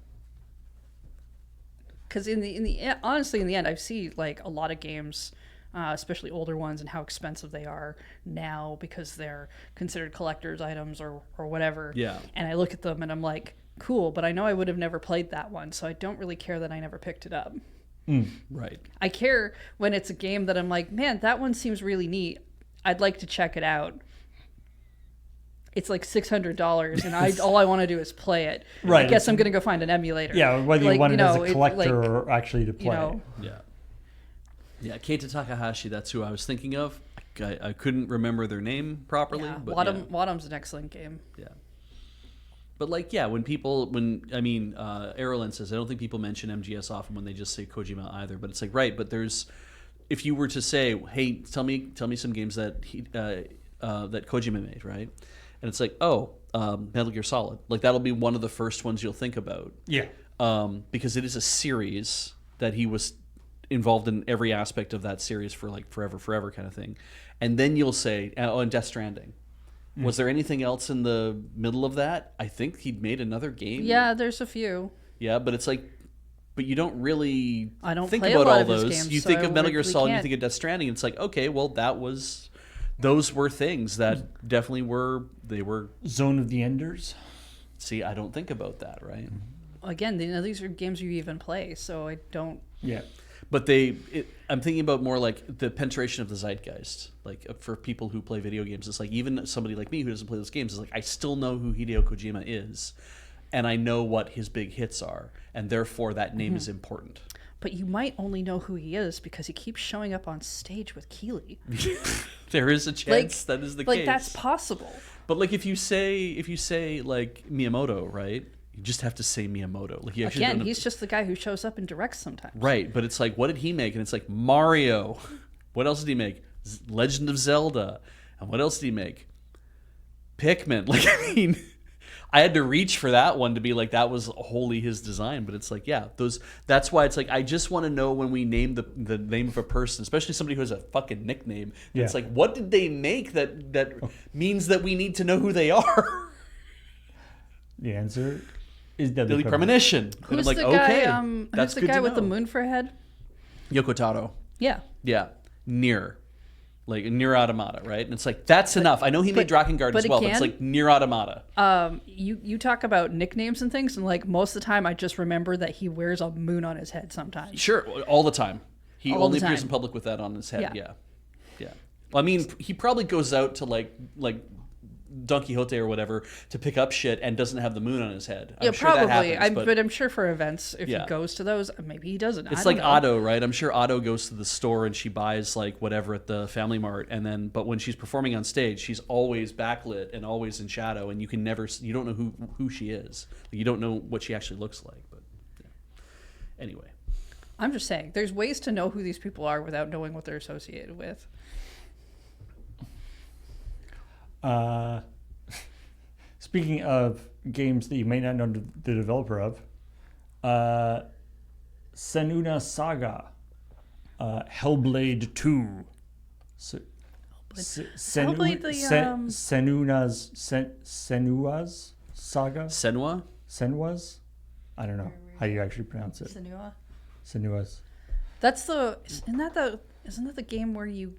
Speaker 3: honestly, in the end, I see like a lot of games, especially older ones, and how expensive they are now because they're considered collector's items or whatever.
Speaker 2: Yeah.
Speaker 3: And I look at them and I'm like, cool, but I know I would have never played that one, so I don't really care that I never picked it up.
Speaker 2: Right.
Speaker 3: I care when it's a game that I'm like, man, that one seems really neat. I'd like to check it out. It's like $600, and all I want to do is play it.
Speaker 1: Right.
Speaker 3: I guess I'm going to go find an emulator.
Speaker 1: Yeah, whether you want it as a collector or actually to play.
Speaker 2: Yeah. Yeah, Keita Takahashi, that's who I was thinking of. I couldn't remember their name properly.
Speaker 3: Yeah.
Speaker 2: But
Speaker 3: Wadum's an excellent game.
Speaker 2: Yeah. But like, yeah, Erlen says, I don't think people mention MGS often when they just say Kojima either. But it's like, right, but if you were to say, hey, tell me some games that that Kojima made, right? And it's like, Metal Gear Solid. Like, that'll be one of the first ones you'll think about.
Speaker 1: Yeah.
Speaker 2: Because it is a series that he was involved in every aspect of that series for like forever kind of thing. And then you'll say, and Death Stranding. Was there anything else in the middle of that? I think he'd made another game.
Speaker 3: Yeah, there's a few.
Speaker 2: Yeah, but it's like, but you don't really think
Speaker 3: play
Speaker 2: about
Speaker 3: a lot
Speaker 2: all
Speaker 3: of his
Speaker 2: those.
Speaker 3: games,
Speaker 2: You
Speaker 3: so
Speaker 2: think
Speaker 3: I
Speaker 2: of Metal Gear
Speaker 3: really
Speaker 2: Solid, you
Speaker 3: can't.
Speaker 2: think of Death Stranding, and it's like, okay, well, those were things that definitely were
Speaker 1: Zone of the Enders.
Speaker 2: See, I don't think about that, right?
Speaker 3: Again, these are games you even play, so I don't.
Speaker 1: Yeah.
Speaker 2: But I'm thinking about more like the penetration of the zeitgeist. Like for people who play video games, it's like even somebody like me who doesn't play those games is like, I still know who Hideo Kojima is. and I know what his big hits are, and therefore that name is important.
Speaker 3: But you might only know who he is because he keeps showing up on stage with Keeley.
Speaker 2: There is a chance that is the case.
Speaker 3: Like that's possible.
Speaker 2: But like if you say like Miyamoto, right? You just have to say Miyamoto. Like you actually
Speaker 3: Again,
Speaker 2: don't
Speaker 3: he's just the guy who shows up and directs sometimes.
Speaker 2: right. But it's like, what did he make? And it's like Mario. What else did he make? Legend of Zelda. And what else did he make? Pikmin. Like I mean, I had to reach for that one to be like that was wholly his design. But it's like, yeah, those. That's why it's like I just want to know when we name the name of a person, especially somebody who has a fucking nickname.
Speaker 1: Yeah.
Speaker 2: It's like, what did they make that means that we need to know who they are?
Speaker 1: The answer is
Speaker 2: Deadly Premonition. And
Speaker 3: Who's
Speaker 2: I'm like,
Speaker 3: the
Speaker 2: okay,
Speaker 3: guy? Who's
Speaker 2: that's
Speaker 3: the
Speaker 2: good
Speaker 3: guy
Speaker 2: to
Speaker 3: with the
Speaker 2: know.
Speaker 3: moon for a head?
Speaker 2: Yoko Taro.
Speaker 3: Yeah.
Speaker 2: Yeah, Nier. Like Nier Automata, right? And it's like that's enough. I know he made Drakengard as well, but it's like Nier Automata.
Speaker 3: You talk about nicknames and things, and like most of the time, I just remember that he wears a moon on his head sometimes.
Speaker 2: Sure, all the time. He
Speaker 3: All
Speaker 2: only
Speaker 3: the
Speaker 2: appears
Speaker 3: time.
Speaker 2: in public with that on his head.
Speaker 3: Yeah.
Speaker 2: Yeah. Well, I mean, he probably goes out to like Don Quixote or whatever to pick up shit and doesn't have the moon on his head. I'm
Speaker 3: Yeah,
Speaker 2: sure that
Speaker 3: probably.
Speaker 2: happens,
Speaker 3: but I'm sure for events, if
Speaker 2: Yeah.
Speaker 3: he goes to those, maybe he doesn't.
Speaker 2: it's
Speaker 3: I
Speaker 2: like
Speaker 3: don't know.
Speaker 2: Otto, right? I'm sure Otto goes to the store and she buys like whatever at the Family Mart, and then but when she's performing on stage, she's always backlit and always in shadow, and you don't know who she is. You don't know what she actually looks like. But yeah. Anyway,
Speaker 3: I'm just saying, there's ways to know who these people are without knowing what they're associated with.
Speaker 1: Speaking of games that you may not know the developer of, Senuna Saga, Hellblade 2.
Speaker 3: Hellblade,
Speaker 1: Senua's Saga?
Speaker 2: Senua.
Speaker 1: I don't know how you actually pronounce it.
Speaker 3: Senua.
Speaker 1: Senua's.
Speaker 3: Isn't that the game where you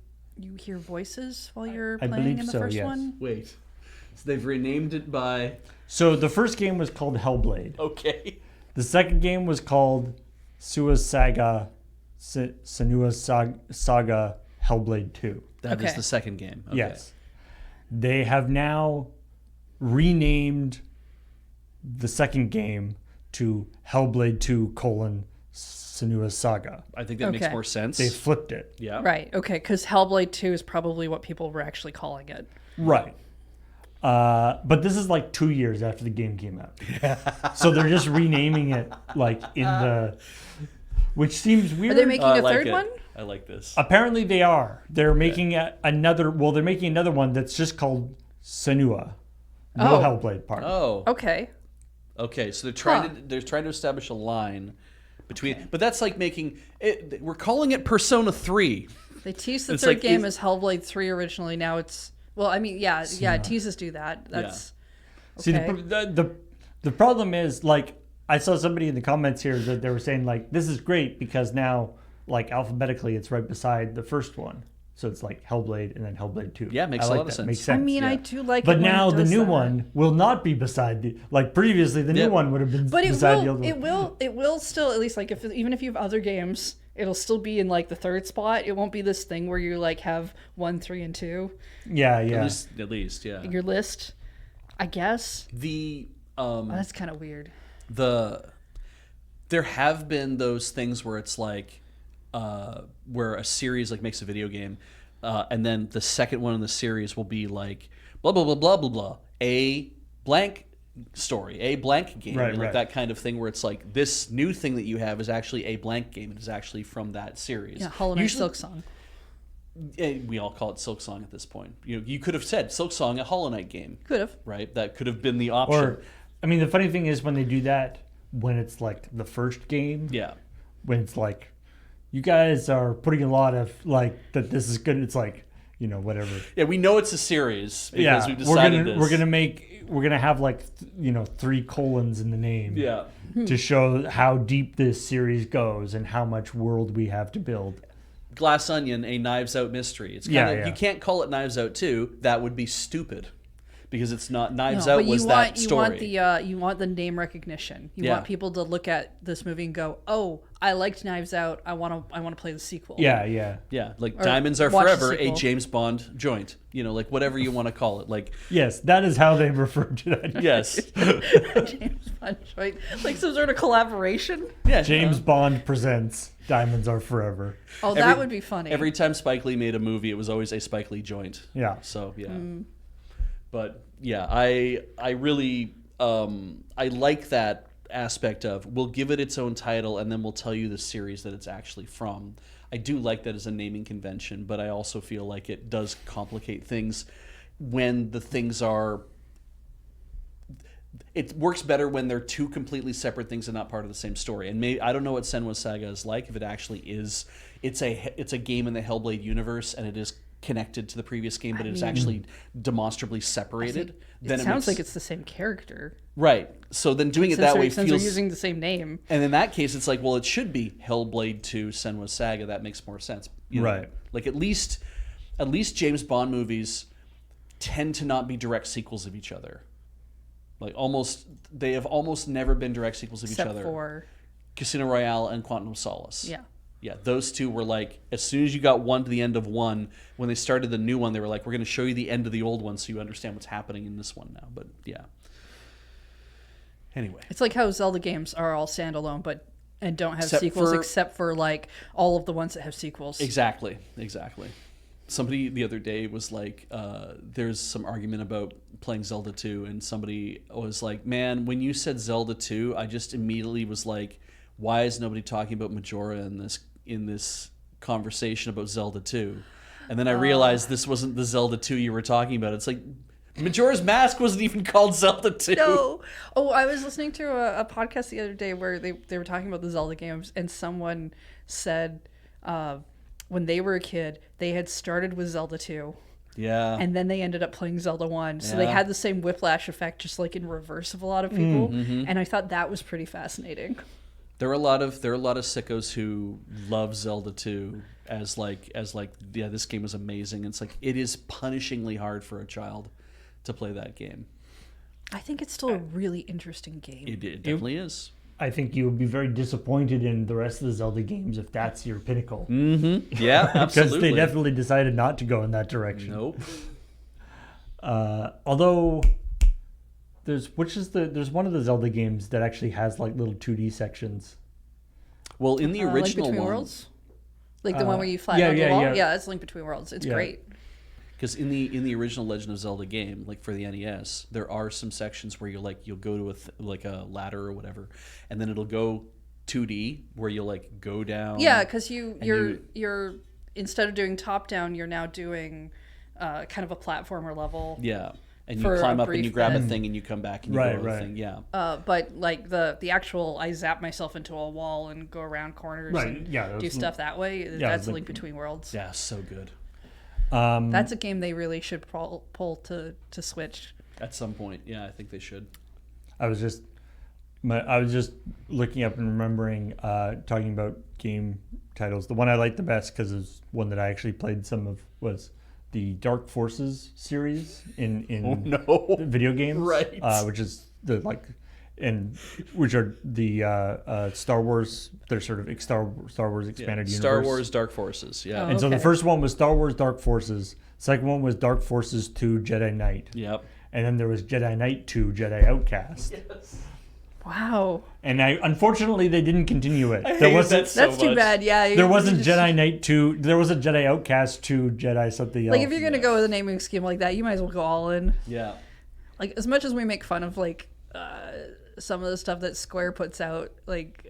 Speaker 3: hear voices while you're
Speaker 1: I
Speaker 3: playing
Speaker 1: believe
Speaker 3: in the
Speaker 1: so,
Speaker 3: first
Speaker 1: yes.
Speaker 3: one?
Speaker 2: Wait, so they've renamed it by
Speaker 1: So the first game was called Hellblade.
Speaker 2: okay.
Speaker 1: The second game was called Senua's Saga Hellblade 2.
Speaker 2: That is
Speaker 3: Okay.
Speaker 2: the second game. Okay.
Speaker 1: Yes. They have now renamed the second game to Hellblade 2 : Senua's Saga.
Speaker 2: I think that makes
Speaker 3: Okay.
Speaker 2: more sense.
Speaker 1: They flipped it.
Speaker 2: Yeah.
Speaker 3: Right. Okay. Because Hellblade 2 is probably what people were actually calling it.
Speaker 1: Right. But this is like 2 years after the game came out. So they're just renaming it like in the... Which seems weird.
Speaker 3: Are they making
Speaker 2: I
Speaker 3: a
Speaker 2: like
Speaker 3: third
Speaker 2: it.
Speaker 3: one?
Speaker 2: I like this.
Speaker 1: Apparently they are. They're making another... Well, they're making another one that's just called Senua. No
Speaker 3: Oh.
Speaker 1: Hellblade part.
Speaker 2: Oh.
Speaker 3: Okay.
Speaker 2: Okay. So they're trying to establish a line between, but that's like making it. We're calling it Persona 3.
Speaker 3: They teased the
Speaker 2: It's
Speaker 3: third
Speaker 2: like,
Speaker 3: game as Hellblade 3 originally. Now it's... Well, I mean, yeah, teases do that. That's...
Speaker 1: See,
Speaker 3: Okay.
Speaker 1: the problem is, like, I saw somebody in the comments here that they were saying, like, this is great because now, like, alphabetically, it's right beside the first one. So it's like Hellblade and then Hellblade 2.
Speaker 2: Yeah, makes
Speaker 1: I
Speaker 2: a
Speaker 1: like
Speaker 2: lot of
Speaker 1: that.
Speaker 2: sense.
Speaker 1: Makes
Speaker 3: I
Speaker 1: sense.
Speaker 3: mean,
Speaker 2: yeah.
Speaker 3: I do like
Speaker 1: But
Speaker 3: it when
Speaker 1: now
Speaker 3: it
Speaker 1: the
Speaker 3: does
Speaker 1: new
Speaker 3: that.
Speaker 1: one will not be beside the... Like, previously, the
Speaker 2: Yeah.
Speaker 1: new one would have been
Speaker 3: But
Speaker 1: beside the other one.
Speaker 3: it will still, at least, like, even if you have other games, it'll still be in, like, the third spot. It won't be this thing where you, like, have 1, 3, and 2,
Speaker 1: Yeah, yeah.
Speaker 2: At least, yeah.
Speaker 3: your list, I guess.
Speaker 2: The
Speaker 3: That's kind of weird.
Speaker 2: there have been those things where it's like where a series like makes a video game, and then the second one in the series will be like blah blah blah blah blah blah a blank story, a blank game,
Speaker 1: Right,
Speaker 2: and like
Speaker 1: right.
Speaker 2: that kind of thing where it's like this new thing that you have is actually a blank game. It is actually from that series.
Speaker 3: Yeah, Hollow Knight
Speaker 2: Usually-
Speaker 3: Silk Song.
Speaker 2: we all call it Silk Song at this point. You could have said Silk Song, a Hollow Knight game,
Speaker 3: Could have.
Speaker 2: right? That could have been the option.
Speaker 1: Or, I mean, the funny thing is when they do that, when it's like the first game,
Speaker 2: yeah.
Speaker 1: when it's like, you guys are putting a lot of, like, that this is good, it's like, you know, whatever.
Speaker 2: Yeah, we know it's a series because
Speaker 1: Yeah,
Speaker 2: we've decided this.
Speaker 1: we're gonna have like, 3 colons in the name.
Speaker 2: Yeah.
Speaker 1: To show how deep this series goes and how much world we have to build.
Speaker 2: Glass Onion, a Knives Out mystery. It's kind
Speaker 1: Yeah,
Speaker 2: of
Speaker 1: yeah.
Speaker 2: You can't call it Knives Out 2. That would be stupid. because it's not Knives
Speaker 3: No,
Speaker 2: Out
Speaker 3: but
Speaker 2: was that story.
Speaker 3: You want the name recognition. You
Speaker 2: Yeah.
Speaker 3: want people to look at this movie and go, "Oh, I liked Knives Out. I want to play the sequel."
Speaker 1: Yeah, yeah.
Speaker 2: Yeah, like
Speaker 3: Or
Speaker 2: Diamonds Are
Speaker 3: watch the
Speaker 2: Forever, a
Speaker 3: sequel.
Speaker 2: James Bond joint. Like whatever you want to call it. Like,
Speaker 1: Yes, that is how they refer to that.
Speaker 2: yes.
Speaker 3: James Bond, right? Like some sort of collaboration.
Speaker 2: Yeah.
Speaker 1: James Bond presents Diamonds Are Forever.
Speaker 3: Oh, that would be funny.
Speaker 2: Every time Spike Lee made a movie, it was always a Spike Lee joint.
Speaker 1: Yeah.
Speaker 2: So, yeah. But, yeah, I really, I like that aspect of, we'll give it its own title and then we'll tell you the series that it's actually from. I do like that as a naming convention, but I also feel like it does complicate things when the things are... It works better when they're two completely separate things and not part of the same story. And I don't know what Senua's Saga is like, if it actually is. It's a game in the Hellblade universe, and it is connected to the previous game, but it's actually demonstrably separated.
Speaker 3: It sounds like it's the same character.
Speaker 2: Right. So then doing it that way
Speaker 3: Since
Speaker 2: feels...
Speaker 3: they're using the same name.
Speaker 2: And in that case, it's like, well, it should be Hellblade 2 Senua's Saga. That makes more sense.
Speaker 1: Right.
Speaker 2: Like at least James Bond movies tend to not be direct sequels of each other. Like they have almost never been direct sequels of each other.
Speaker 3: Except for...
Speaker 2: Casino Royale and Quantum of Solace.
Speaker 3: Yeah.
Speaker 2: Yeah, those two were like, as soon as you got one to the end of one, when they started the new one, they were like, we're going to show you the end of the old one so you understand what's happening in this one now. But yeah. Anyway.
Speaker 3: It's like how Zelda games are all standalone, and don't have
Speaker 2: Except
Speaker 3: sequels,
Speaker 2: for-
Speaker 3: except for like all of the ones that have sequels.
Speaker 2: Exactly. Somebody the other day was like, there's some argument about playing Zelda 2, and somebody was like, man, when you said Zelda 2, I just immediately was like, why is nobody talking about Majora in this conversation about Zelda 2? And then I realized this wasn't the Zelda 2 you were talking about. It's like, Majora's Mask wasn't even called Zelda 2.
Speaker 3: No. Oh, I was listening to a podcast the other day where they were talking about the Zelda games, and someone said when they were a kid, they had started with Zelda 2.
Speaker 2: Yeah.
Speaker 3: And then they ended up playing Zelda 1. So they
Speaker 2: Yeah.
Speaker 3: had the same whiplash effect, just like in reverse of a lot of people. And I thought that was pretty fascinating.
Speaker 2: There are a lot of sickos who love Zelda 2 as like yeah, this game is amazing. It's like, it is punishingly hard for a child to play that game.
Speaker 3: I think it's still a really interesting game.
Speaker 2: It definitely is.
Speaker 1: I think you would be very disappointed in the rest of the Zelda games if that's your pinnacle.
Speaker 2: Yeah, absolutely.
Speaker 1: Because they definitely decided not to go in that direction.
Speaker 2: Nope.
Speaker 1: Although there's one of the Zelda games that actually has like little 2D sections.
Speaker 2: Well, in the original
Speaker 3: Link Between
Speaker 2: one,
Speaker 3: Worlds? Like the one where you fly
Speaker 1: yeah,
Speaker 3: around
Speaker 1: yeah,
Speaker 3: the wall?
Speaker 1: yeah.
Speaker 3: Yeah, it's Link Between Worlds. It's
Speaker 1: Yeah.
Speaker 3: great.
Speaker 2: because in the original Legend of Zelda game, like for the NES, there are some sections where you'll go to a ladder or whatever, and then it'll go 2D where you'll like go down.
Speaker 3: Yeah, because you're instead of doing top down, you're now doing kind of a platformer level.
Speaker 2: Yeah. And you
Speaker 3: For
Speaker 2: climb
Speaker 3: a
Speaker 2: up and you
Speaker 3: brief
Speaker 2: grab a
Speaker 3: bit.
Speaker 2: thing and you come back and you
Speaker 1: Right,
Speaker 2: go to the
Speaker 1: right.
Speaker 2: thing. Yeah.
Speaker 3: But like the actual, I zap myself into a wall and go around corners
Speaker 1: Right,
Speaker 3: and
Speaker 1: yeah,
Speaker 3: do
Speaker 1: that's-
Speaker 3: stuff that way.
Speaker 1: yeah,
Speaker 3: That's
Speaker 1: like-
Speaker 3: Link Between Worlds.
Speaker 2: Yeah, so good.
Speaker 3: That's a game they really should pull to Switch.
Speaker 2: At some point, yeah, I think they should.
Speaker 1: I was just looking up and remembering talking about game titles. The one I liked the best because it's one that I actually played some of was the Dark Forces series in
Speaker 2: No.
Speaker 1: video games,
Speaker 2: Right.
Speaker 1: Which is which are the Star Wars. They're sort of Star Wars expanded universe.
Speaker 2: Star Wars Dark Forces. Yeah.
Speaker 3: Oh.
Speaker 1: And so the
Speaker 3: Okay.
Speaker 1: first one was Star Wars Dark Forces. Second one was Dark Forces 2 Jedi Knight.
Speaker 2: Yep.
Speaker 1: And then there was Jedi Knight 2 Jedi Outcast.
Speaker 3: Wow,
Speaker 1: And unfortunately they didn't continue it.
Speaker 2: I
Speaker 1: There
Speaker 2: hate
Speaker 1: wasn't
Speaker 2: that so
Speaker 3: that's too
Speaker 2: much.
Speaker 3: bad. Yeah,
Speaker 1: there wasn't
Speaker 3: just-
Speaker 1: Jedi Knight 2. There was a Jedi Outcast 2 Jedi something else.
Speaker 3: Like if you're gonna go with a naming scheme like that, you might as well go all in.
Speaker 2: Yeah.
Speaker 3: Like as much as we make fun of like some of the stuff that Square puts out, like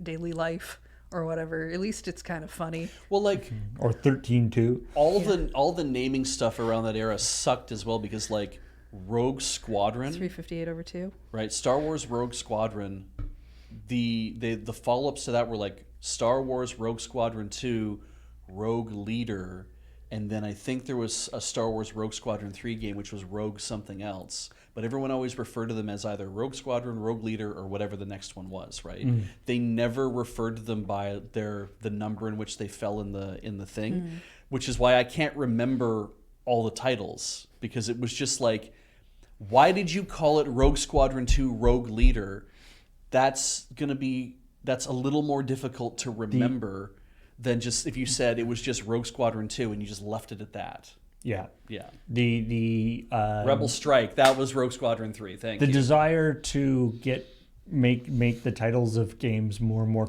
Speaker 3: Daily Life or whatever, at least it's kind of funny.
Speaker 2: Well, like
Speaker 1: Or 13-2.
Speaker 2: all the naming stuff around that era sucked as well because like Rogue Squadron,
Speaker 3: 358/2.
Speaker 2: right? Star Wars Rogue Squadron. The follow-ups to that were like Star Wars Rogue Squadron 2, Rogue Leader, and then I think there was a Star Wars Rogue Squadron 3 game which was Rogue something else. But everyone always referred to them as either Rogue Squadron, Rogue Leader, or whatever the next one was, right? They never referred to them by the number in which they fell in the thing, which is why I can't remember all the titles because it was just like Why did you call it Rogue Squadron 2 Rogue Leader? That's a little more difficult to remember than just if you said it was just Rogue Squadron 2 and you just left it at that.
Speaker 1: Yeah.
Speaker 2: Yeah.
Speaker 1: The
Speaker 2: Rebel Strike, that was Rogue Squadron 3. Thank you.
Speaker 1: The desire to make the titles of games more and more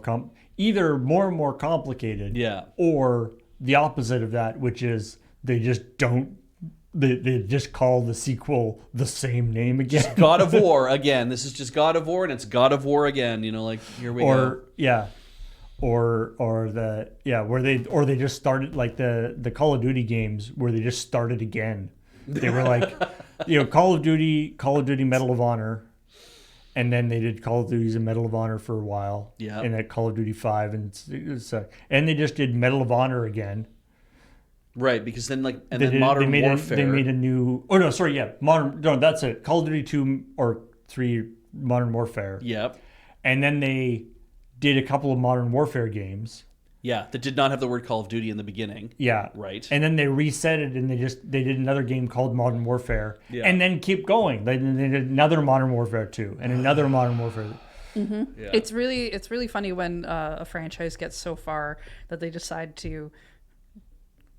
Speaker 1: either more and more complicated,
Speaker 2: Yeah.
Speaker 1: or the opposite of that, which is they just don't. They just call the sequel the same name again.
Speaker 2: God of War again. This is just God of War, and it's God of War again. You know, like here we go.
Speaker 1: Yeah, or where they just started like the Call of Duty games where they just started again. They were like, Call of Duty, Medal of Honor, and then they did Call of Duty's and Medal of Honor for a while.
Speaker 2: Yeah,
Speaker 1: and then Call of Duty 5, and they just did Medal of Honor again.
Speaker 2: Right, because then Modern Warfare.
Speaker 1: They made a new. Oh no, sorry, yeah, Modern. No, that's it. Call of Duty 2 or 3, Modern Warfare.
Speaker 2: Yep.
Speaker 1: And then they did a couple of Modern Warfare games.
Speaker 2: Yeah, that did not have the word Call of Duty in the beginning.
Speaker 1: Yeah.
Speaker 2: Right.
Speaker 1: And then they reset it, and they did another game called Modern Warfare. Yeah. And then keep going. They did another Modern Warfare 2 and another Modern Warfare.
Speaker 3: Mm-hmm. Yeah. It's really funny when a franchise gets so far that they decide to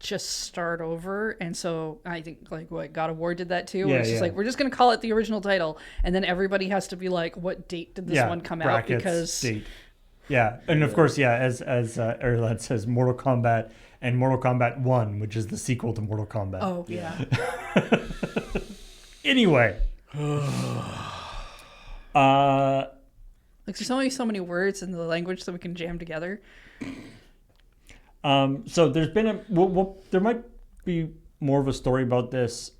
Speaker 3: just start over. And so I think God of War did that too. Yeah, it's just like, we're just going to call it the original title, and then everybody has to be like, what date did this one come out? Because
Speaker 1: date. Yeah, and of course, as Erlad says, Mortal Kombat and Mortal Kombat 1, which is the sequel to Mortal Kombat.
Speaker 3: Oh yeah.
Speaker 1: Anyway,
Speaker 3: there's only so many words in the language that we can jam together.
Speaker 1: So there's been there might be more of a story about this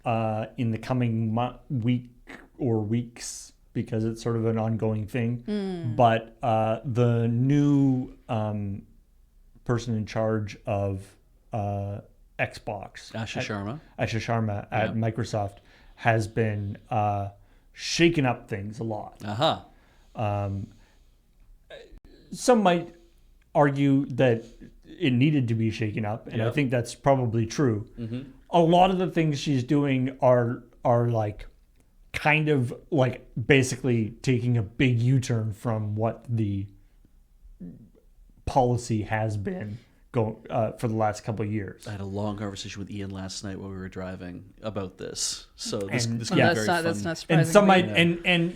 Speaker 1: in the coming week or weeks, because it's sort of an ongoing thing. But the new person in charge of Xbox,
Speaker 2: Asha
Speaker 1: Sharma at Microsoft, has been shaking up things a lot. Some might argue that it needed to be shaken up, and I think that's probably true. Mm-hmm. A lot of the things she's doing are like kind of like basically taking a big U-turn from what the policy has been going for the last couple of years.
Speaker 2: I had a long conversation with Ian last night while we were driving about this. So this
Speaker 3: could be
Speaker 2: very fun.
Speaker 3: That's not surprising.
Speaker 1: And some might, and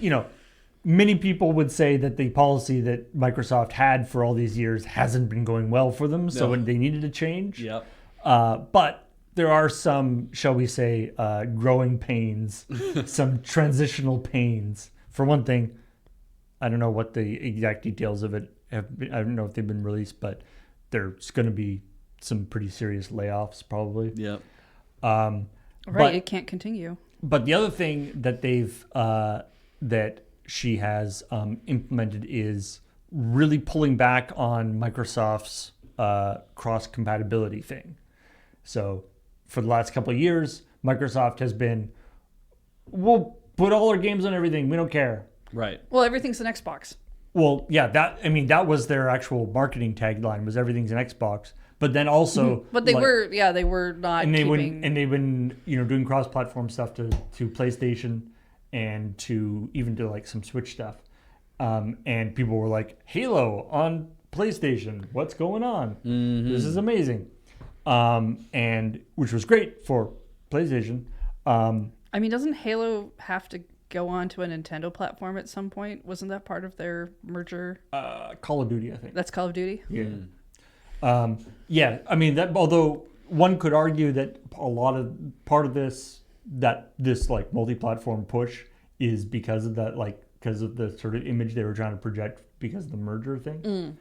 Speaker 1: many people would say that the policy that Microsoft had for all these years hasn't been going well for them, so they needed to change.
Speaker 2: Yep.
Speaker 1: But there are some, shall we say, growing pains, some transitional pains. For one thing, I don't know what the exact details of it have been. I don't know if they've been released, but there's going to be some pretty serious layoffs probably.
Speaker 2: Yep.
Speaker 3: Right, it can't continue.
Speaker 1: But the other thing that they've that she has implemented is really pulling back on Microsoft's cross-compatibility thing. So for the last couple of years, Microsoft has been, we'll put all our games on everything. We don't care.
Speaker 2: Right.
Speaker 3: Well, everything's an Xbox.
Speaker 1: Well, yeah, that was their actual marketing tagline, was everything's an Xbox. But then also,
Speaker 3: but they were not.
Speaker 1: And they've been doing cross-platform stuff to PlayStation and to even to like some Switch stuff. And people were like, Halo on PlayStation, what's going on? Mm-hmm. This is amazing. And which was great for PlayStation.
Speaker 3: I mean, doesn't Halo have to go on to a Nintendo platform at some point? Wasn't that part of their merger?
Speaker 1: Call of Duty, I think.
Speaker 3: That's Call of Duty?
Speaker 1: Yeah. Yeah, I mean, that, although one could argue that part of this like multi-platform push is because of that, like because of the sort of image they were trying to project because of the merger thing.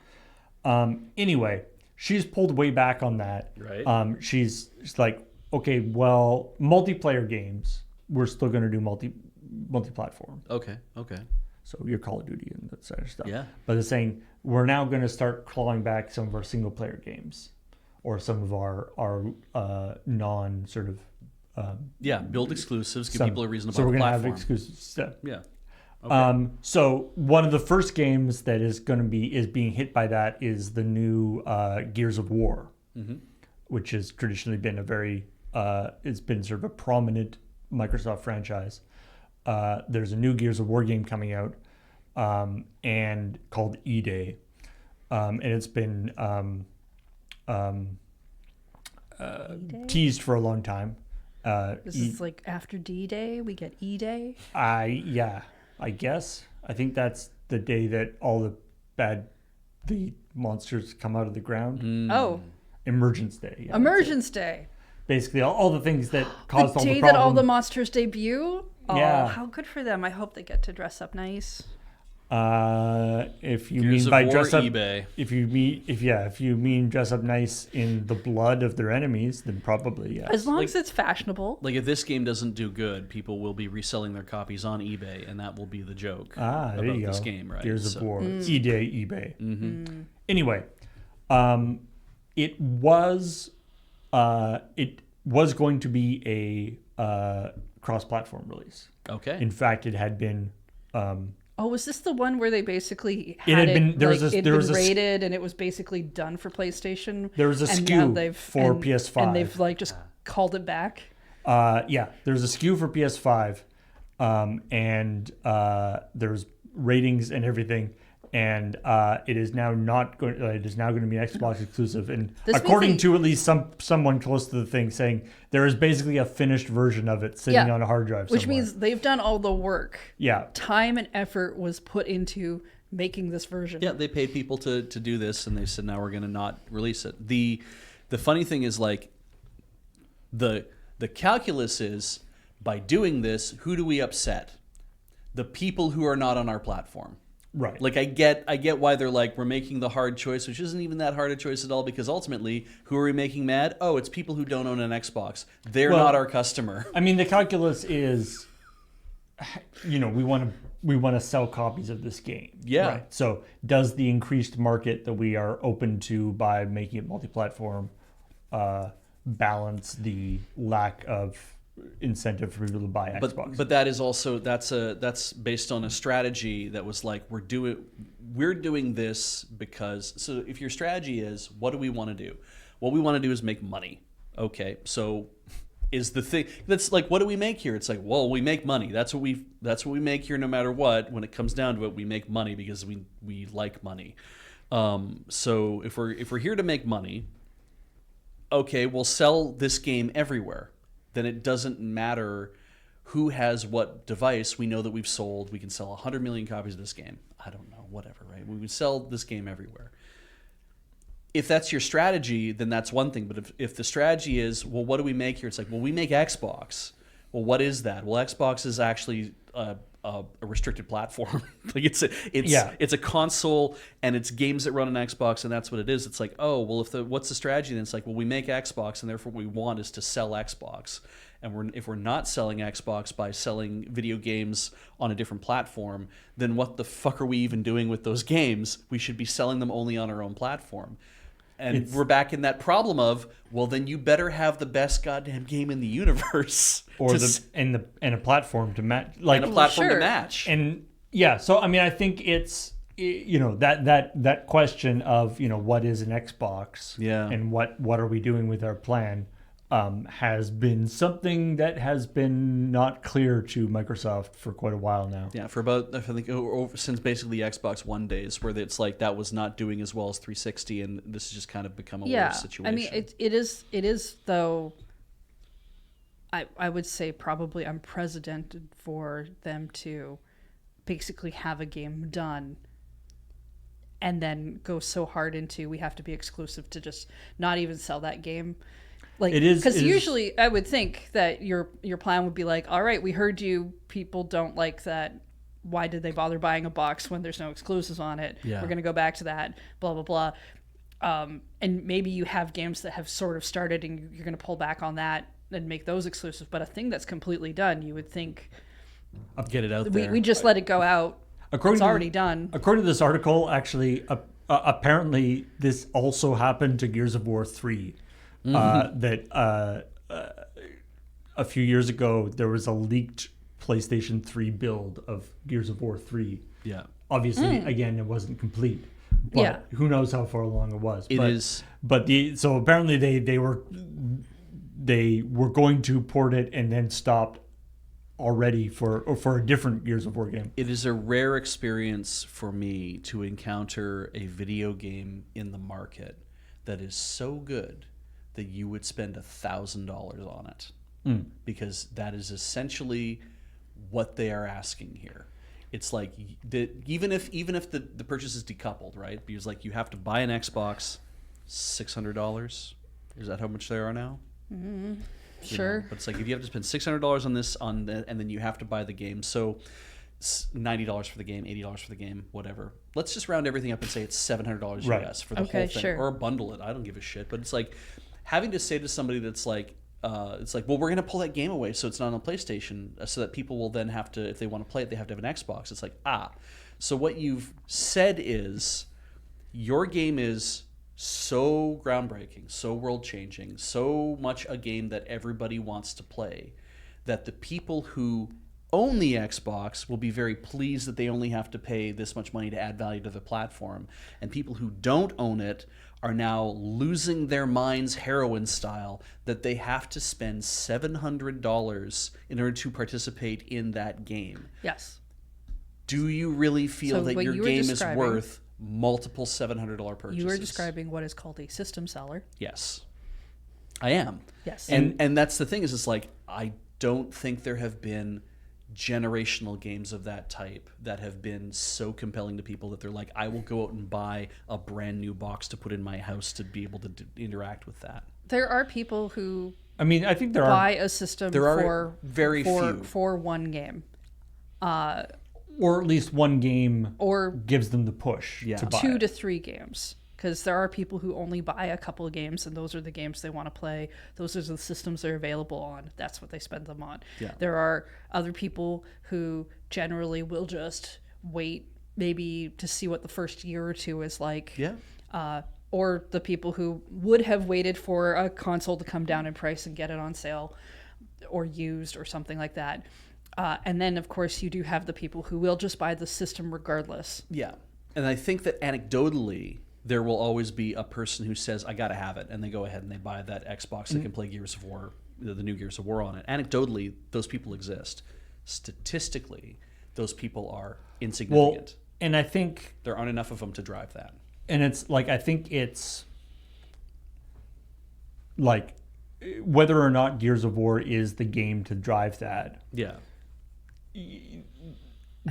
Speaker 1: Anyway, she's pulled way back on that.
Speaker 2: Right.
Speaker 1: She's like, okay, well, multiplayer games, we're still going to do multi-platform.
Speaker 2: Okay.
Speaker 1: So your Call of Duty and that sort of stuff.
Speaker 2: Yeah.
Speaker 1: But it's saying we're now going to start clawing back some of our single-player games or some of our non sort of
Speaker 2: build exclusives, give people a reason to buy the platform.
Speaker 1: So we're going to have exclusive stuff.
Speaker 2: Yeah. Okay.
Speaker 1: So one of the first games that is being hit by that is the new Gears of War, which has traditionally been it's been sort of a prominent Microsoft franchise. there's a new Gears of War game coming out, and called E-Day, and it's been teased for a long time.
Speaker 3: This is like after D-Day, we get E-Day.
Speaker 1: I guess. I think that's the day that all the monsters come out of the ground.
Speaker 3: Oh,
Speaker 1: Emergence Day. Yeah,
Speaker 3: Emergence Day.
Speaker 1: basically all the things that caused
Speaker 3: The
Speaker 1: all the
Speaker 3: day
Speaker 1: problems.
Speaker 3: that all the monsters debut. Oh,
Speaker 1: Yeah.
Speaker 3: how good for them! I hope they get to dress up nice.
Speaker 1: If you
Speaker 2: Gears
Speaker 1: mean
Speaker 2: of
Speaker 1: by
Speaker 2: War
Speaker 1: dress up,
Speaker 2: eBay.
Speaker 1: if you mean dress up nice in the blood of their enemies, then probably yes.
Speaker 3: As long as it's fashionable.
Speaker 2: Like if this game doesn't do good, people will be reselling their copies on eBay, and that will be the joke
Speaker 1: There
Speaker 2: about
Speaker 1: you go.
Speaker 2: this game, right?
Speaker 1: Gears of War,
Speaker 3: Mm.
Speaker 1: E-Day, eBay. Anyway, it was going to be a cross-platform release.
Speaker 2: Okay.
Speaker 1: In fact, it had been.
Speaker 3: Oh, was this the one where they basically
Speaker 1: It had been- there was
Speaker 3: like,
Speaker 1: a-
Speaker 3: it'd
Speaker 1: there
Speaker 3: been
Speaker 1: was a s-
Speaker 3: rated and it was basically done for PlayStation?
Speaker 1: There was a
Speaker 3: and
Speaker 1: SKU
Speaker 3: now they've-
Speaker 1: for
Speaker 3: and-
Speaker 1: PS5.
Speaker 3: and they've like just called it back.
Speaker 1: Yeah, there's a SKU for PS5, and there's ratings and everything, and it is now not going. It is now going to be an Xbox exclusive, and
Speaker 3: This means
Speaker 1: according
Speaker 3: they-
Speaker 1: to at least someone close to the thing, saying there is basically a finished version of it sitting
Speaker 3: Yeah,
Speaker 1: on a hard drive.
Speaker 3: Which
Speaker 1: somewhere.
Speaker 3: means they've done all the work.
Speaker 1: yeah,
Speaker 3: Time and effort was put into making this version.
Speaker 2: Yeah, they paid people to do this, and they said now we're going to not release it. The funny thing is like the calculus is by doing this, who do we upset? The people who are not on our platform.
Speaker 1: right.
Speaker 2: Like I get why they're like we're making the hard choice, which isn't even that hard a choice at all because ultimately, who are we making mad? Oh, it's people who don't own an Xbox. They're
Speaker 1: Well,
Speaker 2: not our customer.
Speaker 1: I mean, the calculus is, we want to sell copies of this game.
Speaker 2: Yeah.
Speaker 1: Right? So does the increased market that we are open to by making it multi-platform balance the lack of incentive for people to buy Xbox?
Speaker 2: But that is also that's based on a strategy that was like we're doing this because so if your strategy is what do we want to do? What we want to do is make money. Okay, so is the thing that's like what do we make here? It's like well we make money. That's what we make here no matter what. When it comes down to it, we make money because we like money. So if we're here to make money, okay, we'll sell this game everywhere. Then it doesn't matter who has what device. We know that we can sell 100 million copies of this game. I don't know, whatever, right? We would sell this game everywhere. If that's your strategy, then that's one thing. But if the strategy is, well, what do we make here? It's like, well, we make Xbox. Well, what is that? Well, Xbox is actually a restricted platform. Like it's a console and it's games that run on Xbox and that's what it is. It's like, oh, well, what's the strategy? Then it's like, well, we make Xbox and therefore what we want is to sell Xbox. And if we're not selling Xbox by selling video games on a different platform, then what the fuck are we even doing with those games? We should be selling them only on our own platform. And we're back in that problem of, well, then you better have the best goddamn game in the universe,
Speaker 1: or and a platform to match, like
Speaker 2: and a platform
Speaker 3: sure.
Speaker 2: to match.
Speaker 1: And yeah, so I mean, I think it's that question of what is an Xbox,
Speaker 2: Yeah.
Speaker 1: and what are we doing with our plan, has been something that has been not clear to Microsoft for quite a while now.
Speaker 2: Yeah, for about I think since basically Xbox One days, where it's like that was not doing as well as 360, and this has just kind of become a worse situation.
Speaker 3: I mean, it is though. I would say probably unprecedented for them to basically have a game done and then go so hard into we have to be exclusive to just not even sell that game. Like
Speaker 1: It is
Speaker 3: because usually I would think that your plan would be like, all right, we heard you. People don't like that. Why did they bother buying a box when there's no exclusives on it?
Speaker 2: Yeah.
Speaker 3: We're going to go back to that. Blah blah blah. And maybe you have games that have sort of started, and you're going to pull back on that and make those exclusive. But a thing that's completely done, you would think
Speaker 2: get it out there.
Speaker 3: we just let it go out. It's already done.
Speaker 1: According to this article, actually, apparently this also happened to Gears of War 3. That a few years ago there was a leaked PlayStation 3 build of Gears of War 3.
Speaker 2: Yeah.
Speaker 1: Obviously, again, it wasn't complete. But
Speaker 3: Yeah.
Speaker 1: who knows how far along it was.
Speaker 2: It is.
Speaker 1: But so apparently they were going to port it and then stopped already for a different Gears of War game.
Speaker 2: It is a rare experience for me to encounter a video game in the market that is so good that you would spend $1,000 on it, because that is essentially what they are asking here. It's like even if the purchase is decoupled, right? Because like you have to buy an Xbox, $600. Is that how much they are now?
Speaker 3: Sure.
Speaker 2: But it's like if you have to spend $600 on this and then you have to buy the game, so $90 for the game, $80 for the game, whatever. Let's just round everything up and say it's $700
Speaker 1: Right.
Speaker 2: US for the
Speaker 3: Okay,
Speaker 2: whole thing,
Speaker 3: sure.
Speaker 2: or bundle it. I don't give a shit. But it's like having to say to somebody that's like, well, we're gonna pull that game away so it's not on PlayStation, so that people will then have to, if they want to play it, they have to have an Xbox. It's like, so what you've said is your game is so groundbreaking, so world-changing, so much a game that everybody wants to play, that the people who own the Xbox will be very pleased that they only have to pay this much money to add value to the platform, and people who don't own it are now losing their minds heroin style that they have to spend $700 in order to participate in that game.
Speaker 3: Yes.
Speaker 2: Do you really feel
Speaker 3: So
Speaker 2: that
Speaker 3: what
Speaker 2: your
Speaker 3: you were
Speaker 2: game is
Speaker 3: describing-
Speaker 2: worth multiple $700 purchases?
Speaker 3: You were describing what is called a system seller.
Speaker 2: Yes, I am.
Speaker 3: Yes.
Speaker 2: And that's the thing is, it's like I don't think there have been generational games of that type that have been so compelling to people that they're like, I will go out and buy a brand new box to put in my house to be able to interact with that.
Speaker 3: There are people who
Speaker 1: I mean, I think there
Speaker 3: buy
Speaker 1: are,
Speaker 3: a system
Speaker 2: There are
Speaker 3: for
Speaker 2: very few.
Speaker 3: for one game.
Speaker 1: or at least one game
Speaker 3: Or
Speaker 1: gives them the push
Speaker 2: Yeah.
Speaker 1: to buy
Speaker 3: 2
Speaker 1: it.
Speaker 3: to 3 games, because there are people who only buy a couple of games and those are the games they want to play. Those are the systems they're available on. That's what they spend them on.
Speaker 2: Yeah.
Speaker 3: There are other people who generally will just wait maybe to see what the first year or two is like.
Speaker 2: Yeah.
Speaker 3: Or the people who would have waited for a console to come down in price and get it on sale or used or something like that. And then, of course, you do have the people who will just buy the system regardless.
Speaker 2: Yeah. And I think that anecdotally, there will always be a person who says, I got to have it. And they go ahead and they buy that Xbox that can play Gears of War, the new Gears of War on it. Anecdotally, those people exist. Statistically, those people are
Speaker 1: Well,
Speaker 2: insignificant.
Speaker 1: and I think,
Speaker 2: There aren't enough of them to drive that.
Speaker 1: and it's like, I think it's like whether or not Gears of War is the game to drive that.
Speaker 2: Yeah.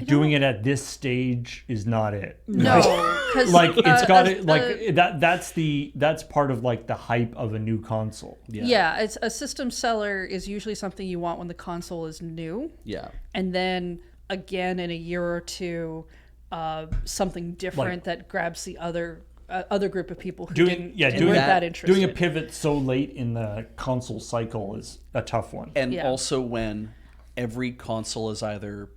Speaker 1: Doing it at this stage is not it.
Speaker 3: No, because
Speaker 1: Like it's got it like that's part of like the hype of a new console.
Speaker 3: yeah, it's a system seller is usually something you want when the console is new,
Speaker 2: Yeah.
Speaker 3: and then again in a year or two, something different that grabs the other group of people who weren't that interested.
Speaker 1: Doing a pivot so late in the console cycle is a tough one.
Speaker 2: And
Speaker 3: Yeah.
Speaker 2: also when every console is either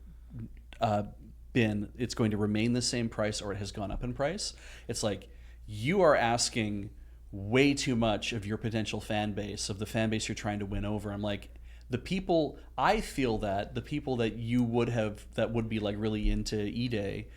Speaker 2: it's going to remain the same price or it has gone up in price. It's like you are asking way too much of your potential fan base, of the fan base you're trying to win over. I'm like, I feel that the people that you would have, that would be like really into E-Day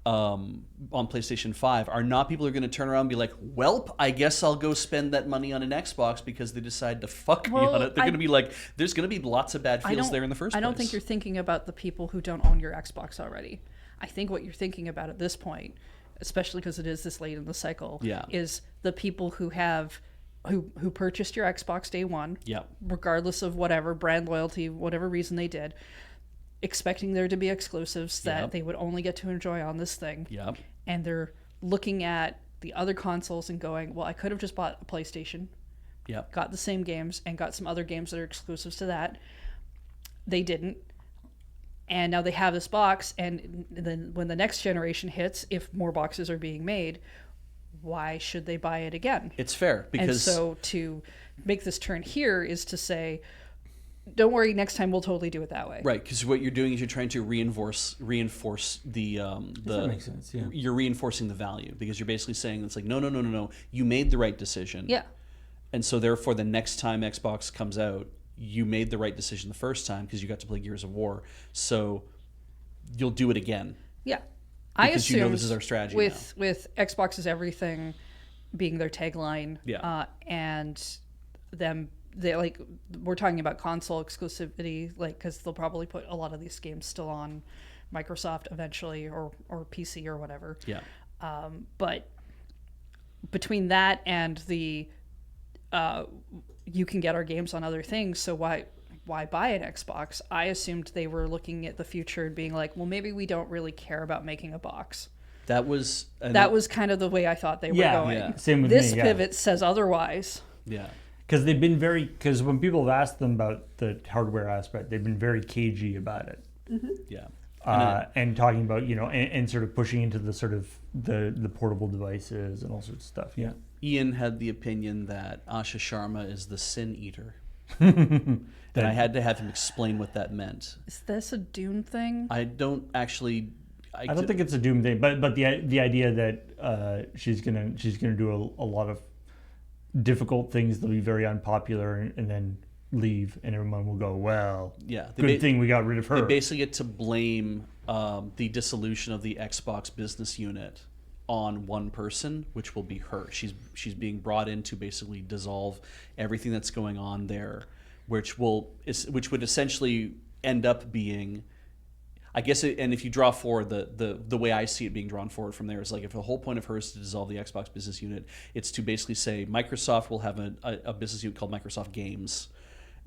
Speaker 2: on PlayStation 5 are not people who are going to turn around and be like, welp, I guess I'll go spend that money on an Xbox because they decide to fuck me on it. They're going to be like, there's going to be lots of bad feels there in the first place.
Speaker 3: I don't think you're thinking about the people who don't own your Xbox already. I think what you're thinking about at this point, especially because it is this late in the cycle, is the people who have who purchased your Xbox day one, regardless of whatever brand loyalty, whatever reason they did, expecting there to be exclusives that they would only get to enjoy on this thing. And they're looking at the other consoles and going, well, I could have just bought a PlayStation, got the same games, and got some other games that are exclusives to that. They didn't. And now they have this box, and then when the next generation hits, if more boxes are being made, why should they buy it again?
Speaker 2: It's fair, because...
Speaker 3: And so to make this turn here is to say, don't worry, next time we'll totally do it that way.
Speaker 2: Right, because what you're doing is you're trying to reinforce the
Speaker 1: that makes sense, yeah.
Speaker 2: You're reinforcing the value, because you're basically saying it's like no, you made the right decision.
Speaker 3: Yeah.
Speaker 2: And so therefore the next time Xbox comes out, you made the right decision the first time because you got to play Gears of War. So you'll do it again.
Speaker 3: Yeah.
Speaker 2: Because
Speaker 3: I assume
Speaker 2: you know this is our strategy
Speaker 3: with Xbox is everything being their tagline, and them they like we're talking about console exclusivity, like because they'll probably put a lot of these games still on Microsoft eventually, or PC or whatever.
Speaker 2: Yeah.
Speaker 3: But between that and the you can get our games on other things, so why buy an Xbox? I assumed they were looking at the future and being like, well, maybe we don't really care about making a box.
Speaker 2: That was
Speaker 3: kind of the way I thought they were going.
Speaker 2: Yeah.
Speaker 1: Same with
Speaker 3: This
Speaker 1: me.
Speaker 3: pivot says otherwise.
Speaker 2: Yeah.
Speaker 1: Because they've been because when people have asked them about the hardware aspect, they've been very cagey about it.
Speaker 2: Yeah.
Speaker 1: And talking about, and sort of pushing into the sort of the portable devices and all sorts of stuff. Yeah.
Speaker 2: Ian had the opinion that Asha Sharma is the sin eater. And I had to have him explain what that meant.
Speaker 3: Is this a Dune thing?
Speaker 2: I don't actually.
Speaker 1: I don't think it's a doom thing, but the idea that she's gonna do a lot of difficult things that'll be very unpopular and then leave, and everyone will go, well,
Speaker 2: yeah,
Speaker 1: good thing we got rid of her.
Speaker 2: They basically get to blame the dissolution of the Xbox business unit on one person, which will be her. She's being brought in to basically dissolve everything that's going on there, which would essentially end up being, I guess, and if you draw forward the way I see it being drawn forward from there is like, if the whole point of her is to dissolve the Xbox business unit, it's to basically say Microsoft will have a business unit called Microsoft Games,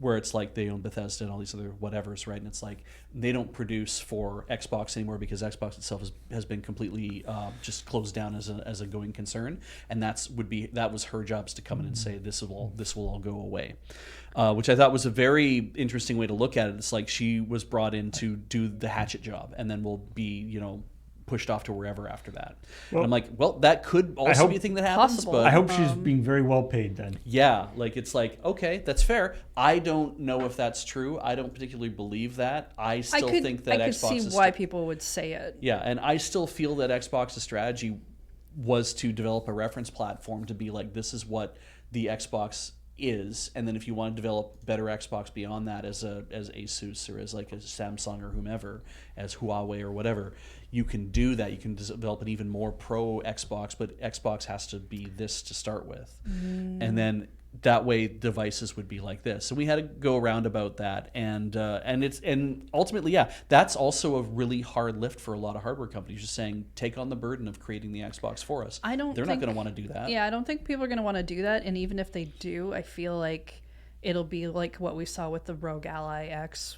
Speaker 2: where it's like they own Bethesda and all these other whatevers, right? And it's like they don't produce for Xbox anymore because Xbox itself has been completely just closed down as a going concern, and that was her job, is to come in and say this will all go away, which I thought was a very interesting way to look at it. It's like she was brought in to do the hatchet job, and then will be pushed off to wherever after that.
Speaker 1: Well,
Speaker 2: and I'm like, well, that could also be a thing that happens.
Speaker 3: Possible.
Speaker 2: But
Speaker 1: I hope she's being very well paid then.
Speaker 2: yeah, like it's like, okay, that's fair. I don't know if that's true. I don't particularly believe that. I still think that
Speaker 3: I could
Speaker 2: Xbox
Speaker 3: see why people would say it.
Speaker 2: yeah, and I still feel that Xbox's strategy was to develop a reference platform to be like, this is what the Xbox is, and then if you want to develop better Xbox beyond that, as Asus or as like a Samsung or whomever, as Huawei or whatever, you can do that. You can develop an even more pro Xbox, but Xbox has to be this to start with, and then that way devices would be like this. And we had to go around about that, and ultimately, yeah, that's also a really hard lift for a lot of hardware companies, just saying, take on the burden of creating the Xbox for us.
Speaker 3: They're
Speaker 2: not going to want to do that.
Speaker 3: Yeah, I don't think people are going to want to do that, and even if they do, I feel like it'll be like what we saw with the Rogue Ally X.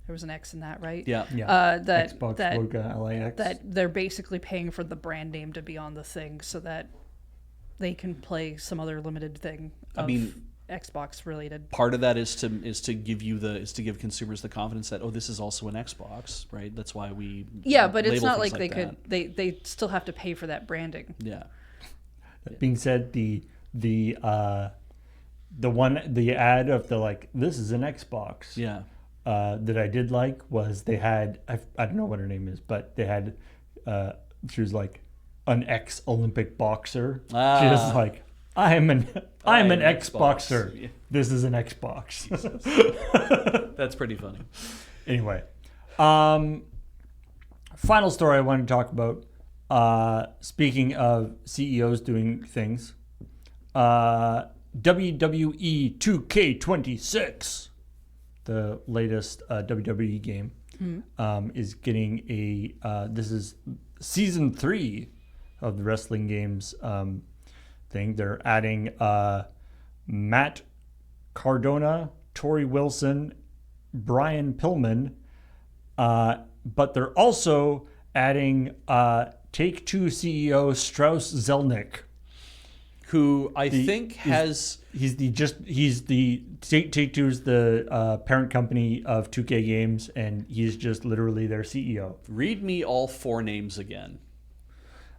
Speaker 3: There was an X in that, right?
Speaker 2: Yeah.
Speaker 1: Yeah.
Speaker 3: That
Speaker 1: Xbox Rogue Ally X.
Speaker 3: that they're basically paying for the brand name to be on the thing so that they can play some other limited thing of Xbox related.
Speaker 2: Part of that is to give consumers the confidence that, oh, this is also an Xbox, right? That's why we
Speaker 3: but it's not like they still have to pay for that branding.
Speaker 2: Yeah.
Speaker 1: That being said, the ad of the like, this is an Xbox.
Speaker 2: Yeah.
Speaker 1: That I did like was they had, I don't know what her name is, but they had she was like an ex-Olympic boxer. She was like, I'm an Xboxer.
Speaker 2: Yeah.
Speaker 1: This is an Xbox.
Speaker 2: That's pretty funny.
Speaker 1: Anyway, final story I want to talk about. Speaking of CEOs doing things, WWE 2K26, the latest WWE game, is getting this is season 3 of the wrestling games thing. They're adding Matt Cardona, Tori Wilson, Brian Pillman, but they're also adding Take-Two CEO Strauss Zelnick,
Speaker 2: who I think has
Speaker 1: Take-Two's the parent company of 2K Games, and he's just literally their CEO.
Speaker 2: Read me all 4 names again.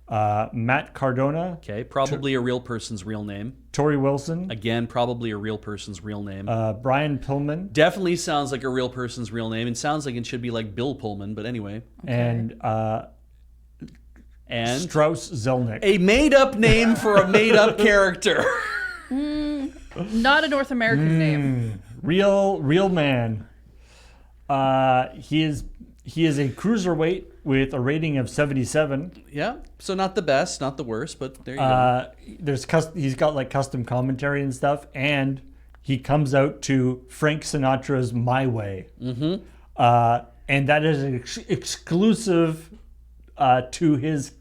Speaker 1: Matt Cardona.
Speaker 2: Okay, probably a real person's real name.
Speaker 1: Tori Wilson.
Speaker 2: Again, probably a real person's real name.
Speaker 1: Brian Pillman.
Speaker 2: Definitely sounds like a real person's real name. It sounds like it should be like Bill Pullman, but anyway.
Speaker 1: Okay. And Strauss Zelnick.
Speaker 2: A made-up name for a made-up character.
Speaker 3: Not a North American name.
Speaker 1: Real man. He is a cruiserweight with a rating of 77.
Speaker 2: Yeah, so not the best, not the worst, but there you go.
Speaker 1: He's got like custom commentary and stuff, and he comes out to Frank Sinatra's My Way. And that is exclusive to his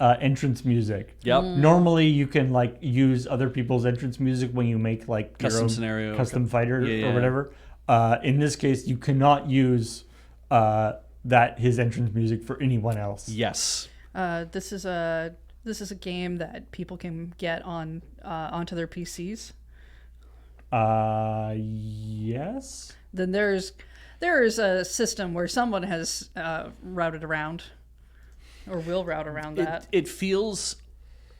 Speaker 1: entrance music.
Speaker 2: Yep.
Speaker 1: Normally you can like use other people's entrance music when you make like your
Speaker 2: Custom
Speaker 1: own
Speaker 2: scenario.
Speaker 1: custom fighter
Speaker 2: Yeah,
Speaker 1: or
Speaker 2: yeah.
Speaker 1: whatever. In this case, you cannot use his entrance music for anyone else.
Speaker 2: Yes.
Speaker 3: This is a game that people can get on onto their PCs.
Speaker 1: Yes.
Speaker 3: Then there is a system where someone has routed around, or will route around that.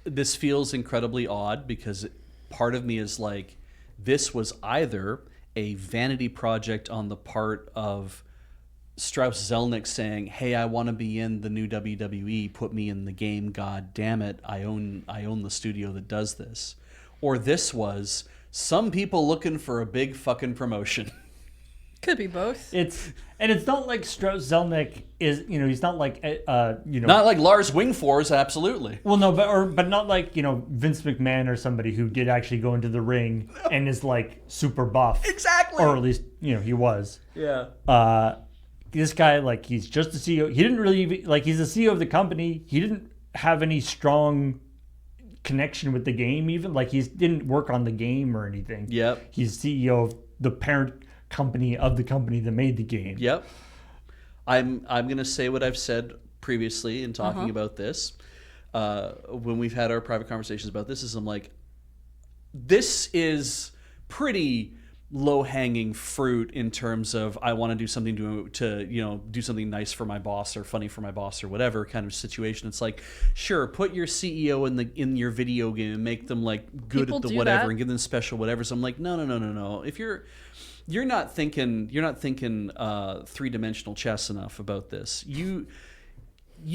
Speaker 2: This feels incredibly odd because part of me is like, this was either a vanity project on the part of Strauss Zelnick saying, "Hey, I want to be in the new WWE. Put me in the game. God damn it! I own the studio that does this." Or this was some people looking for a big fucking promotion.
Speaker 3: Could be both.
Speaker 1: It's not like Strauss Zelnick is, he's not like
Speaker 2: Not like Lars Wingfors, absolutely.
Speaker 1: well, no, but not like Vince McMahon or somebody who did actually go into the ring and is like super buff.
Speaker 2: Exactly.
Speaker 1: Or at least he was.
Speaker 2: Yeah.
Speaker 1: This guy, like, he's just a CEO. He didn't really like, he's the CEO of the company. He didn't have any strong connection with the game, even like he didn't work on the game or anything.
Speaker 2: Yep.
Speaker 1: He's CEO of the parent company of the company that made the game.
Speaker 2: Yep. I'm gonna say what I've said previously in talking about this. When we've had our private conversations about this, is I'm like, this is pretty low-hanging fruit in terms of I want to do something to do something nice for my boss or funny for my boss or whatever kind of situation. It's like, sure, put your CEO in your video game and make them like good
Speaker 3: People
Speaker 2: at the
Speaker 3: do
Speaker 2: whatever
Speaker 3: that.
Speaker 2: and give them special whatever. So I'm like, no. If you're not thinking three-dimensional chess enough about this. You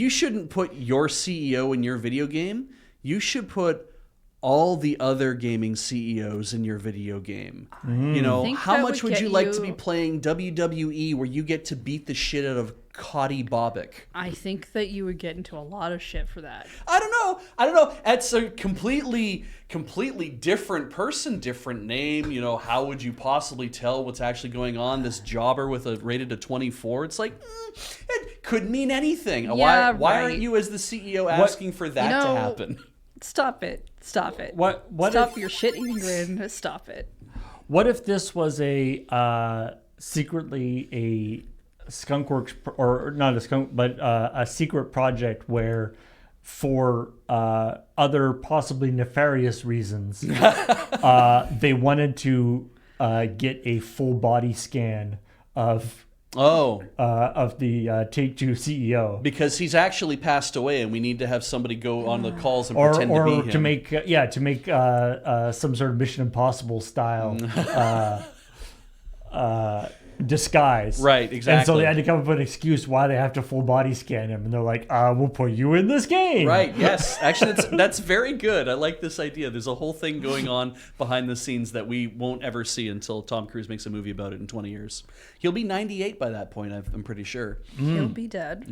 Speaker 2: shouldn't put your CEO in your video game. You should put all the other gaming CEOs in your video game.
Speaker 3: think
Speaker 2: How
Speaker 3: that
Speaker 2: much
Speaker 3: would
Speaker 2: would you
Speaker 3: get
Speaker 2: like to
Speaker 3: you-
Speaker 2: be playing WWE where you get to beat the shit out of Cody Bobick?
Speaker 3: I think that you would get into a lot of shit for that.
Speaker 2: I don't know. It's a completely different person, different name. How would you possibly tell what's actually going on? This jobber with a rated a 24. It's like, it could mean anything.
Speaker 3: Yeah,
Speaker 2: why aren't
Speaker 3: right.
Speaker 2: you as the CEO asking for that to happen?
Speaker 3: Stop it.
Speaker 1: What
Speaker 3: Stop
Speaker 1: if,
Speaker 3: your shit-eating grin. Stop it.
Speaker 1: what if this was a secretly a skunkworks or not a skunk but a secret project where for other possibly nefarious reasons they wanted to get a full body scan of the Take-Two CEO,
Speaker 2: Because he's actually passed away, and we need to have somebody go on the calls and
Speaker 1: or
Speaker 2: pretend to be him.
Speaker 1: to make some sort of Mission Impossible style disguise.
Speaker 2: Right, exactly.
Speaker 1: And so they had to come up with an excuse why they have to full body scan him, and they're like, "We'll put you in this game."
Speaker 2: Right. Yes. Actually, that's very good. I like this idea. There's a whole thing going on behind the scenes that we won't ever see until Tom Cruise makes a movie about it in 20 years. He'll be 98 by that point. I'm pretty sure.
Speaker 3: He'll be dead.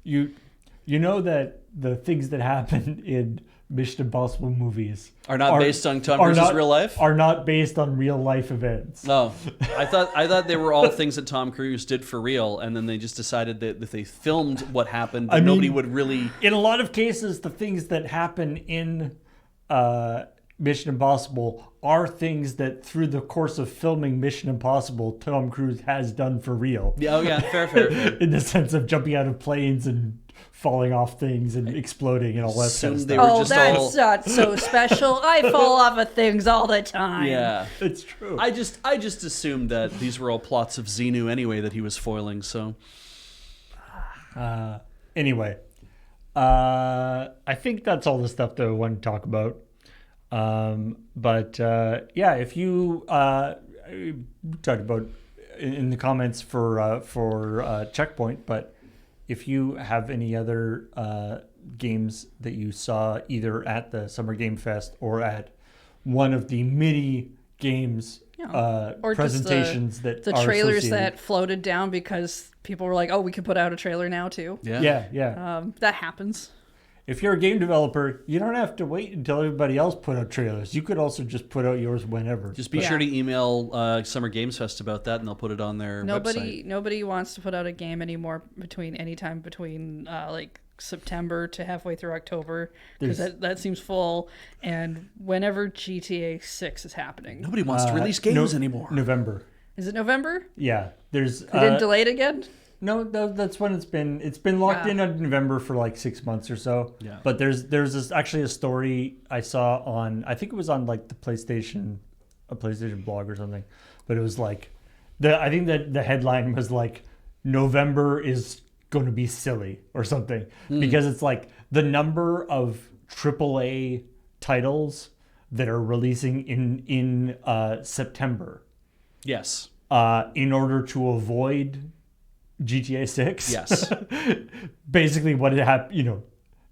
Speaker 1: You know that the things that happen in Mission Impossible movies
Speaker 2: Are not based on Tom Cruise's real life?
Speaker 1: Are not based on real life events.
Speaker 2: Oh, I thought they were all things that Tom Cruise did for real, and then they just decided that if they filmed what happened, nobody would really.
Speaker 1: In a lot of cases, the things that happen in Mission Impossible are things that through the course of filming Mission Impossible, Tom Cruise has done for real.
Speaker 2: Yeah. Oh yeah. Fair.
Speaker 1: In the sense of jumping out of planes and falling off things and exploding and all that kind of
Speaker 2: Assumed they
Speaker 1: stuff.
Speaker 2: were
Speaker 3: Oh,
Speaker 2: just
Speaker 3: that's
Speaker 2: all.
Speaker 3: not so special. I fall off of things all the time.
Speaker 2: Yeah.
Speaker 1: It's true.
Speaker 2: I just assumed that these were all plots of Xenu anyway that he was foiling. So
Speaker 1: Anyway, I think that's all the stuff that I want to talk about. If you talked about in the comments for ChillPoint, but if you have any other games that you saw either at the Summer Game Fest or at one of the mini games
Speaker 3: Or
Speaker 1: presentations
Speaker 3: just
Speaker 1: that
Speaker 3: the
Speaker 1: are
Speaker 3: trailers
Speaker 1: associated.
Speaker 3: that floated down because people were like, "Oh, we could put out a trailer now too."
Speaker 2: yeah.
Speaker 1: Yeah.
Speaker 3: That happens.
Speaker 1: if you're a game developer, you don't have to wait until everybody else put out trailers. You could also just put out yours whenever.
Speaker 2: Just be sure to email Summer Games Fest about that, and they'll put it on their website.
Speaker 3: Nobody wants to put out a game anymore anytime between like September to halfway through October, because that seems full. And whenever GTA 6 is happening,
Speaker 2: Nobody wants to release games anymore.
Speaker 1: November.
Speaker 3: is it November?
Speaker 1: Yeah, there's.
Speaker 3: They didn't delay it again.
Speaker 1: No, that's when it's been. It's been locked in on November for like 6 months or so.
Speaker 2: Yeah.
Speaker 1: But there's actually a story I saw on. I think it was on like a PlayStation blog or something. But it was like, I think that the headline was like, November is going to be silly or something, because it's like the number of AAA titles that are releasing in September.
Speaker 2: Yes.
Speaker 1: In order to avoid GTA 6.
Speaker 2: Yes.
Speaker 1: Basically what it happened,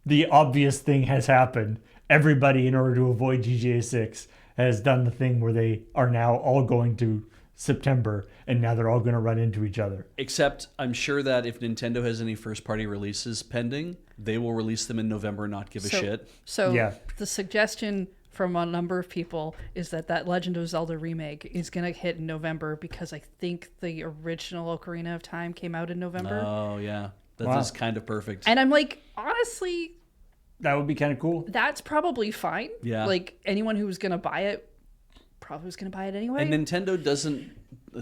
Speaker 1: the obvious thing has happened. Everybody, in order to avoid GTA 6, has done the thing where they are now all going to September, and now they're all going to run into each other.
Speaker 2: Except I'm sure that if Nintendo has any first-party releases pending, they will release them in November and not give a shit.
Speaker 3: So
Speaker 1: Yeah.
Speaker 3: the suggestion from a number of people is that Legend of Zelda remake is going to hit in November, because I think the original Ocarina of Time came out in November.
Speaker 2: Oh, yeah. That
Speaker 1: Wow.
Speaker 2: is kind of perfect.
Speaker 3: And I'm like, honestly,
Speaker 1: That would be kind of cool.
Speaker 3: that's probably fine.
Speaker 2: Yeah.
Speaker 3: Like, anyone who was going to buy it probably was going to buy it anyway.
Speaker 2: And Nintendo doesn't...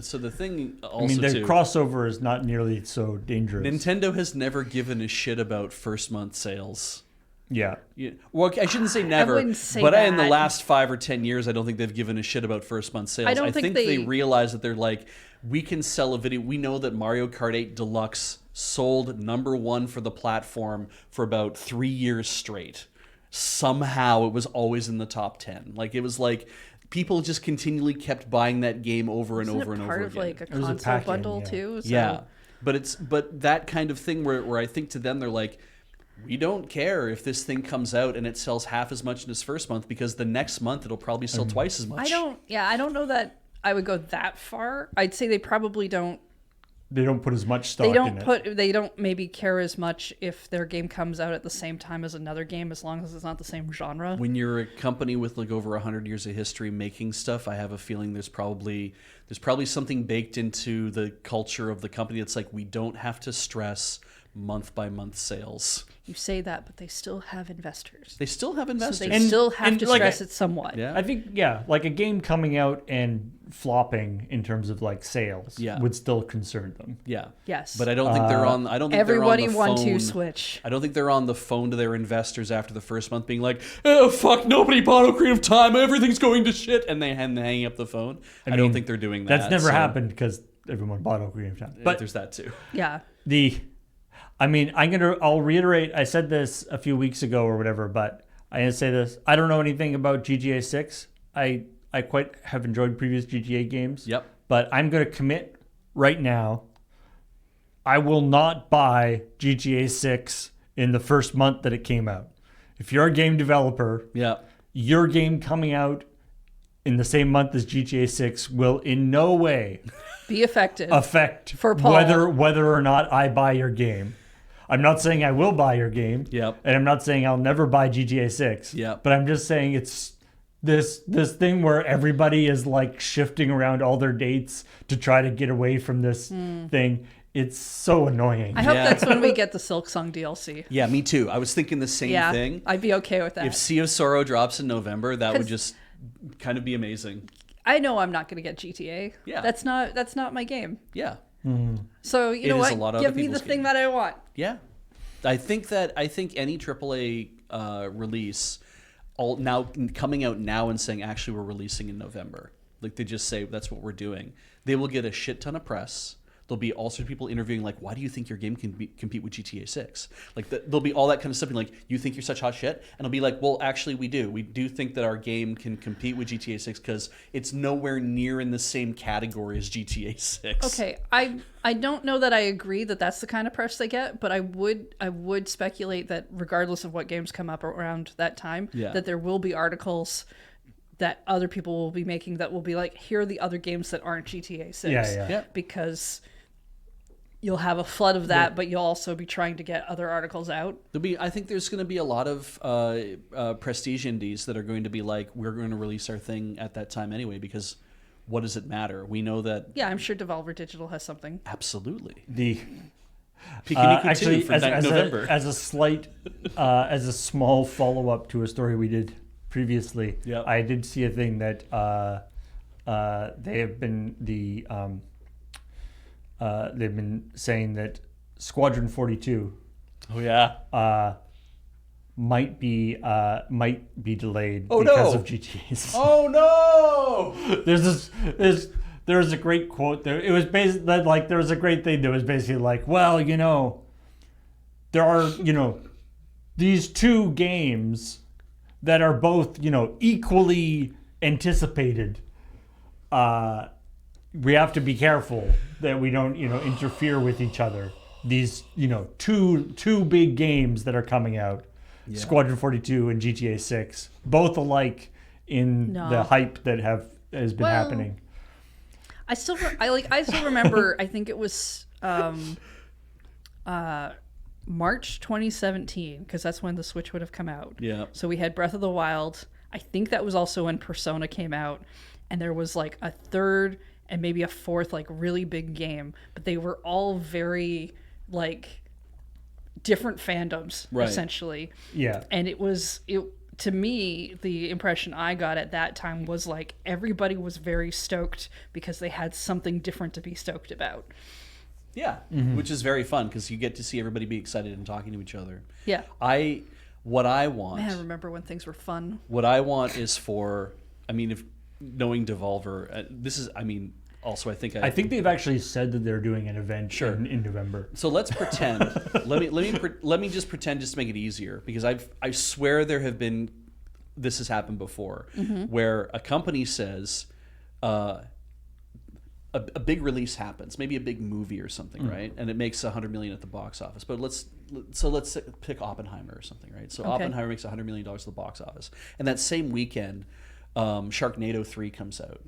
Speaker 2: So the thing also,
Speaker 1: I mean, the
Speaker 2: too...
Speaker 1: crossover is not nearly so dangerous.
Speaker 2: Nintendo has never given a shit about first-month sales.
Speaker 1: Yeah.
Speaker 2: Yeah. Well, I shouldn't say never,
Speaker 3: wouldn't say
Speaker 2: but in the
Speaker 3: that.
Speaker 2: last 5 or 10 years, I don't think they've given a shit about first month sales.
Speaker 3: I don't think
Speaker 2: they
Speaker 3: they-
Speaker 2: realize that they're like, we can sell a video. We know that Mario Kart 8 Deluxe sold #1 for the platform for about 3 years straight. Somehow it was always in the top 10. Like, it was like people just continually kept buying that game over and
Speaker 3: Isn't
Speaker 2: over
Speaker 3: it
Speaker 2: and
Speaker 3: part
Speaker 2: over
Speaker 3: of
Speaker 2: again.
Speaker 3: like a
Speaker 1: was a
Speaker 3: console
Speaker 1: pack-in,
Speaker 3: bundle
Speaker 1: yeah.
Speaker 3: too? So
Speaker 2: Yeah, but that kind of thing where I think to them they're like, we don't care if this thing comes out and it sells half as much in its first month, because the next month it'll probably sell twice as much.
Speaker 3: I don't know that I would go that far. I'd say they probably don't.
Speaker 1: They don't put as much stock in it.
Speaker 3: They don't maybe care as much if their game comes out at the same time as another game, as long as it's not the same genre.
Speaker 2: When you're a company with like over 100 years of history making stuff, I have a feeling there's probably something baked into the culture of the company. It's like, we don't have to stress month by month sales.
Speaker 3: You say that, but they still have investors.
Speaker 2: They still have investors.
Speaker 3: So they still have to
Speaker 1: like
Speaker 3: stress it somewhat.
Speaker 2: Yeah.
Speaker 1: I think, like a game coming out and flopping in terms of like sales would still concern them.
Speaker 2: Yeah.
Speaker 3: Yes.
Speaker 2: But I don't think they're on. I don't think
Speaker 3: Everybody
Speaker 2: they're on the phone.
Speaker 3: 1-2 switch.
Speaker 2: I don't think they're on the phone to their investors after the first month, being like, "Oh fuck, nobody bought Ocarina of Time. Everything's going to shit," and they hang up the phone. I don't
Speaker 1: mean,
Speaker 2: think they're doing that.
Speaker 1: That's never
Speaker 2: so-
Speaker 1: happened because everyone bought Ocarina of Time.
Speaker 2: But there's that too.
Speaker 3: Yeah.
Speaker 1: I'll reiterate, I said this a few weeks ago or whatever, but I'm going to say this. I don't know anything about GTA 6. I quite have enjoyed previous GTA games.
Speaker 2: Yep.
Speaker 1: But I'm going to commit right now. I will not buy GTA 6 in the first month that it came out. If you're a game developer,
Speaker 2: Yeah.
Speaker 1: your game coming out in the same month as GTA 6 will in no way
Speaker 3: Be effective.
Speaker 1: affect
Speaker 3: For Paul.
Speaker 1: whether or not I buy your game. I'm not saying I will buy your game.
Speaker 2: Yep.
Speaker 1: And I'm not saying I'll never buy GTA 6.
Speaker 2: Yep.
Speaker 1: But I'm just saying it's this thing where everybody is like shifting around all their dates to try to get away from this thing. It's so annoying.
Speaker 3: I hope
Speaker 2: Yeah.
Speaker 3: that's when we get the Silksong DLC.
Speaker 2: Yeah, me too. I was thinking the same
Speaker 3: Yeah,
Speaker 2: thing.
Speaker 3: I'd be okay with that.
Speaker 2: If Sea of Sorrow drops in November, that would
Speaker 3: 'Cause-
Speaker 2: just kind of be amazing.
Speaker 3: I know I'm not going to get GTA.
Speaker 2: Yeah.
Speaker 3: That's not my game.
Speaker 2: Yeah.
Speaker 3: So you know
Speaker 2: is a lot
Speaker 3: what?
Speaker 2: of
Speaker 3: Give
Speaker 2: other
Speaker 3: me the
Speaker 2: people's
Speaker 3: thing
Speaker 2: game.
Speaker 3: that I want.
Speaker 2: Yeah, I think any AAA release, coming out now and saying actually we're releasing in November, like they just say that's what we're doing, they will get a shit ton of press. There'll be all sorts of people interviewing like, why do you think your game can compete with GTA 6? Like there'll be all that kind of stuff. Being like, you think you're such hot shit? And I'll be like, well, actually we do. We do think that our game can compete with GTA 6 because it's nowhere near in the same category as GTA 6.
Speaker 3: Okay, I don't know that I agree that that's the kind of press they get, but I would speculate that regardless of what games come up around that time,
Speaker 2: Yeah.
Speaker 3: that there will be articles that other people will be making that will be like, here are the other games that aren't GTA 6.
Speaker 1: Yeah.
Speaker 2: Yeah.
Speaker 3: Because you'll have a flood of that, but you'll also be trying to get other articles out.
Speaker 2: I think there's going to be a lot of prestige indies that are going to be like, we're going to release our thing at that time anyway, because what does it matter? We know that.
Speaker 3: Yeah, I'm sure Devolver Digital has something.
Speaker 2: Absolutely.
Speaker 1: The
Speaker 2: Pikuniku 2
Speaker 1: actually,
Speaker 2: for
Speaker 1: as
Speaker 2: November.
Speaker 1: as a slight, as a small follow up to a story we did previously,
Speaker 2: Yep.
Speaker 1: I did see a thing that they have been they've been saying that Squadron 42
Speaker 2: Oh yeah.
Speaker 1: might be delayed
Speaker 2: Oh,
Speaker 1: because
Speaker 2: no.
Speaker 1: of GTA's.
Speaker 2: Oh no!
Speaker 1: There's a great quote there. It was basically like there was a great thing that was basically like, well, you know, there are, you know, these two games that are both, you know, equally anticipated. We have to be careful that we don't, you know, interfere with each other. These, you know, two big games that are coming out, Squadron 42 and GTA 6, both alike in the hype that has been happening.
Speaker 3: I still remember. I think it was March 2017, because that's when the Switch would have come out.
Speaker 2: Yeah.
Speaker 3: So we had Breath of the Wild. I think that was also when Persona came out, and there was like a third and maybe a fourth like really big game, but they were all very like different fandoms essentially.
Speaker 1: Yeah.
Speaker 3: And it to me, the impression I got at that time was like everybody was very stoked because they had something different to be stoked about.
Speaker 2: Yeah, which is very fun because you get to see everybody be excited and talking to each other.
Speaker 3: Yeah.
Speaker 2: What I want.
Speaker 3: Man, I remember when things were fun.
Speaker 2: What I want is for, I mean, if knowing Devolver, also I think
Speaker 1: they've actually said that they're doing an event in November.
Speaker 2: So let's pretend. let me just pretend just to make it easier, because I swear this has happened before, where a company says a big release happens, maybe a big movie or something, right? And it makes $100 million at the box office. But let's pick Oppenheimer or something, right? So Oppenheimer makes $100 million at the box office, and that same weekend, Sharknado 3 comes out,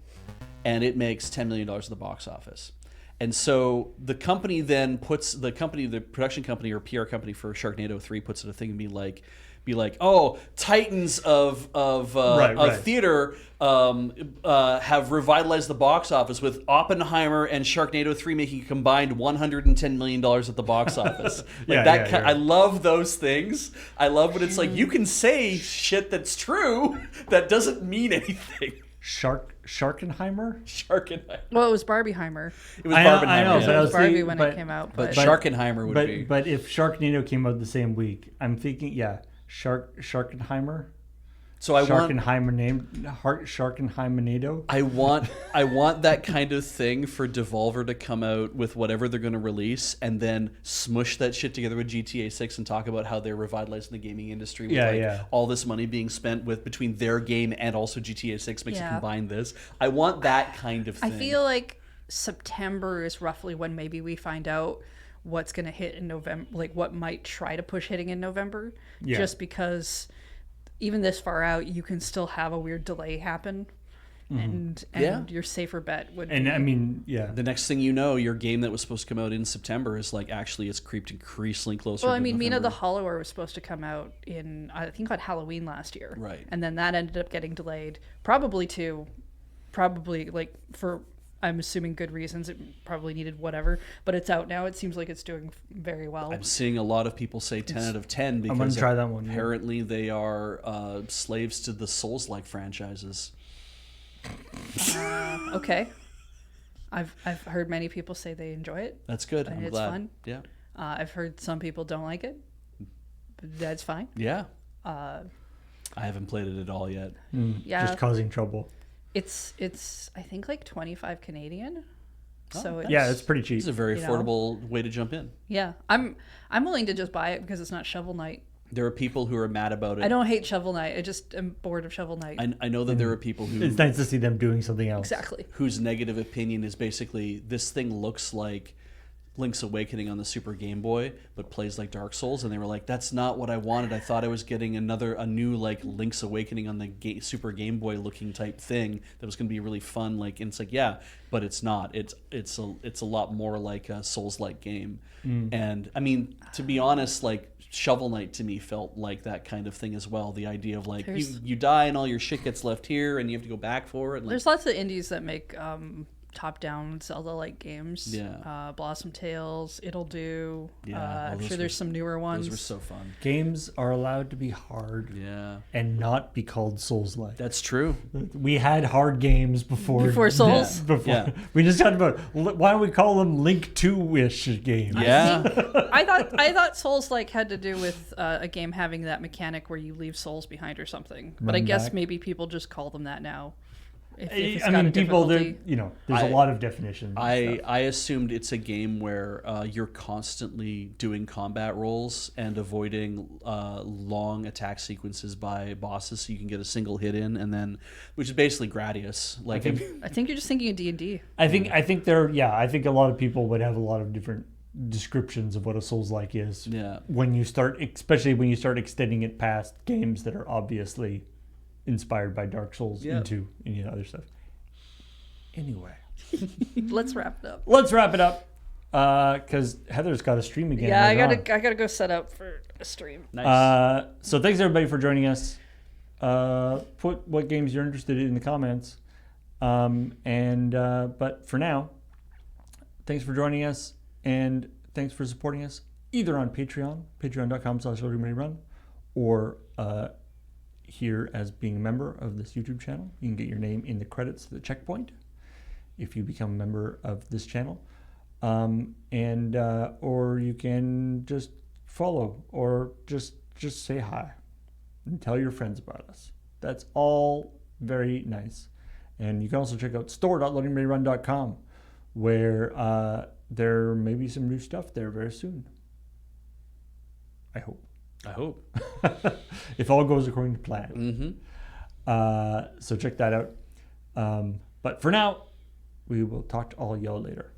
Speaker 2: and it makes $10 million at the box office. And so the company then the production company or PR company for Sharknado 3 puts it a thing and be like, oh, titans of theater have revitalized the box office with Oppenheimer and Sharknado 3 making a combined $110 million at the box office. I love those things. I love when it's like you can say shit that's true that doesn't mean anything.
Speaker 1: Sharkenheimer?
Speaker 3: Well, it was Barbieheimer.
Speaker 2: It was Barbenheimer.
Speaker 1: I know,
Speaker 3: Yeah.
Speaker 1: but
Speaker 3: It
Speaker 1: I
Speaker 3: was
Speaker 1: was
Speaker 3: Barbie
Speaker 1: thinking,
Speaker 3: when it came out.
Speaker 2: But Sharkenheimer would be.
Speaker 1: But if Sharknado came out the same week, I'm thinking, Sharkenheimer.
Speaker 2: So I want
Speaker 1: Sharkenheimerado.
Speaker 2: I want that kind of thing for Devolver to come out with whatever they're going to release and then smush that shit together with GTA 6 and talk about how they're revitalizing the gaming industry with all this money being spent between their game and also GTA 6 makes it combine this. I want that kind of thing.
Speaker 3: I feel like September is roughly when maybe we find out what's going to hit in November, like what might try to push hitting in November, just because even this far out, you can still have a weird delay happen, and your safer bet would be...
Speaker 1: I mean,
Speaker 2: the next thing you know, your game that was supposed to come out in September is like actually it's creeped increasingly closer.
Speaker 3: Well, I
Speaker 2: to
Speaker 3: mean,
Speaker 2: November.
Speaker 3: Mina the Hollower was supposed to come out in, I think, on Halloween last year,
Speaker 2: right?
Speaker 3: And then that ended up getting delayed, probably like for, I'm assuming, good reasons. It probably needed whatever, but it's out now. It seems like it's doing very well.
Speaker 2: I'm seeing a lot of people say 10 out of 10 because
Speaker 1: I'm gonna try that one.
Speaker 2: Apparently they are slaves to the Souls-like franchises.
Speaker 3: Okay. I've heard many people say they enjoy it.
Speaker 2: That's good.
Speaker 3: And
Speaker 2: I'm
Speaker 3: it's
Speaker 2: glad.
Speaker 3: fun.
Speaker 2: Yeah.
Speaker 3: I've heard some people don't like it. But that's fine.
Speaker 2: Yeah. I haven't played it at all yet.
Speaker 3: Yeah.
Speaker 1: Just causing trouble.
Speaker 3: It's I think like 25 Canadian. So
Speaker 1: it's pretty cheap.
Speaker 2: It's a very affordable way to jump in.
Speaker 3: Yeah. I'm willing to just buy it because it's not Shovel Knight.
Speaker 2: There are people who are mad about it.
Speaker 3: I don't hate Shovel Knight. I just am bored of Shovel Knight.
Speaker 2: I know that there are people who...
Speaker 1: It's nice to see them doing something else.
Speaker 3: Exactly.
Speaker 2: Whose negative opinion is basically, this thing looks like Link's Awakening on the Super Game Boy, but plays like Dark Souls, and they were like, "That's not what I wanted. I thought I was getting a new like Link's Awakening on the Super Game Boy looking type thing that was going to be really fun." Like, and it's like, yeah, but it's not. It's a lot more like a Souls-like game. And I mean, to be honest, like Shovel Knight to me felt like that kind of thing as well. The idea of like you die and all your shit gets left here, and you have to go back for it. Like,
Speaker 3: There's lots of indies that make top-down Zelda-like games.
Speaker 2: Yeah.
Speaker 3: Blossom Tales, It'll Do.
Speaker 2: Yeah,
Speaker 3: I'm sure there's some newer ones.
Speaker 2: those were so fun.
Speaker 1: Games are allowed to be hard
Speaker 2: Yeah,
Speaker 1: and not be called Souls-like.
Speaker 2: that's true.
Speaker 1: We had hard games before
Speaker 3: Souls?
Speaker 1: Before
Speaker 2: Yeah.
Speaker 1: we just talked about why don't we call them Link 2-ish games?
Speaker 2: Yeah.
Speaker 3: I thought Souls-like had to do with a game having that mechanic where you leave souls behind or something. But I
Speaker 1: Run
Speaker 3: guess
Speaker 1: back.
Speaker 3: maybe people just call them that now. If it's
Speaker 1: I
Speaker 3: got a
Speaker 1: mean, people,
Speaker 3: difficulty.
Speaker 1: there's a lot of definitions.
Speaker 2: I assumed it's a game where you're constantly doing combat rolls and avoiding long attack sequences by bosses, so you can get a single hit in, and then, which is basically Gradius. Like,
Speaker 3: I think you're just thinking of D&D.
Speaker 1: I think I think a lot of people would have a lot of different descriptions of what a Souls-like is.
Speaker 2: Yeah.
Speaker 1: When you start, especially when you start extending it past games that are obviously inspired by Dark Souls into any other stuff. Anyway,
Speaker 3: Let's wrap it up.
Speaker 1: let's wrap it up because Heather's got a stream again.
Speaker 3: Yeah,
Speaker 1: later on.
Speaker 3: I gotta go set up for a stream.
Speaker 2: nice.
Speaker 1: So thanks everybody for joining us. Put what games you're interested in the comments. But for now, thanks for joining us and thanks for supporting us either on Patreon, patreon.com/LoadingReadyRun, or here as being a member of this YouTube channel. You can get your name in the credits of the checkpoint if you become a member of this channel. Or you can just follow or just say hi and tell your friends about us. That's all very nice. And you can also check out store.loadingreadyrun.com where there may be some new stuff there very soon. I hope. If all goes according to plan. So check that out. But for now, we will talk to all y'all later.